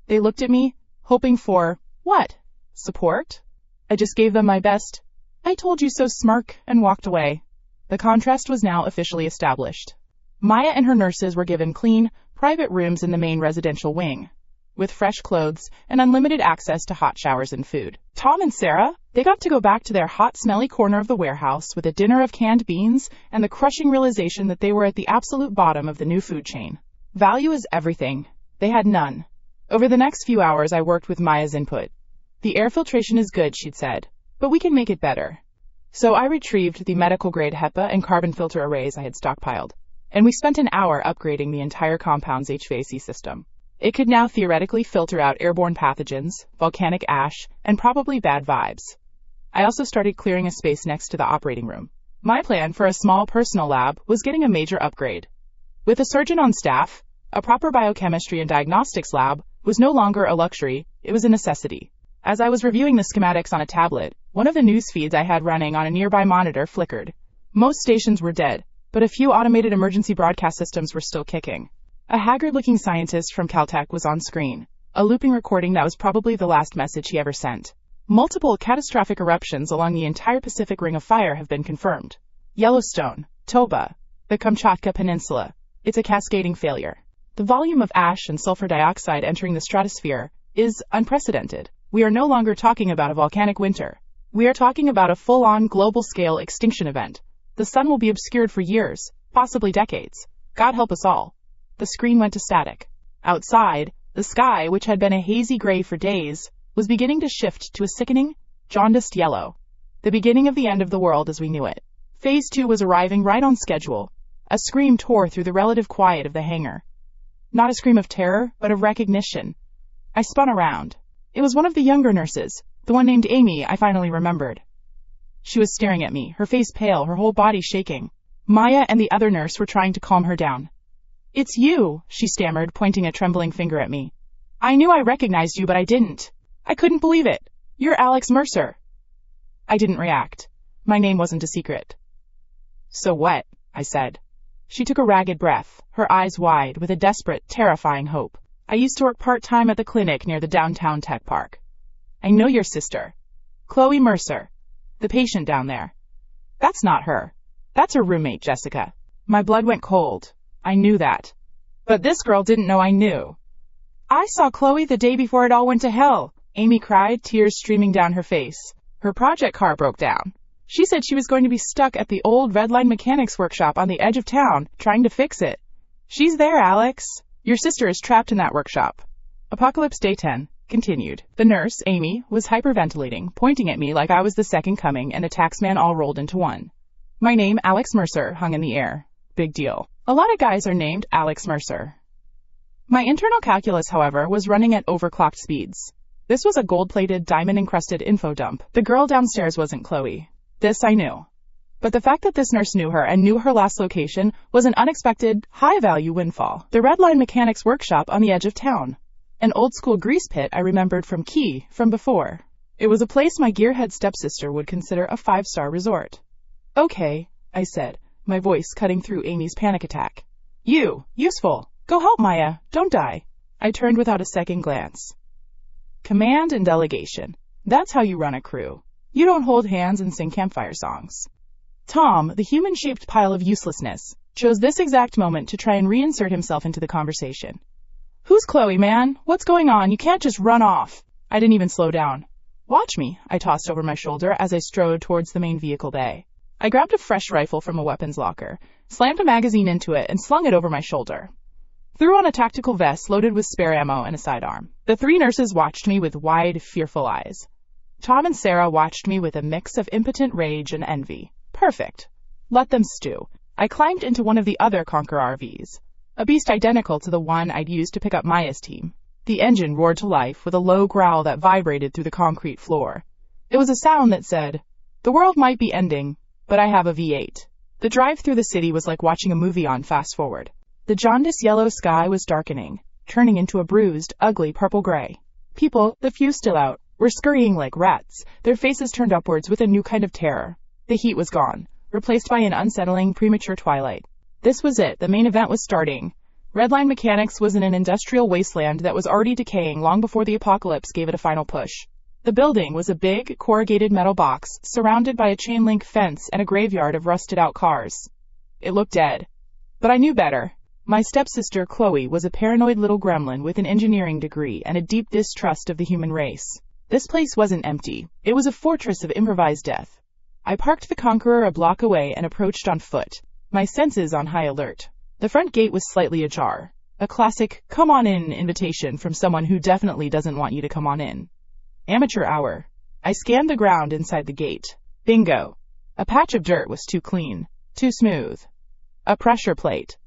They looked at me, hoping for, what? Support? I just gave them my best, "I told you so" smirk and walked away. The contrast was now officially established. Maya and her nurses were given clean, private rooms in the main residential wing, with fresh clothes and unlimited access to hot showers and food. Tom and Sarah, they got to go back to their hot, smelly corner of the warehouse with a dinner of canned beans and the crushing realization that they were at the absolute bottom of the new food chain. Value is everything. They had none. Over the next few hours, I worked with Maya's input. "The air filtration is good," she'd said, "but we can make it better." So I retrieved the medical-grade HEPA and carbon filter arrays I had stockpiled, and we spent an hour upgrading the entire compound's HVAC system. It could now theoretically filter out airborne pathogens, volcanic ash, and probably bad vibes. I also started clearing a space next to the operating room. My plan for a small personal lab was getting a major upgrade. With a surgeon on staff, a proper biochemistry and diagnostics lab was no longer a luxury, it was a necessity. As I was reviewing the schematics on a tablet, one of the news feeds I had running on a nearby monitor flickered. Most stations were dead, but a few automated emergency broadcast systems were still kicking. A haggard-looking scientist from Caltech was on screen, a looping recording that was probably the last message he ever sent. Multiple catastrophic eruptions along the entire Pacific Ring of Fire have been confirmed. Yellowstone, Toba, the Kamchatka Peninsula. It's a cascading failure. The volume of ash and sulfur dioxide entering the stratosphere is unprecedented. We are no longer talking about a volcanic winter. We are talking about a full-on global-scale extinction event. The sun will be obscured for years, possibly decades. God help us all. The screen went to static. Outside, the sky, which had been a hazy gray for days, was beginning to shift to a sickening, jaundiced yellow. The beginning of the end of the world as we knew it. Phase 2 was arriving right on schedule. A scream tore through the relative quiet of the hangar. Not a scream of terror, but of recognition. I spun around. It was one of the younger nurses, the one named Amy I finally remembered. She was staring at me, her face pale, her whole body shaking. Maya and the other nurse were trying to calm her down. "It's you," she stammered, pointing a trembling finger at me. "I knew I recognized you, but I didn't. I couldn't believe it. You're Alex Mercer." I didn't react. My name wasn't a secret. "So what?" I said. She took a ragged breath, her eyes wide, with a desperate, terrifying hope. "I used to work part-time at the clinic near the downtown tech park. I know your sister. Chloe Mercer. The patient down there. That's not her. That's her roommate, Jessica." My blood went cold. I knew that. But this girl didn't know I knew. "I saw Chloe the day before it all went to hell," Amy cried, tears streaming down her face. "Her project car broke down. She said she was going to be stuck at the old Red Line Mechanics workshop on the edge of town, trying to fix it. She's there, Alex. Your sister is trapped in that workshop." Apocalypse Day 10 continued. The nurse, Amy, was hyperventilating, pointing at me like I was the second coming and a taxman all rolled into one. My name, Alex Mercer, hung in the air. Big deal. A lot of guys are named Alex Mercer. My internal calculus, however, was running at overclocked speeds. This was a gold-plated, diamond-encrusted info dump. The girl downstairs wasn't Chloe. This I knew. But the fact that this nurse knew her and knew her last location was an unexpected, high-value windfall. The Red Line Mechanics workshop on the edge of town. An old-school grease pit I remembered from Key from before. It was a place my gearhead stepsister would consider a 5-star resort. "Okay," I said, my voice cutting through Amy's panic attack. Useful. Go help Maya. Don't die." I turned without a second glance. Command and delegation. That's how you run a crew. You don't hold hands and sing campfire songs. Tom, the human-shaped pile of uselessness, chose this exact moment to try and reinsert himself into the conversation. "Who's Chloe, man? What's going on? You can't just run off." I didn't even slow down. "Watch me," I tossed over my shoulder as I strode towards the main vehicle bay. I grabbed a fresh rifle from a weapons locker, slammed a magazine into it, and slung it over my shoulder. Threw on a tactical vest loaded with spare ammo and a sidearm. The 3 nurses watched me with wide, fearful eyes. Tom and Sarah watched me with a mix of impotent rage and envy. Perfect. Let them stew. I climbed into one of the other Conquer RVs, a beast identical to the one I'd used to pick up Maya's team. The engine roared to life with a low growl that vibrated through the concrete floor. It was a sound that said, "The world might be ending, but I have a V8. The drive through the city was like watching a movie on fast forward. The jaundiced yellow sky was darkening, turning into a bruised, ugly purple-gray. People, the few still out, were scurrying like rats, their faces turned upwards with a new kind of terror. The heat was gone, replaced by an unsettling, premature twilight. This was it, the main event was starting. Red Line Mechanics was in an industrial wasteland that was already decaying long before the apocalypse gave it a final push. The building was a big, corrugated metal box, surrounded by a chain-link fence and a graveyard of rusted-out cars. It looked dead. But I knew better. My stepsister, Chloe, was a paranoid little gremlin with an engineering degree and a deep distrust of the human race. This place wasn't empty. It was a fortress of improvised death. I parked the Conqueror a block away and approached on foot, my senses on high alert. The front gate was slightly ajar. A classic, come on in invitation from someone who definitely doesn't want you to come on in. Amateur hour. I scanned the ground inside the gate. Bingo. A patch of dirt was too clean, too smooth. A pressure plate.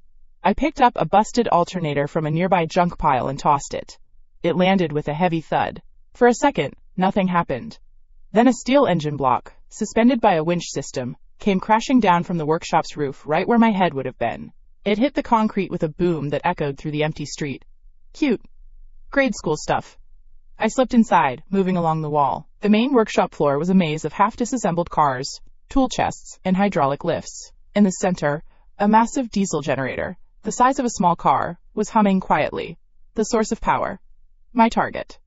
I picked up a busted alternator from a nearby junk pile and tossed it. It landed with a heavy thud. For a second, nothing happened. Then a steel engine block, suspended by a winch system, came crashing down from the workshop's roof right where my head would have been. It hit the concrete with a boom that echoed through the empty street. Cute. Grade school stuff. I slipped inside, moving along the wall. The main workshop floor was a maze of half-disassembled cars, tool chests, and hydraulic lifts. In the center, a massive diesel generator, the size of a small car, was humming quietly. The source of power. My target.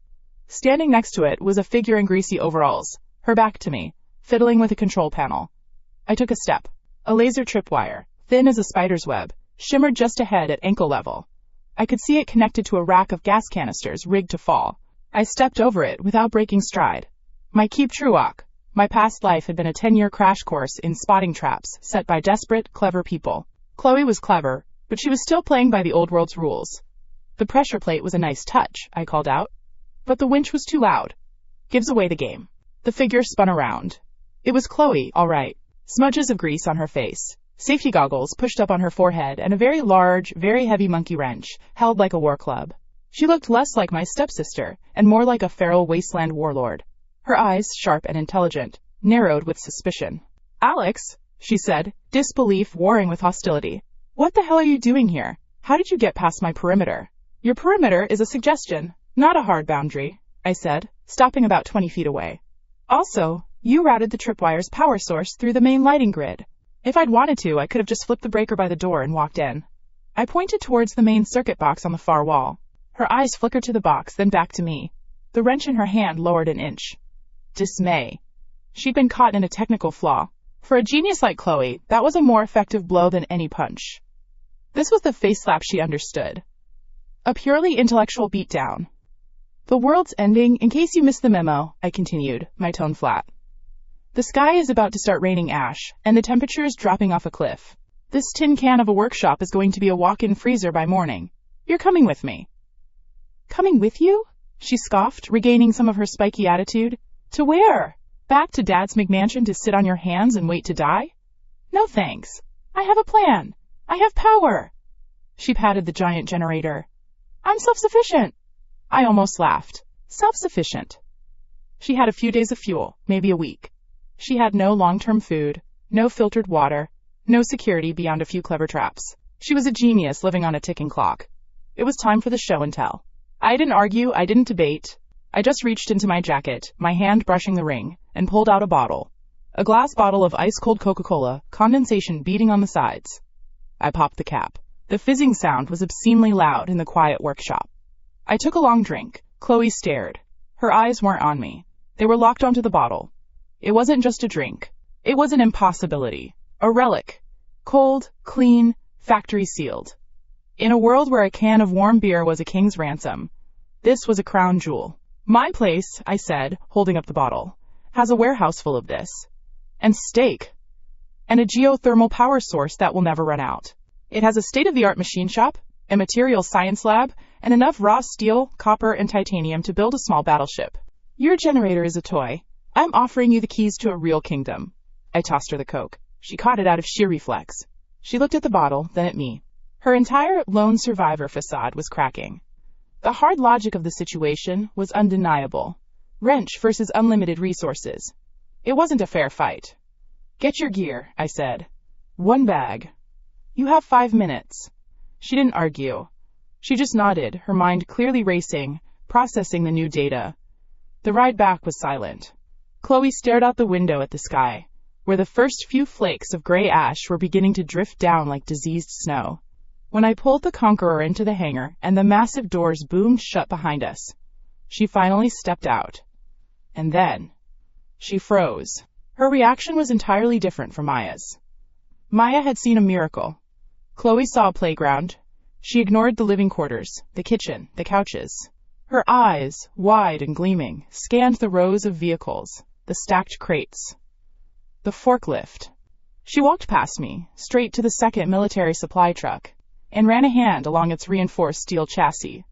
Standing next to it was a figure in greasy overalls, her back to me, fiddling with a control panel. I took a step. A laser tripwire, thin as a spider's web, shimmered just ahead at ankle level. I could see it connected to a rack of gas canisters rigged to fall. I stepped over it without breaking stride. My keep true walk. My past life had been a 10-year crash course in spotting traps set by desperate, clever people. Chloe was clever, but she was still playing by the old world's rules. The pressure plate was a nice touch, I called out. But the winch was too loud. Gives away the game. The figure spun around. It was Chloe, all right. Smudges of grease on her face. safety goggles pushed up on her forehead, and a very large, very heavy monkey wrench, held like a war club. She looked less like my stepsister, and more like a feral wasteland warlord. Her eyes, sharp and intelligent, narrowed with suspicion. "Alex," she said, disbelief warring with hostility. "What the hell are you doing here? How did you get past my perimeter?" "Your perimeter is a suggestion, not a hard boundary," I said, stopping about 20 feet away. "Also, you routed the tripwire's power source through the main lighting grid. If I'd wanted to, I could have just flipped the breaker by the door and walked in." I pointed towards the main circuit box on the far wall. Her eyes flickered to the box, then back to me. The wrench in her hand lowered an inch. Dismay. She'd been caught in a technical flaw. For a genius like Chloe, that was a more effective blow than any punch. This was the face slap she understood. A purely intellectual beatdown. "The world's ending, in case you missed the memo," I continued, my tone flat. "The sky is about to start raining ash, and the temperature is dropping off a cliff. This tin can of a workshop is going to be a walk-in freezer by morning. You're coming with me." "Coming with you?" she scoffed, regaining some of her spiky attitude. "To where? Back to Dad's McMansion to sit on your hands and wait to die? No thanks. I have a plan. I have power." She patted the giant generator. "I'm self-sufficient." I almost laughed. Self-sufficient. She had a few days of fuel, maybe a week. She had no long-term food, no filtered water, no security beyond a few clever traps. She was a genius living on a ticking clock. It was time for the show and tell. I didn't argue, I didn't debate. I just reached into my jacket, my hand brushing the ring, and pulled out a bottle. A glass bottle of ice-cold Coca-Cola, condensation beating on the sides. I popped the cap. The fizzing sound was obscenely loud in the quiet workshop. I took a long drink. Chloe stared. Her eyes weren't on me. They were locked onto the bottle. It wasn't just a drink. It was an impossibility. A relic. Cold, clean, factory sealed. In a world where a can of warm beer was a king's ransom, this was a crown jewel. "My place," I said, holding up the bottle, "has a warehouse full of this. And steak. And a geothermal power source that will never run out. It has a state-of-the-art machine shop, a materials science lab, and enough raw steel, copper, and titanium to build a small battleship. Your generator is a toy. I'm offering you the keys to a real kingdom." I tossed her the Coke. She caught it out of sheer reflex. She looked at the bottle, then at me. Her entire lone survivor facade was cracking. The hard logic of the situation was undeniable. Wrench versus unlimited resources. It wasn't a fair fight. "Get your gear," I said. "One bag. You have 5 minutes." She didn't argue. She just nodded, her mind clearly racing, processing the new data. The ride back was silent. Chloe stared out the window at the sky, where the first few flakes of gray ash were beginning to drift down like diseased snow. When I pulled the Conqueror into the hangar and the massive doors boomed shut behind us, she finally stepped out. And then, she froze. Her reaction was entirely different from Maya's. Maya had seen a miracle. Chloe saw a playground. She ignored the living quarters, the kitchen, the couches. Her eyes, wide and gleaming, scanned the rows of vehicles, the stacked crates, the forklift. She walked past me, straight to the second military supply truck, and ran a hand along its reinforced steel chassis.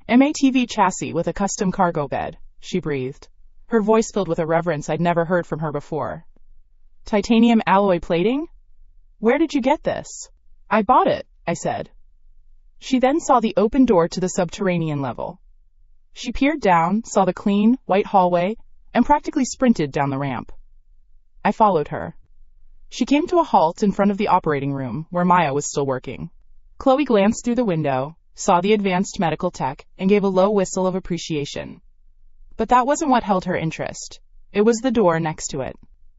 "MATV chassis with a custom cargo bed," she breathed, her voice filled with a reverence I'd never heard from her before. "Titanium alloy plating? Where did you get this?" "I bought it," I said. She then saw the open door to the subterranean level. She peered down, saw the clean, white hallway, and practically sprinted down the ramp. I followed her. She came to a halt in front of the operating room, where Maya was still working. Chloe glanced through the window, saw the advanced medical tech, and gave a low whistle of appreciation. But that wasn't what held her interest. It was the door next to it.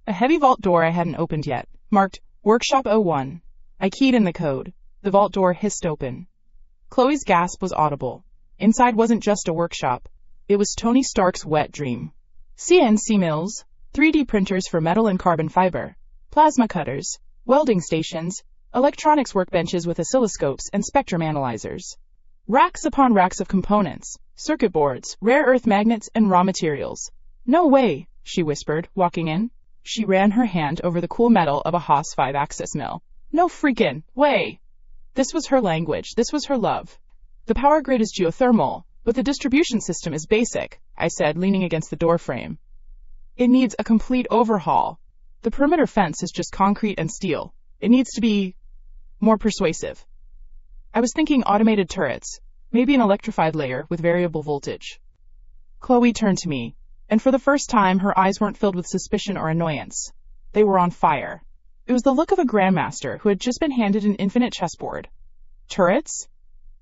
A heavy vault door I hadn't opened yet, marked Workshop 01. I keyed in the code. The vault door hissed open. Chloe's gasp was audible. Inside wasn't just a workshop. It was Tony Stark's wet dream. CNC mills, 3D printers for metal and carbon fiber, plasma cutters, welding stations, electronics workbenches with oscilloscopes and spectrum analyzers. Racks upon racks of components, circuit boards, rare earth magnets, and raw materials. "No way," she whispered, walking in. She ran her hand over the cool metal of a Haas 5-axis mill. "No freakin' way." This was her language. This was her love. "The power grid is geothermal, but the distribution system is basic," I said, leaning against the doorframe. "It needs a complete overhaul. The perimeter fence is just concrete and steel. It needs to be more persuasive. I was thinking automated turrets, maybe an electrified layer with variable voltage. Chloe turned to me, and for the first time her eyes weren't filled with suspicion or annoyance. They were on fire. It was the look of a grandmaster who had just been handed an infinite chessboard. Turrets?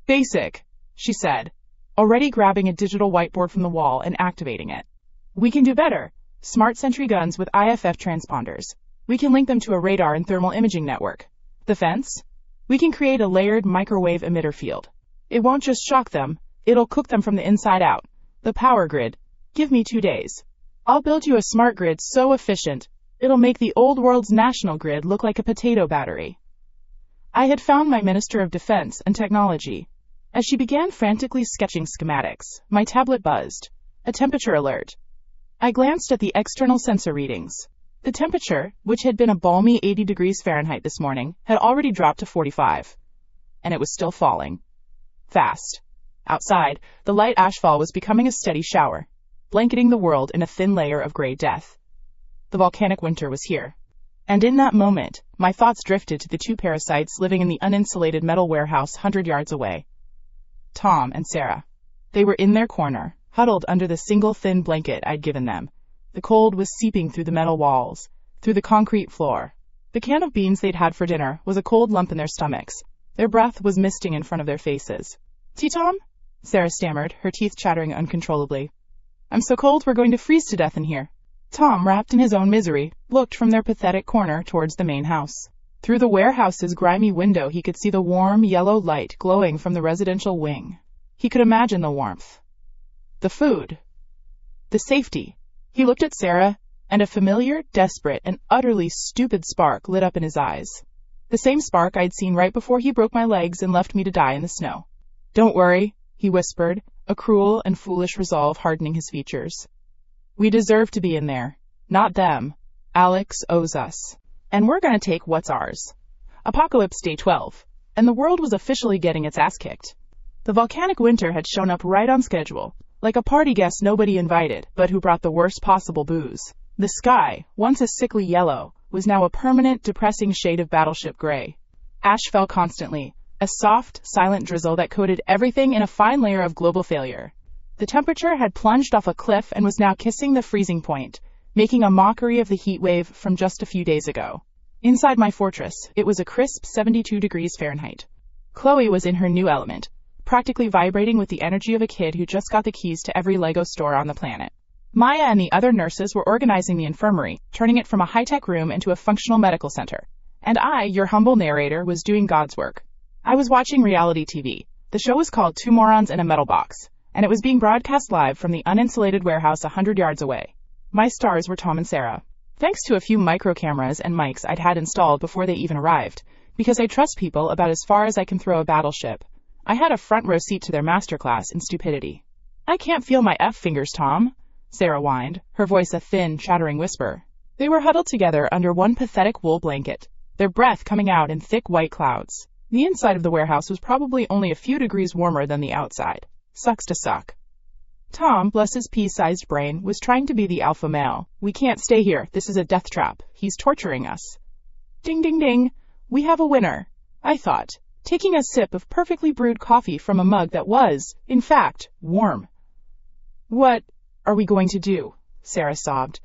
Basic, she said, already grabbing a digital whiteboard from the wall and activating it. We can do better. Smart sentry guns with IFF transponders. We can link them to a radar and thermal imaging network. The fence? We can create a layered microwave emitter field. It won't just shock them, it'll cook them from the inside out. The power grid. Give me 2 days. I'll build you a smart grid so efficient, it'll make the old world's national grid look like a potato battery. I had found my Minister of Defense and Technology. As she began frantically sketching schematics, my tablet buzzed. A temperature alert. I glanced at the external sensor readings. The temperature, which had been a balmy 80 degrees Fahrenheit this morning, had already dropped to 45. And it was still falling. Fast. Outside, the light ashfall was becoming a steady shower, blanketing the world in a thin layer of gray death. The volcanic winter was here. And in that moment, my thoughts drifted to the 2 parasites living in the uninsulated metal warehouse 100 yards away. Tom and Sarah. They were in their corner, huddled under the single thin blanket I'd given them. The cold was seeping through the metal walls, through the concrete floor. The can of beans they'd had for dinner was a cold lump in their stomachs. Their breath was misting in front of their faces. "Tea, Tom?" Sarah stammered, her teeth chattering uncontrollably. "I'm so cold we're going to freeze to death in here." Tom, wrapped in his own misery, looked from their pathetic corner towards the main house. Through the warehouse's grimy window he could see the warm, yellow light glowing from the residential wing. He could imagine the warmth. The food. The safety. He looked at Sarah, and a familiar, desperate, and utterly stupid spark lit up in his eyes. The same spark I'd seen right before he broke my legs and left me to die in the snow. "Don't worry," he whispered, a cruel and foolish resolve hardening his features. "We deserve to be in there. Not them. Alex owes us. And we're gonna take what's ours." Apocalypse Day 12, and the world was officially getting its ass kicked. The volcanic winter had shown up right on schedule, like a party guest nobody invited, but who brought the worst possible booze. The sky, once a sickly yellow, was now a permanent, depressing shade of battleship gray. Ash fell constantly, a soft, silent drizzle that coated everything in a fine layer of global failure. The temperature had plunged off a cliff and was now kissing the freezing point, making a mockery of the heat wave from just a few days ago. Inside my fortress, it was a crisp 72 degrees Fahrenheit. Chloe was in her new element, practically vibrating with the energy of a kid who just got the keys to every Lego store on the planet. Maya and the other nurses were organizing the infirmary, turning it from a high-tech room into a functional medical center. And I, your humble narrator, was doing God's work. I was watching reality TV. The show was called Two Morons in a Metal Box, and it was being broadcast live from the uninsulated warehouse 100 yards away. My stars were Tom and Sarah. Thanks to a few micro cameras and mics I'd had installed before they even arrived, because I trust people about as far as I can throw a battleship, I had a front row seat to their masterclass in stupidity. "I can't feel my F fingers, Tom," Sarah whined, her voice a thin, chattering whisper. They were huddled together under one pathetic wool blanket, their breath coming out in thick white clouds. The inside of the warehouse was probably only a few degrees warmer than the outside. Sucks to suck. Tom, bless his pea-sized brain, was trying to be the alpha male. "We can't stay here. This is a death trap. He's torturing us." Ding, ding, ding. We have a winner, I thought, taking a sip of perfectly brewed coffee from a mug that was, in fact, warm. "What are we going to do?" Sarah sobbed.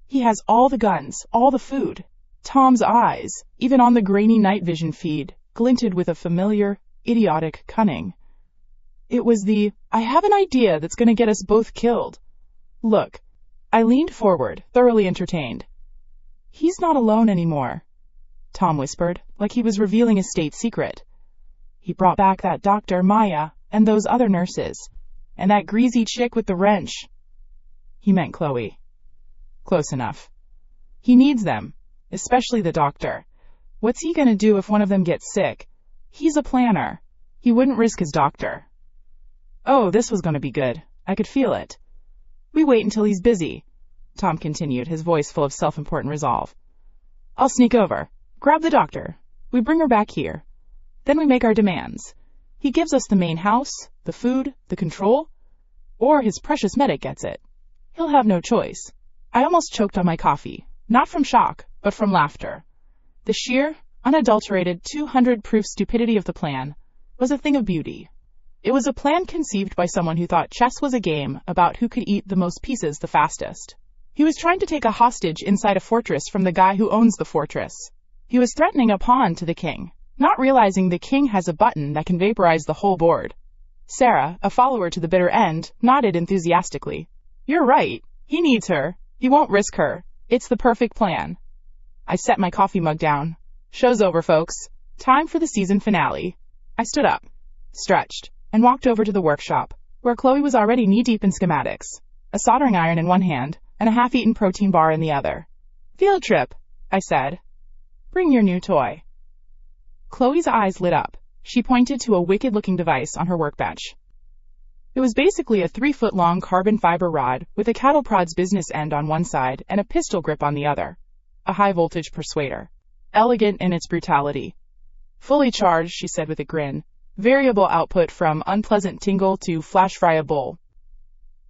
"He has all the guns, all the food." Tom's eyes, even on the grainy night vision feed, glinted with a familiar, idiotic cunning. It was the, "I have an idea that's going to get us both killed" look. I leaned forward, thoroughly entertained. "He's not alone anymore," Tom whispered, like he was revealing a state secret. "He brought back that doctor, Maya, and those other nurses. And that greasy chick with the wrench." He meant Chloe. Close enough. "He needs them, especially the doctor. What's he going to do if one of them gets sick? He's a planner. He wouldn't risk his doctor." Oh, this was going to be good. I could feel it. "We wait until he's busy," Tom continued, his voice full of self-important resolve. "I'll sneak over, grab the doctor. We bring her back here. Then we make our demands. He gives us the main house, the food, the control, or his precious medic gets it. He'll have no choice." I almost choked on my coffee, not from shock, but from laughter. The sheer, unadulterated 200-proof stupidity of the plan was a thing of beauty. It was a plan conceived by someone who thought chess was a game about who could eat the most pieces the fastest. He was trying to take a hostage inside a fortress from the guy who owns the fortress. He was threatening a pawn to the king, not realizing the king has a button that can vaporize the whole board. Sarah, a follower to the bitter end, nodded enthusiastically. You're right. He needs her. He won't risk her. It's the perfect plan. I set my coffee mug down. Show's over, folks. Time for the season finale. I stood up, stretched, and walked over to the workshop, where Chloe was already knee-deep in schematics, a soldering iron in one hand and a half-eaten protein bar in the other. Field trip, I said. Bring your new toy. Chloe's eyes lit up. She pointed to a wicked-looking device on her workbench. It was basically a 3-foot-long carbon fiber rod with a cattle prod's business end on one side and a pistol grip on the other. A high-voltage persuader. Elegant in its brutality. Fully charged, she said with a grin. Variable output from unpleasant tingle to flash fry a bowl.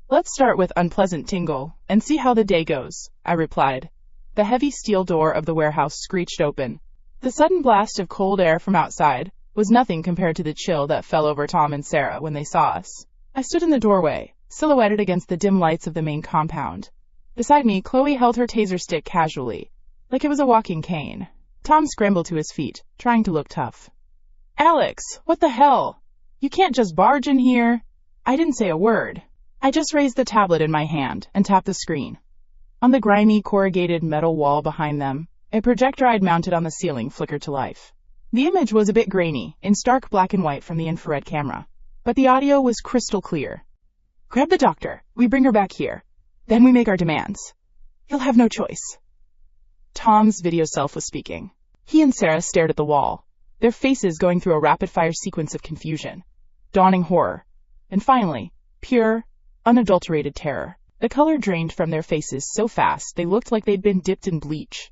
Let's start with unpleasant tingle and see how the day goes, I replied. The heavy steel door of the warehouse screeched open. The sudden blast of cold air from outside was nothing compared to the chill that fell over Tom and Sarah when they saw us. I stood in the doorway, silhouetted against the dim lights of the main compound. Beside me, Chloe held her taser stick casually, like it was a walking cane. Tom scrambled to his feet, trying to look tough. Alex, what the hell? You can't just barge in here. I didn't say a word. I just raised the tablet in my hand and tapped the screen. On the grimy, corrugated metal wall behind them, a projector I'd mounted on the ceiling flickered to life. The image was a bit grainy, in stark black and white from the infrared camera, but the audio was crystal clear. Grab the doctor. We bring her back here. Then we make our demands. You'll have no choice. Tom's video self was speaking. He and Sarah stared at the wall, their faces going through a rapid-fire sequence of confusion, dawning horror, and finally, pure, unadulterated terror. The color drained from their faces so fast they looked like they'd been dipped in bleach.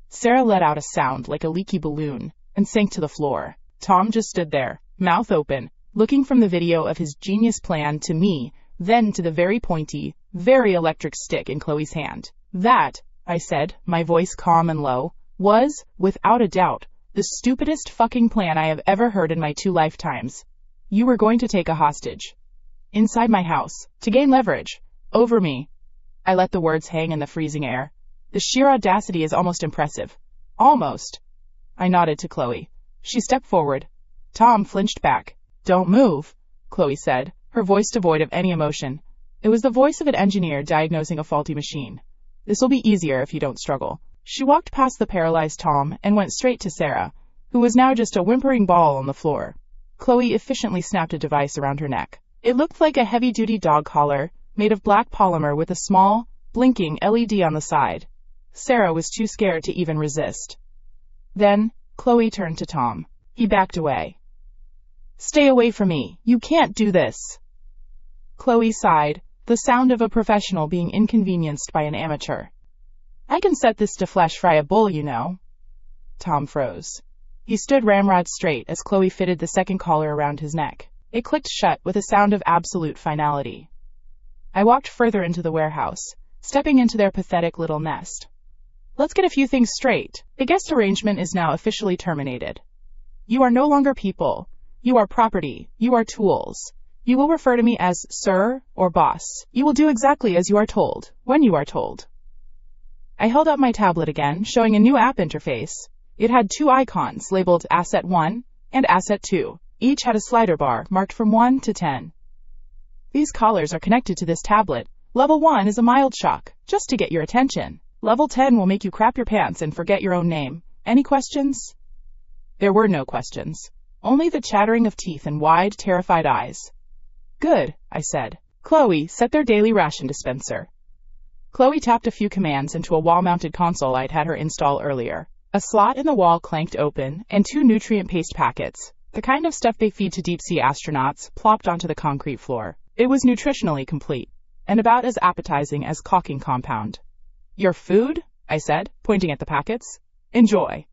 Sarah let out a sound like a leaky balloon and sank to the floor. Tom just stood there, mouth open, looking from the video of his genius plan to me, then to the very pointy, very electric stick in Chloe's hand. That, I said, my voice calm and low, was, without a doubt, the stupidest fucking plan I have ever heard in my 2 lifetimes. You were going to take a hostage. Inside my house, to gain leverage. Over me. I let the words hang in the freezing air. The sheer audacity is almost impressive. Almost. I nodded to Chloe. She stepped forward. Tom flinched back. Don't move, Chloe said, her voice devoid of any emotion. It was the voice of an engineer diagnosing a faulty machine. This will be easier if you don't struggle. She walked past the paralyzed Tom and went straight to Sarah, who was now just a whimpering ball on the floor. Chloe efficiently snapped a device around her neck. It looked like a heavy-duty dog collar, made of black polymer with a small, blinking LED on the side. Sarah was too scared to even resist. Then, Chloe turned to Tom. He backed away. Stay away from me. You can't do this. Chloe sighed, the sound of a professional being inconvenienced by an amateur. I can set this to flash fry a bull, you know. Tom froze. He stood ramrod straight as Chloe fitted the second collar around his neck. It clicked shut with a sound of absolute finality. I walked further into the warehouse, stepping into their pathetic little nest. Let's get a few things straight. The guest arrangement is now officially terminated. You are no longer people. You are property. You are tools. You will refer to me as sir or boss. You will do exactly as you are told, when you are told. I held up my tablet again, showing a new app interface. It had 2 icons labeled Asset 1 and Asset 2. Each had a slider bar marked from 1 to 10. These collars are connected to this tablet. Level 1 is a mild shock, just to get your attention. Level 10 will make you crap your pants and forget your own name. Any questions? There were no questions. Only the chattering of teeth and wide, terrified eyes. Good, I said. Chloe, set their daily ration dispenser. Chloe tapped a few commands into a wall-mounted console I'd had her install earlier. A slot in the wall clanked open, and 2 nutrient paste packets, the kind of stuff they feed to deep-sea astronauts, plopped onto the concrete floor. It was nutritionally complete, and about as appetizing as caulking compound. Your food? I said, pointing at the packets. Enjoy.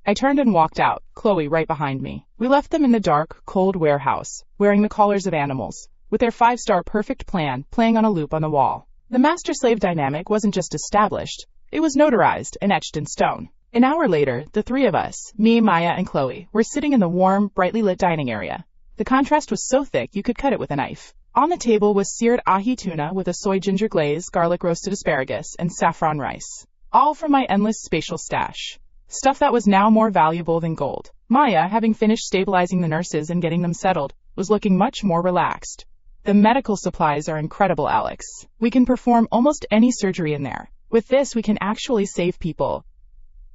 I turned and walked out, Chloe right behind me. We left them in the dark, cold warehouse, wearing the collars of animals, with their 5-star perfect plan playing on a loop on the wall. The master-slave dynamic wasn't just established, it was notarized and etched in stone. An hour later, the three of us, me, Maya, and Chloe, were sitting in the warm, brightly lit dining area. The contrast was so thick you could cut it with a knife. On the table was seared ahi tuna with a soy ginger glaze, garlic roasted asparagus, and saffron rice. All from my endless spatial stash. Stuff that was now more valuable than gold. Maya, having finished stabilizing the nurses and getting them settled, was looking much more relaxed. The medical supplies are incredible, Alex. We can perform almost any surgery in there. With this, we can actually save people.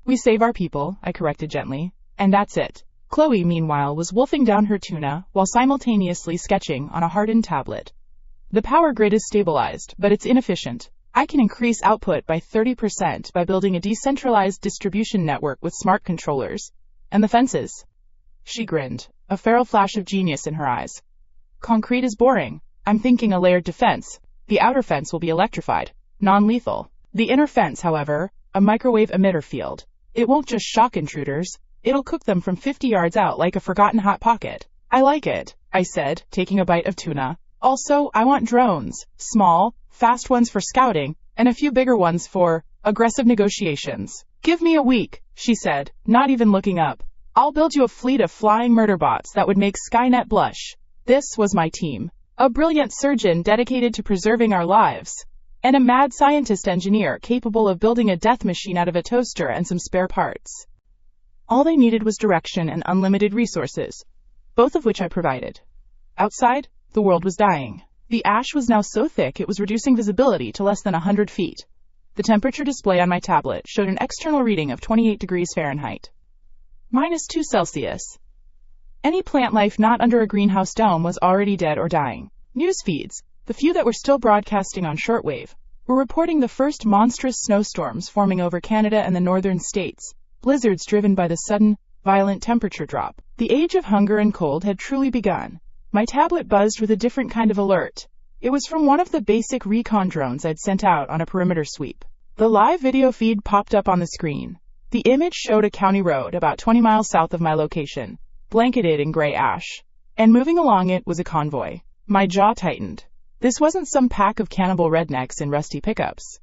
We save our people, I corrected gently. And that's it. Chloe, meanwhile, was wolfing down her tuna while simultaneously sketching on a hardened tablet. The power grid is stabilized, but it's inefficient. I can increase output by 30% by building a decentralized distribution network with smart controllers. And the fences? She grinned, a feral flash of genius in her eyes. Concrete is boring. I'm thinking a layered defense. The outer fence will be electrified, non-lethal. The inner fence, however, a microwave emitter field. It won't just shock intruders. It'll cook them from 50 yards out like a forgotten hot pocket. I like it, I said, taking a bite of tuna. Also, I want drones. Small, fast ones for scouting, and a few bigger ones for aggressive negotiations. Give me a week, she said, not even looking up. I'll build you a fleet of flying murder bots that would make Skynet blush. This was my team. A brilliant surgeon dedicated to preserving our lives. And a mad scientist engineer capable of building a death machine out of a toaster and some spare parts. All they needed was direction and unlimited resources, both of which I provided. Outside, the world was dying. The ash was now so thick it was reducing visibility to less than 100 feet. The temperature display on my tablet showed an external reading of 28 degrees Fahrenheit. -2 Celsius. Any plant life not under a greenhouse dome was already dead or dying. News feeds, the few that were still broadcasting on shortwave, were reporting the first monstrous snowstorms forming over Canada and the northern states. Blizzards driven by the sudden, violent temperature drop. The age of hunger and cold had truly begun. My tablet buzzed with a different kind of alert. It was from one of the basic recon drones I'd sent out on a perimeter sweep. The live video feed popped up on the screen. The image showed a county road about 20 miles south of my location, blanketed in gray ash. And moving along it was a convoy. My jaw tightened. This wasn't some pack of cannibal rednecks in rusty pickups.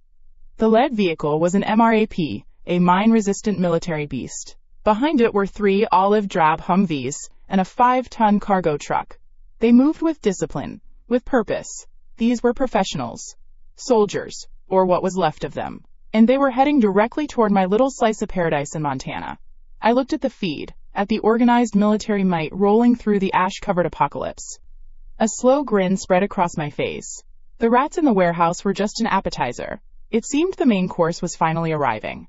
The lead vehicle was an MRAP, a mine-resistant military beast. Behind it were 3 olive-drab Humvees and a 5-ton cargo truck. They moved with discipline, with purpose. These were professionals. Soldiers, or what was left of them. And they were heading directly toward my little slice of paradise in Montana. I looked at the feed, at the organized military might rolling through the ash-covered apocalypse. A slow grin spread across my face. The rats in the warehouse were just an appetizer. It seemed the main course was finally arriving.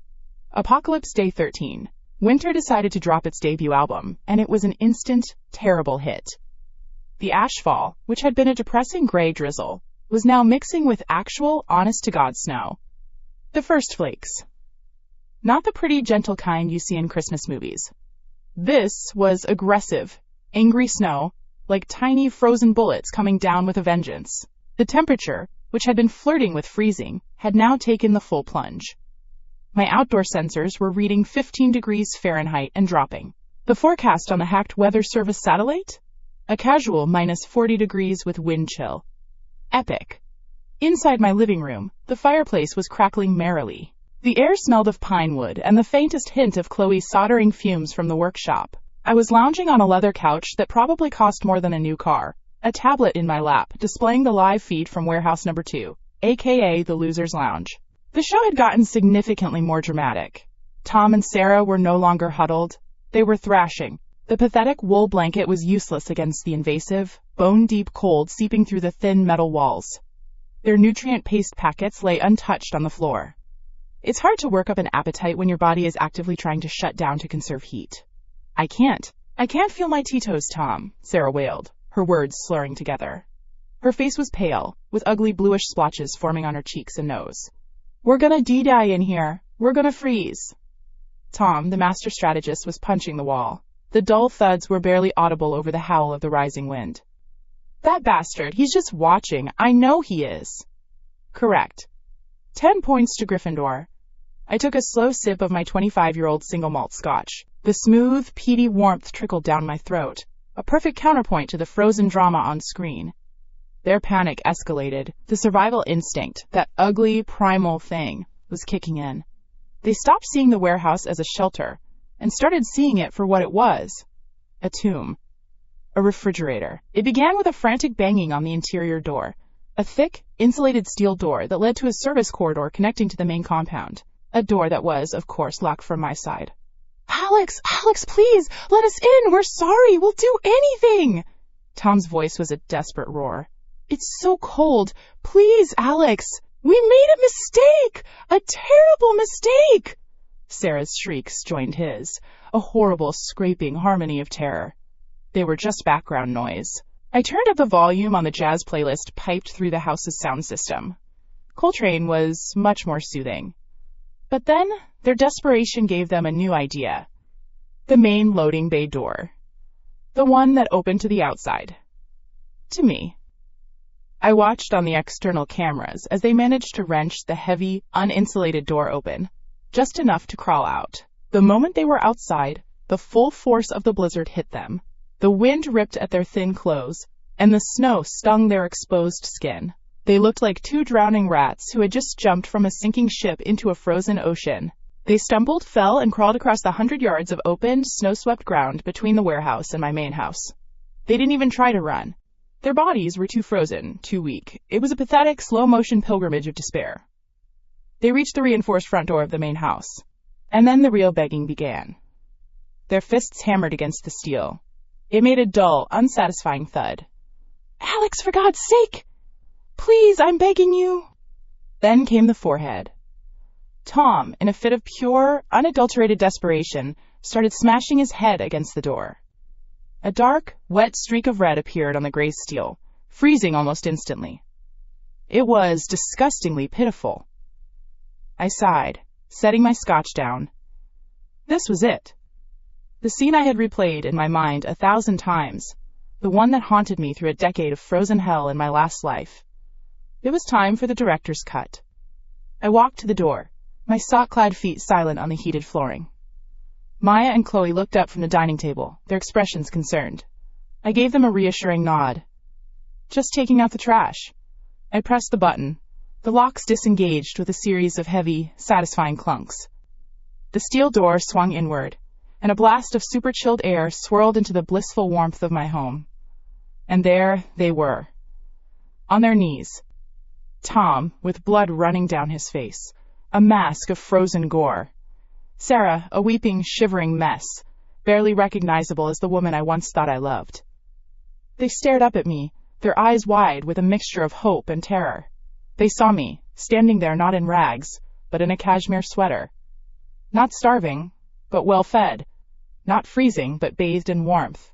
Apocalypse Day 13. Winter decided to drop its debut album, and it was an instant, terrible hit. The ashfall, which had been a depressing gray drizzle, was now mixing with actual, honest-to-God snow. The first flakes. Not the pretty, gentle kind you see in Christmas movies. This was aggressive, angry snow, like tiny frozen bullets coming down with a vengeance. The temperature, which had been flirting with freezing, had now taken the full plunge. My outdoor sensors were reading 15 degrees Fahrenheit and dropping. The forecast on the hacked Weather Service satellite? A casual -40 degrees with wind chill. Epic. Inside my living room, the fireplace was crackling merrily. The air smelled of pine wood and the faintest hint of Chloe's soldering fumes from the workshop. I was lounging on a leather couch that probably cost more than a new car, a tablet in my lap displaying the live feed from Warehouse Number 2, aka the Loser's Lounge. The show had gotten significantly more dramatic. Tom and Sarah were no longer huddled. They were thrashing. The pathetic wool blanket was useless against the invasive, bone-deep cold seeping through the thin metal walls. Their nutrient paste packets lay untouched on the floor. It's hard to work up an appetite when your body is actively trying to shut down to conserve heat. I can't feel my Tito's, Tom, Sarah wailed, her words slurring together. Her face was pale, with ugly bluish splotches forming on her cheeks and nose. We're gonna die in here. We're gonna freeze. Tom, the master strategist, was punching the wall. The dull thuds were barely audible over the howl of the rising wind. That bastard, he's just watching. I know he is. Correct. 10 points to Gryffindor. I took a slow sip of my 25-year-old single malt scotch. The smooth, peaty warmth trickled down my throat, a perfect counterpoint to the frozen drama on screen. Their panic escalated. The survival instinct, that ugly, primal thing, was kicking in. They stopped seeing the warehouse as a shelter and started seeing it for what it was: a tomb. A refrigerator. It began with a frantic banging on the interior door, a thick, insulated steel door that led to a service corridor connecting to the main compound, a door that was, of course, locked from my side. Alex, please, let us in. We're sorry. We'll do anything. Tom's voice was a desperate roar. It's so cold. Please, Alex. We made a mistake. A terrible mistake. Sarah's shrieks joined his, a horrible, scraping harmony of terror. They were just background noise. I turned up the volume on the jazz playlist piped through the house's sound system. Coltrane was much more soothing. But then, their desperation gave them a new idea. The main loading bay door. The one that opened to the outside. To me. I watched on the external cameras as they managed to wrench the heavy, uninsulated door open, just enough to crawl out. The moment they were outside, the full force of the blizzard hit them. The wind ripped at their thin clothes, and the snow stung their exposed skin. They looked like two drowning rats who had just jumped from a sinking ship into a frozen ocean. They stumbled, fell, and crawled across the 100 yards of open, snow-swept ground between the warehouse and my main house. They didn't even try to run. Their bodies were too frozen, too weak. It was a pathetic, slow-motion pilgrimage of despair. They reached the reinforced front door of the main house. And then the real begging began. Their fists hammered against the steel. It made a dull, unsatisfying thud. Alex, for God's sake! Please, I'm begging you! Then came the forehead. Tom, in a fit of pure, unadulterated desperation, started smashing his head against the door. A dark, wet streak of red appeared on the gray steel, freezing almost instantly. It was disgustingly pitiful. I sighed, setting my scotch down. This was it. The scene I had replayed in my mind 1,000 times, the one that haunted me through a decade of frozen hell in my last life. It was time for the director's cut. I walked to the door, my sock-clad feet silent on the heated flooring. Maya and Chloe looked up from the dining table, their expressions concerned. I gave them a reassuring nod. Just taking out the trash. I pressed the button. The locks disengaged with a series of heavy, satisfying clunks. The steel door swung inward, and a blast of super-chilled air swirled into the blissful warmth of my home. And there they were, on their knees. Tom, with blood running down his face, a mask of frozen gore. Sarah, a weeping, shivering mess, barely recognizable as the woman I once thought I loved. They stared up at me, their eyes wide with a mixture of hope and terror. They saw me, standing there not in rags, but in a cashmere sweater. Not starving, but well-fed, not freezing, but bathed in warmth.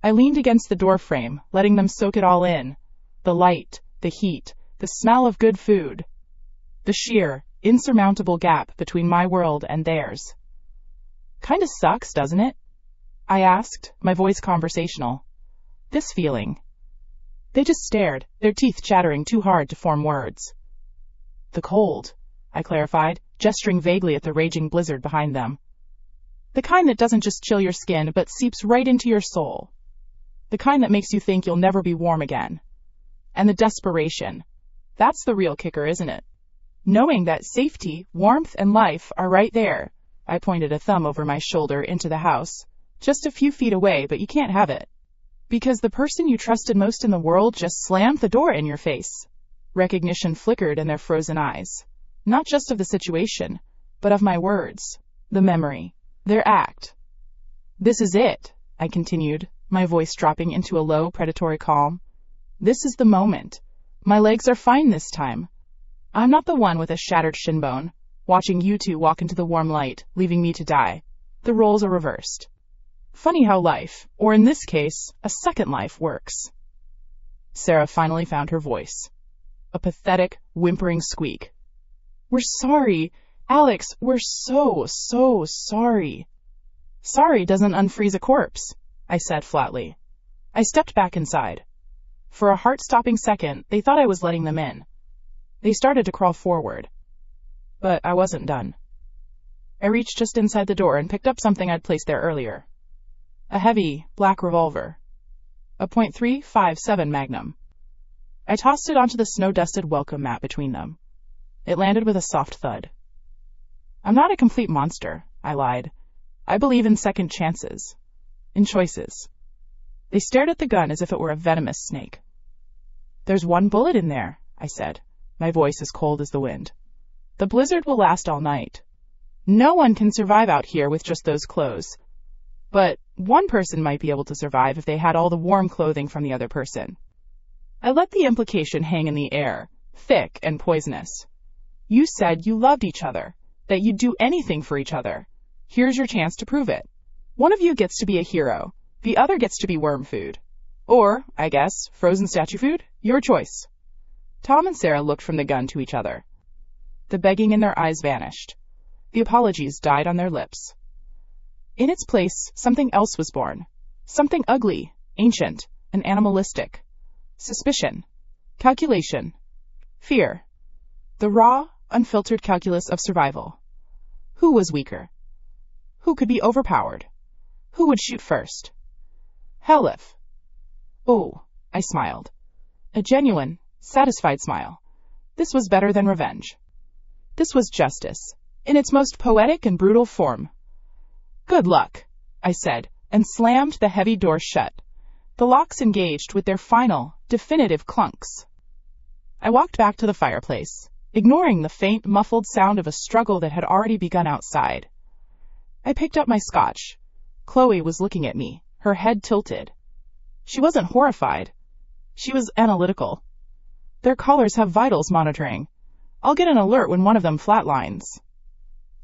I leaned against the doorframe, letting them soak it all in. The light, the heat, the smell of good food. The sheer, insurmountable gap between my world and theirs. Kinda sucks, doesn't it? I asked, my voice conversational. This feeling. They just stared, their teeth chattering too hard to form words. The cold, I clarified, gesturing vaguely at the raging blizzard behind them. The kind that doesn't just chill your skin, but seeps right into your soul. The kind that makes you think you'll never be warm again. And the desperation. That's the real kicker, isn't it? Knowing that safety, warmth, and life are right there. I pointed a thumb over my shoulder into the house. Just a few feet away, but you can't have it. Because the person you trusted most in the world just slammed the door in your face. Recognition flickered in their frozen eyes. Not just of the situation, but of my words. The memory. Their act. This is it, I continued, my voice dropping into a low, predatory calm. This is the moment. My legs are fine this time. I'm not the one with a shattered shin bone, watching you two walk into the warm light, leaving me to die. The roles are reversed. Funny how life, or in this case, a second life, works. Sarah finally found her voice. A pathetic, whimpering squeak. We're sorry. Alex, we're so sorry. Sorry doesn't unfreeze a corpse, I said flatly. I stepped back inside. For a heart-stopping second, they thought I was letting them in. They started to crawl forward. But I wasn't done. I reached just inside the door and picked up something I'd placed there earlier. A heavy, black revolver. A .357 Magnum. I tossed it onto the snow-dusted welcome mat between them. It landed with a soft thud. I'm not a complete monster, I lied. I believe in second chances. In choices. They stared at the gun as if it were a venomous snake. There's one bullet in there, I said, my voice as cold as the wind. The blizzard will last all night. No one can survive out here with just those clothes. But one person might be able to survive if they had all the warm clothing from the other person. I let the implication hang in the air, thick and poisonous. You said you loved each other, that you'd do anything for each other. Here's your chance to prove it. One of you gets to be a hero. The other gets to be worm food. Or, I guess, frozen statue food? Your choice. Tom and Sarah looked from the gun to each other. The begging in their eyes vanished. The apologies died on their lips. In its place, something else was born. Something ugly, ancient, and animalistic. Suspicion. Calculation. Fear. The raw, unfiltered calculus of survival. Who was weaker? Who could be overpowered? Who would shoot first? Hell if. Oh, I smiled. A genuine, satisfied smile. This was better than revenge. This was justice, in its most poetic and brutal form. Good luck, I said, and slammed the heavy door shut. The locks engaged with their final, definitive clunks. I walked back to the fireplace, ignoring the faint, muffled sound of a struggle that had already begun outside. I picked up my scotch. Chloe was looking at me, her head tilted. She wasn't horrified. She was analytical. Their callers have vitals monitoring. I'll get an alert when one of them flatlines.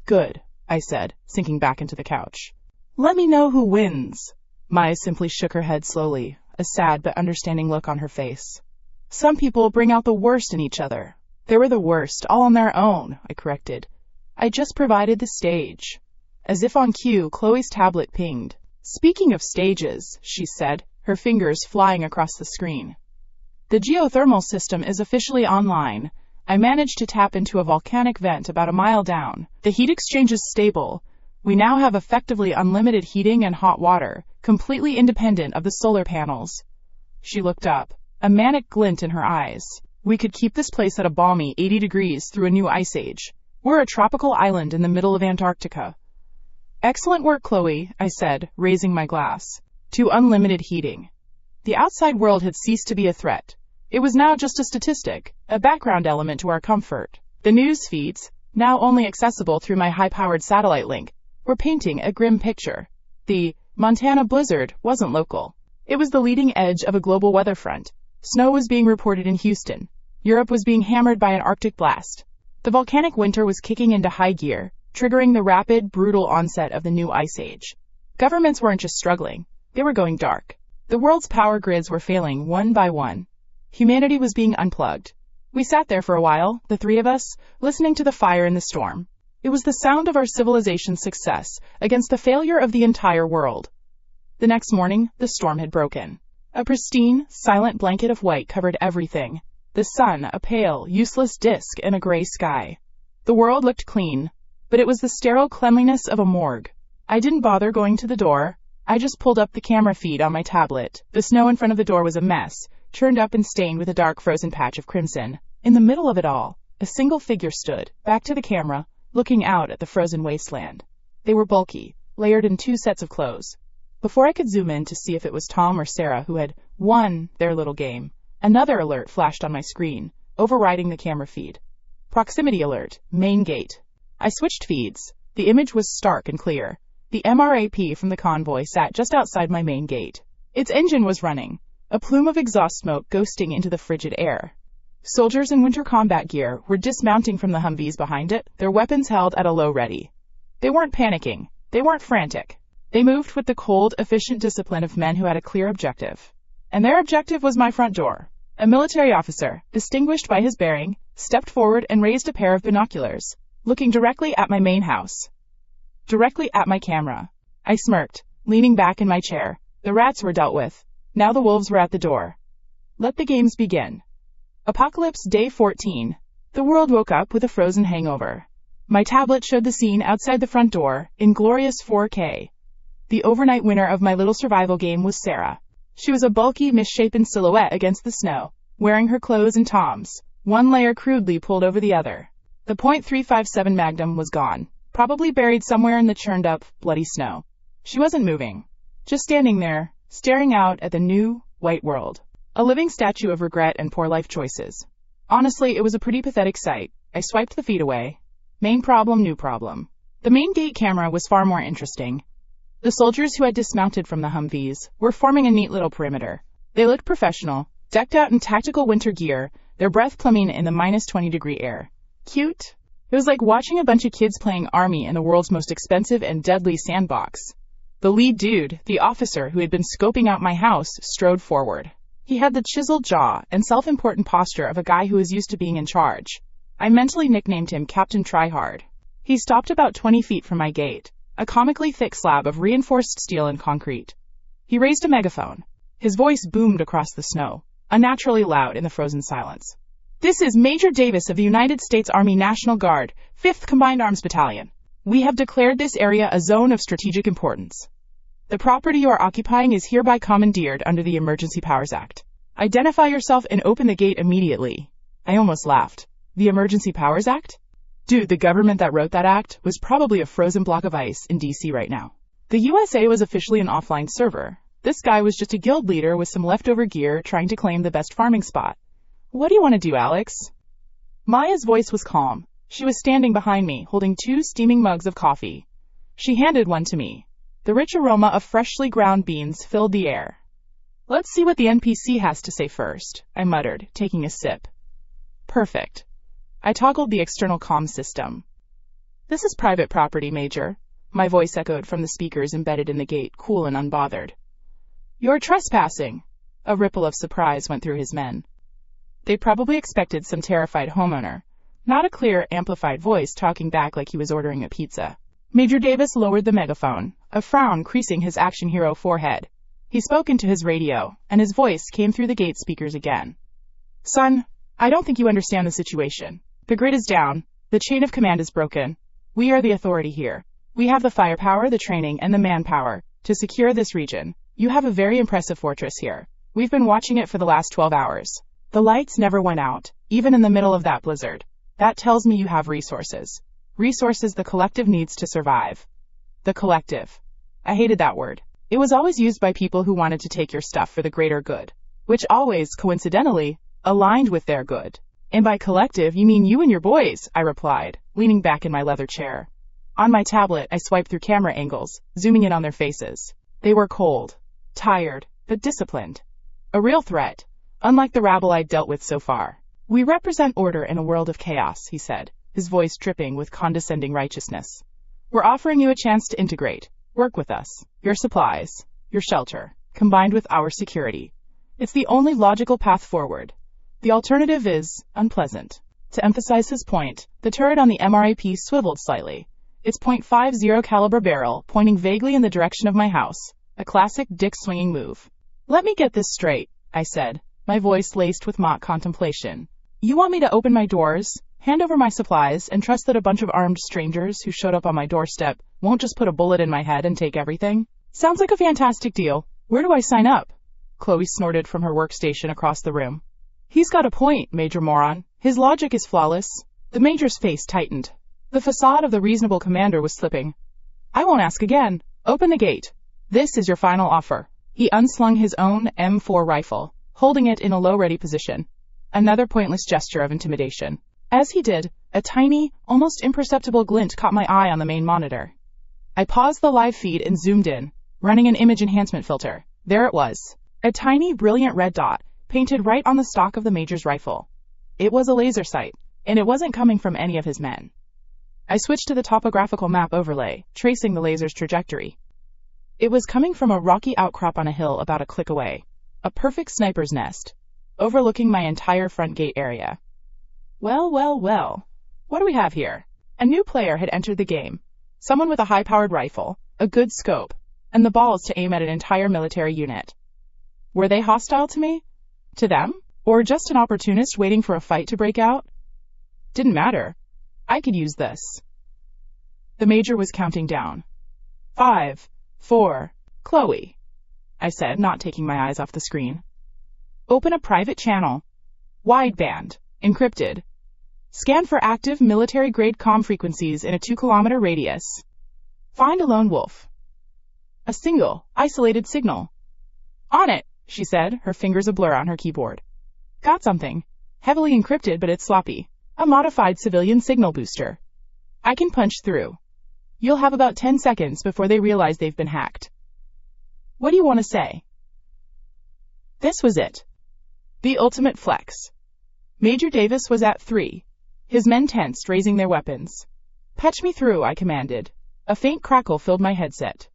Good, I said, sinking back into the couch. Let me know who wins. Maya simply shook her head slowly, a sad but understanding look on her face. Some people bring out the worst in each other. They were the worst, all on their own, I corrected. I just provided the stage. As if on cue, Chloe's tablet pinged. Speaking of stages, she said, her fingers flying across the screen. The geothermal system is officially online. I managed to tap into a volcanic vent about a mile down. The heat exchange is stable. We now have effectively unlimited heating and hot water, completely independent of the solar panels. She looked up, a manic glint in her eyes. We could keep this place at a balmy 80 degrees through a new ice age. We're a tropical island in the middle of Antarctica. Excellent work, Chloe, I said, raising my glass. To unlimited heating. The outside world had ceased to be a threat. It was now just a statistic, a background element to our comfort. The news feeds, now only accessible through my high-powered satellite link, were painting a grim picture. The Montana blizzard wasn't local. It was the leading edge of a global weather front. Snow was being reported in Houston. Europe was being hammered by an Arctic blast. The volcanic winter was kicking into high gear, triggering the rapid, brutal onset of the new ice age. Governments weren't just struggling. They were going dark. The world's power grids were failing one by one. Humanity was being unplugged. We sat there for a while, the three of us, listening to the fire in the storm. It was the sound of our civilization's success against the failure of the entire world. The next morning, the storm had broken. A pristine, silent blanket of white covered everything. The sun, a pale, useless disk in a gray sky. The world looked clean, but it was the sterile cleanliness of a morgue. I didn't bother going to the door. I just pulled up the camera feed on my tablet. The snow in front of the door was a mess, churned up and stained with a dark frozen patch of crimson. In the middle of it all, a single figure stood, back to the camera, looking out at the frozen wasteland. They were bulky, layered in 2 sets of clothes. Before I could zoom in to see if it was Tom or Sarah who had won their little game, another alert flashed on my screen, overriding the camera feed. Proximity alert, main gate. I switched feeds. The image was stark and clear. The MRAP from the convoy sat just outside my main gate. Its engine was running, a plume of exhaust smoke ghosting into the frigid air. Soldiers in winter combat gear were dismounting from the Humvees behind it, their weapons held at a low ready. They weren't panicking. They weren't frantic. They moved with the cold, efficient discipline of men who had a clear objective. And their objective was my front door. A military officer, distinguished by his bearing, stepped forward and raised a pair of binoculars, looking directly at my main house. Directly at my camera. I smirked, leaning back in my chair. The rats were dealt with. Now the wolves were at the door. Let the games begin. Apocalypse Day 14. The world woke up with a frozen hangover. My tablet showed the scene outside the front door, in glorious 4K. The overnight winner of my little survival game was Sarah. She was a bulky, misshapen silhouette against the snow, wearing her clothes in Tom's, one layer crudely pulled over the other. The .357 Magnum was gone. probably buried somewhere in the churned-up, bloody snow. She wasn't moving, just standing there, staring out at the new, white world. A living statue of regret and poor life choices. Honestly, it was a pretty pathetic sight. I swiped the feed away. Main problem, new problem. The main gate camera was far more interesting. The soldiers who had dismounted from the Humvees were forming a neat little perimeter. They looked professional, decked out in tactical winter gear, their breath plumbing in the minus 20-degree air. Cute. It was like watching a bunch of kids playing army in the world's most expensive and deadly sandbox. The lead dude, the officer who had been scoping out my house, strode forward. He had the chiseled jaw and self-important posture of a guy who is used to being in charge. I mentally nicknamed him Captain Tryhard. He stopped about 20 feet from my gate, a comically thick slab of reinforced steel and concrete. He raised a megaphone. His voice boomed across the snow, unnaturally loud in the frozen silence. "This is Major Davis of the United States Army National Guard, 5th Combined Arms Battalion. We have declared this area a zone of strategic importance. The property you are occupying is hereby commandeered under the Emergency Powers Act. Identify yourself and open the gate immediately." I almost laughed. The Emergency Powers Act? Dude, the government that wrote that act was probably a frozen block of ice in DC right now. The USA was officially an offline server. This guy was just a guild leader with some leftover gear trying to claim the best farming spot. "What do you want to do, Alex?" Maya's voice was calm. She was standing behind me, holding 2 steaming mugs of coffee. She handed one to me. The rich aroma of freshly ground beans filled the air. "Let's see what the NPC has to say first," I muttered, taking a sip. Perfect. I toggled the external comm system. "This is private property, Major." My voice echoed from the speakers embedded in the gate, cool and unbothered. "You're trespassing." A ripple of surprise went through his men. They probably expected some terrified homeowner, not a clear, amplified voice talking back like he was ordering a pizza. Major Davis lowered the megaphone, a frown creasing his action hero forehead. He spoke into his radio, and his voice came through the gate speakers again. "Son, I don't think you understand the situation. The grid is down. The chain of command is broken. We are the authority here. We have the firepower, the training, and the manpower to secure this region. You have a very impressive fortress here. We've been watching it for the last 12 hours. The lights never went out, even in the middle of that blizzard. That tells me you have resources. Resources the collective needs to survive." The collective. I hated that word. It was always used by people who wanted to take your stuff for the greater good, which always, coincidentally, aligned with their good. "And by collective, you mean you and your boys," I replied, leaning back in my leather chair. On my tablet, I swiped through camera angles, zooming in on their faces. They were cold, tired, but disciplined. A real threat, unlike the rabble I'd dealt with so far. "We represent order in a world of chaos," he said, his voice dripping with condescending righteousness. "We're offering you a chance to integrate. Work with us. Your supplies, your shelter, combined with our security. It's the only logical path forward. The alternative is unpleasant." To emphasize his point, the turret on the MRAP swiveled slightly, its .50 caliber barrel pointing vaguely in the direction of my house, a classic dick-swinging move. "Let me get this straight," I said, my voice laced with mock contemplation. "You want me to open my doors, hand over my supplies, and trust that a bunch of armed strangers who showed up on my doorstep won't just put a bullet in my head and take everything? Sounds like a fantastic deal. Where do I sign up?" Chloe snorted from her workstation across the room. "He's got a point, Major Moron. His logic is flawless." The Major's face tightened. The facade of the reasonable commander was slipping. "I won't ask again. Open the gate. This is your final offer." He unslung his own M4 rifle, holding it in a low-ready position. Another pointless gesture of intimidation. As he did, a tiny, almost imperceptible glint caught my eye on the main monitor. I paused the live feed and zoomed in, running an image enhancement filter. There it was. A tiny, brilliant red dot, painted right on the stock of the Major's rifle. It was a laser sight, and it wasn't coming from any of his men. I switched to the topographical map overlay, tracing the laser's trajectory. It was coming from a rocky outcrop on a hill about a click away. A perfect sniper's nest, overlooking my entire front gate area. Well, well, well. What do we have here? A new player had entered the game. Someone with a high-powered rifle, a good scope, and the balls to aim at an entire military unit. Were they hostile to me? To them? Or just an opportunist waiting for a fight to break out? Didn't matter. I could use this. The Major was counting down. 5, 4, Chloe, I said, not taking my eyes off the screen. Open a private channel. Wideband. Encrypted. Scan for active military-grade comm frequencies in a 2-kilometer radius. Find a lone wolf. A single, isolated signal. On it, she said, her fingers a blur on her keyboard. Got something. Heavily encrypted, but it's sloppy. A modified civilian signal booster. I can punch through. You'll have about 10 seconds before they realize they've been hacked. What do you want to say? This was it. The ultimate flex. Major Davis was at 3. His men tensed, raising their weapons. Patch me through, I commanded. A faint crackle filled my headset.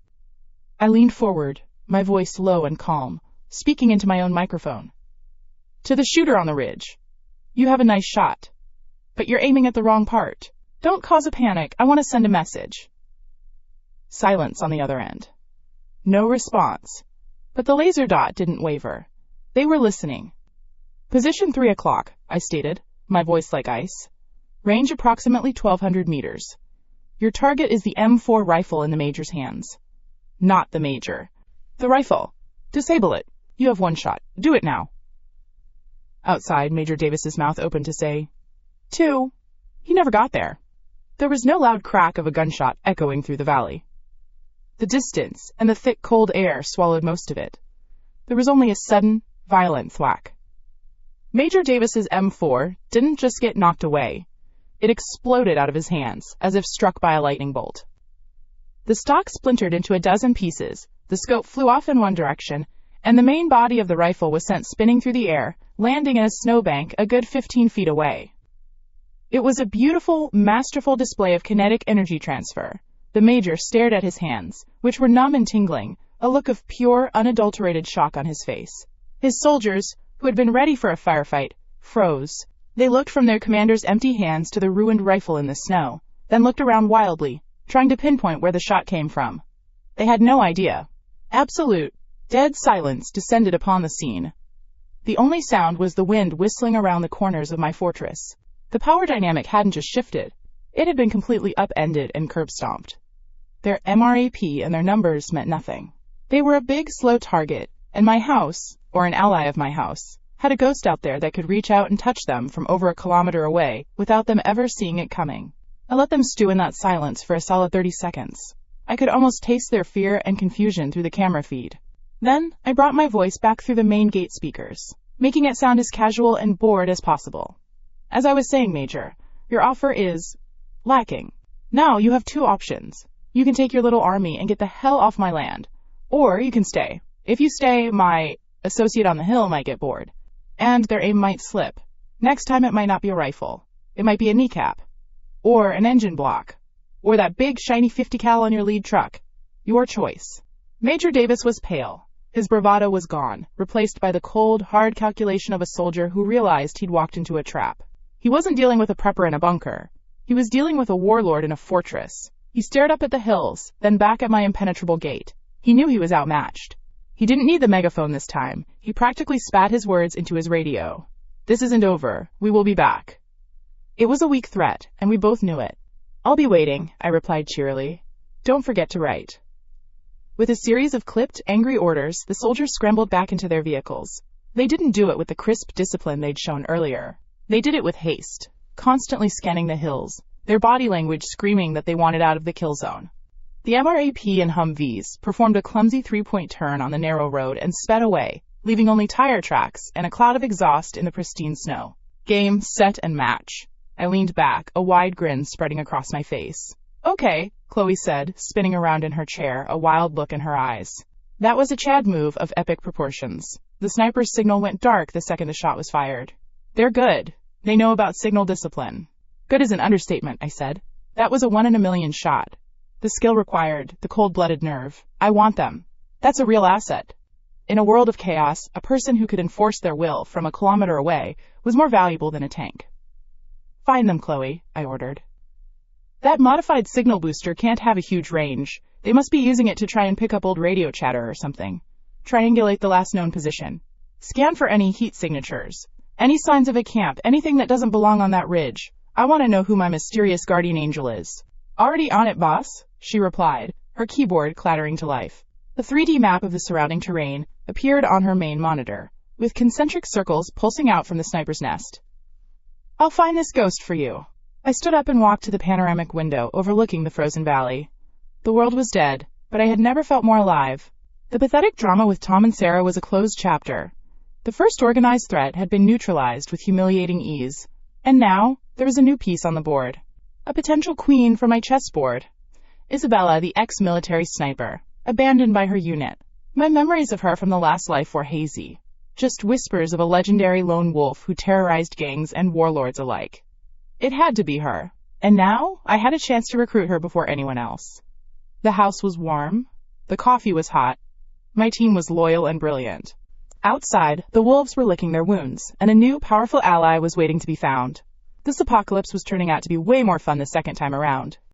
I leaned forward, my voice low and calm, speaking into my own microphone. To the shooter on the ridge. You have a nice shot. But you're aiming at the wrong part. Don't cause a panic, I want to send a message. Silence on the other end. No response. But the laser dot didn't waver. They were listening. Position 3 o'clock, I stated, my voice like ice. Range approximately 1,200 meters. Your target is the M4 rifle in the Major's hands. Not the Major. The rifle. Disable it. You have 1 shot. Do it now. Outside, Major Davis's mouth opened to say, 2. He never got there. There was no loud crack of a gunshot echoing through the valley. The distance and the thick, cold air swallowed most of it. There was only a sudden, violent thwack. Major Davis's M4 didn't just get knocked away. It exploded out of his hands, as if struck by a lightning bolt. The stock splintered into a dozen pieces, the scope flew off in one direction, and the main body of the rifle was sent spinning through the air, landing in a snowbank a good 15 feet away. It was a beautiful, masterful display of kinetic energy transfer. The Major stared at his hands, which were numb and tingling, a look of pure, unadulterated shock on his face. His soldiers, who had been ready for a firefight, froze. They looked from their commander's empty hands to the ruined rifle in the snow, then looked around wildly, trying to pinpoint where the shot came from. They had no idea. Absolute, dead silence descended upon the scene. The only sound was the wind whistling around the corners of my fortress. The power dynamic hadn't just shifted. It had been completely upended and curb-stomped. Their MRAP and their numbers meant nothing. They were a big, slow target, and my house, or an ally of my house, had a ghost out there that could reach out and touch them from over a kilometer away without them ever seeing it coming. I let them stew in that silence for a solid 30 seconds. I could almost taste their fear and confusion through the camera feed. Then, I brought my voice back through the main gate speakers, making it sound as casual and bored as possible. As I was saying, Major, your offer is lacking. Now you have 2 options. You can take your little army and get the hell off my land. Or you can stay. If you stay, my associate on the hill might get bored. And their aim might slip. Next time it might not be a rifle. It might be a kneecap. Or an engine block. Or that big shiny 50 cal on your lead truck. Your choice. Major Davis was pale. His bravado was gone, replaced by the cold, hard calculation of a soldier who realized he'd walked into a trap. He wasn't dealing with a prepper in a bunker. He was dealing with a warlord in a fortress. He stared up at the hills, then back at my impenetrable gate. He knew he was outmatched. He didn't need the megaphone this time. He practically spat his words into his radio. This isn't over. We will be back. It was a weak threat, and we both knew it. I'll be waiting, I replied cheerily. Don't forget to write. With a series of clipped, angry orders, the soldiers scrambled back into their vehicles. They didn't do it with the crisp discipline they'd shown earlier. They did it with haste, constantly scanning the hills, their body language screaming that they wanted out of the kill zone. The MRAP and Humvees performed a clumsy 3-point turn on the narrow road and sped away, leaving only tire tracks and a cloud of exhaust in the pristine snow. Game, set, and match. I leaned back, a wide grin spreading across my face. Okay, Chloe said, spinning around in her chair, a wild look in her eyes. That was a Chad move of epic proportions. The sniper's signal went dark the second the shot was fired. They're good. They know about signal discipline. Good is an understatement, I said. That was a 1 in a million shot. The skill required, the cold-blooded nerve. I want them. That's a real asset. In a world of chaos, a person who could enforce their will from a kilometer away was more valuable than a tank. Find them, Chloe, I ordered. That modified signal booster can't have a huge range. They must be using it to try and pick up old radio chatter or something. Triangulate the last known position. Scan for any heat signatures. Any signs of a camp, anything that doesn't belong on that ridge. I want to know who my mysterious guardian angel is. Already on it, boss, she replied, her keyboard clattering to life. The 3D map of the surrounding terrain appeared on her main monitor, with concentric circles pulsing out from the sniper's nest. I'll find this ghost for you. I stood up and walked to the panoramic window overlooking the frozen valley. The world was dead, but I had never felt more alive. The pathetic drama with Tom and Sarah was a closed chapter. The first organized threat had been neutralized with humiliating ease. And now, there was a new piece on the board. A potential queen for my chessboard. Isabella, the ex-military sniper, abandoned by her unit. My memories of her from the last life were hazy. Just whispers of a legendary lone wolf who terrorized gangs and warlords alike. It had to be her. And now, I had a chance to recruit her before anyone else. The house was warm. The coffee was hot. My team was loyal and brilliant. Outside, the wolves were licking their wounds, and a new, powerful ally was waiting to be found. This apocalypse was turning out to be way more fun the second time around.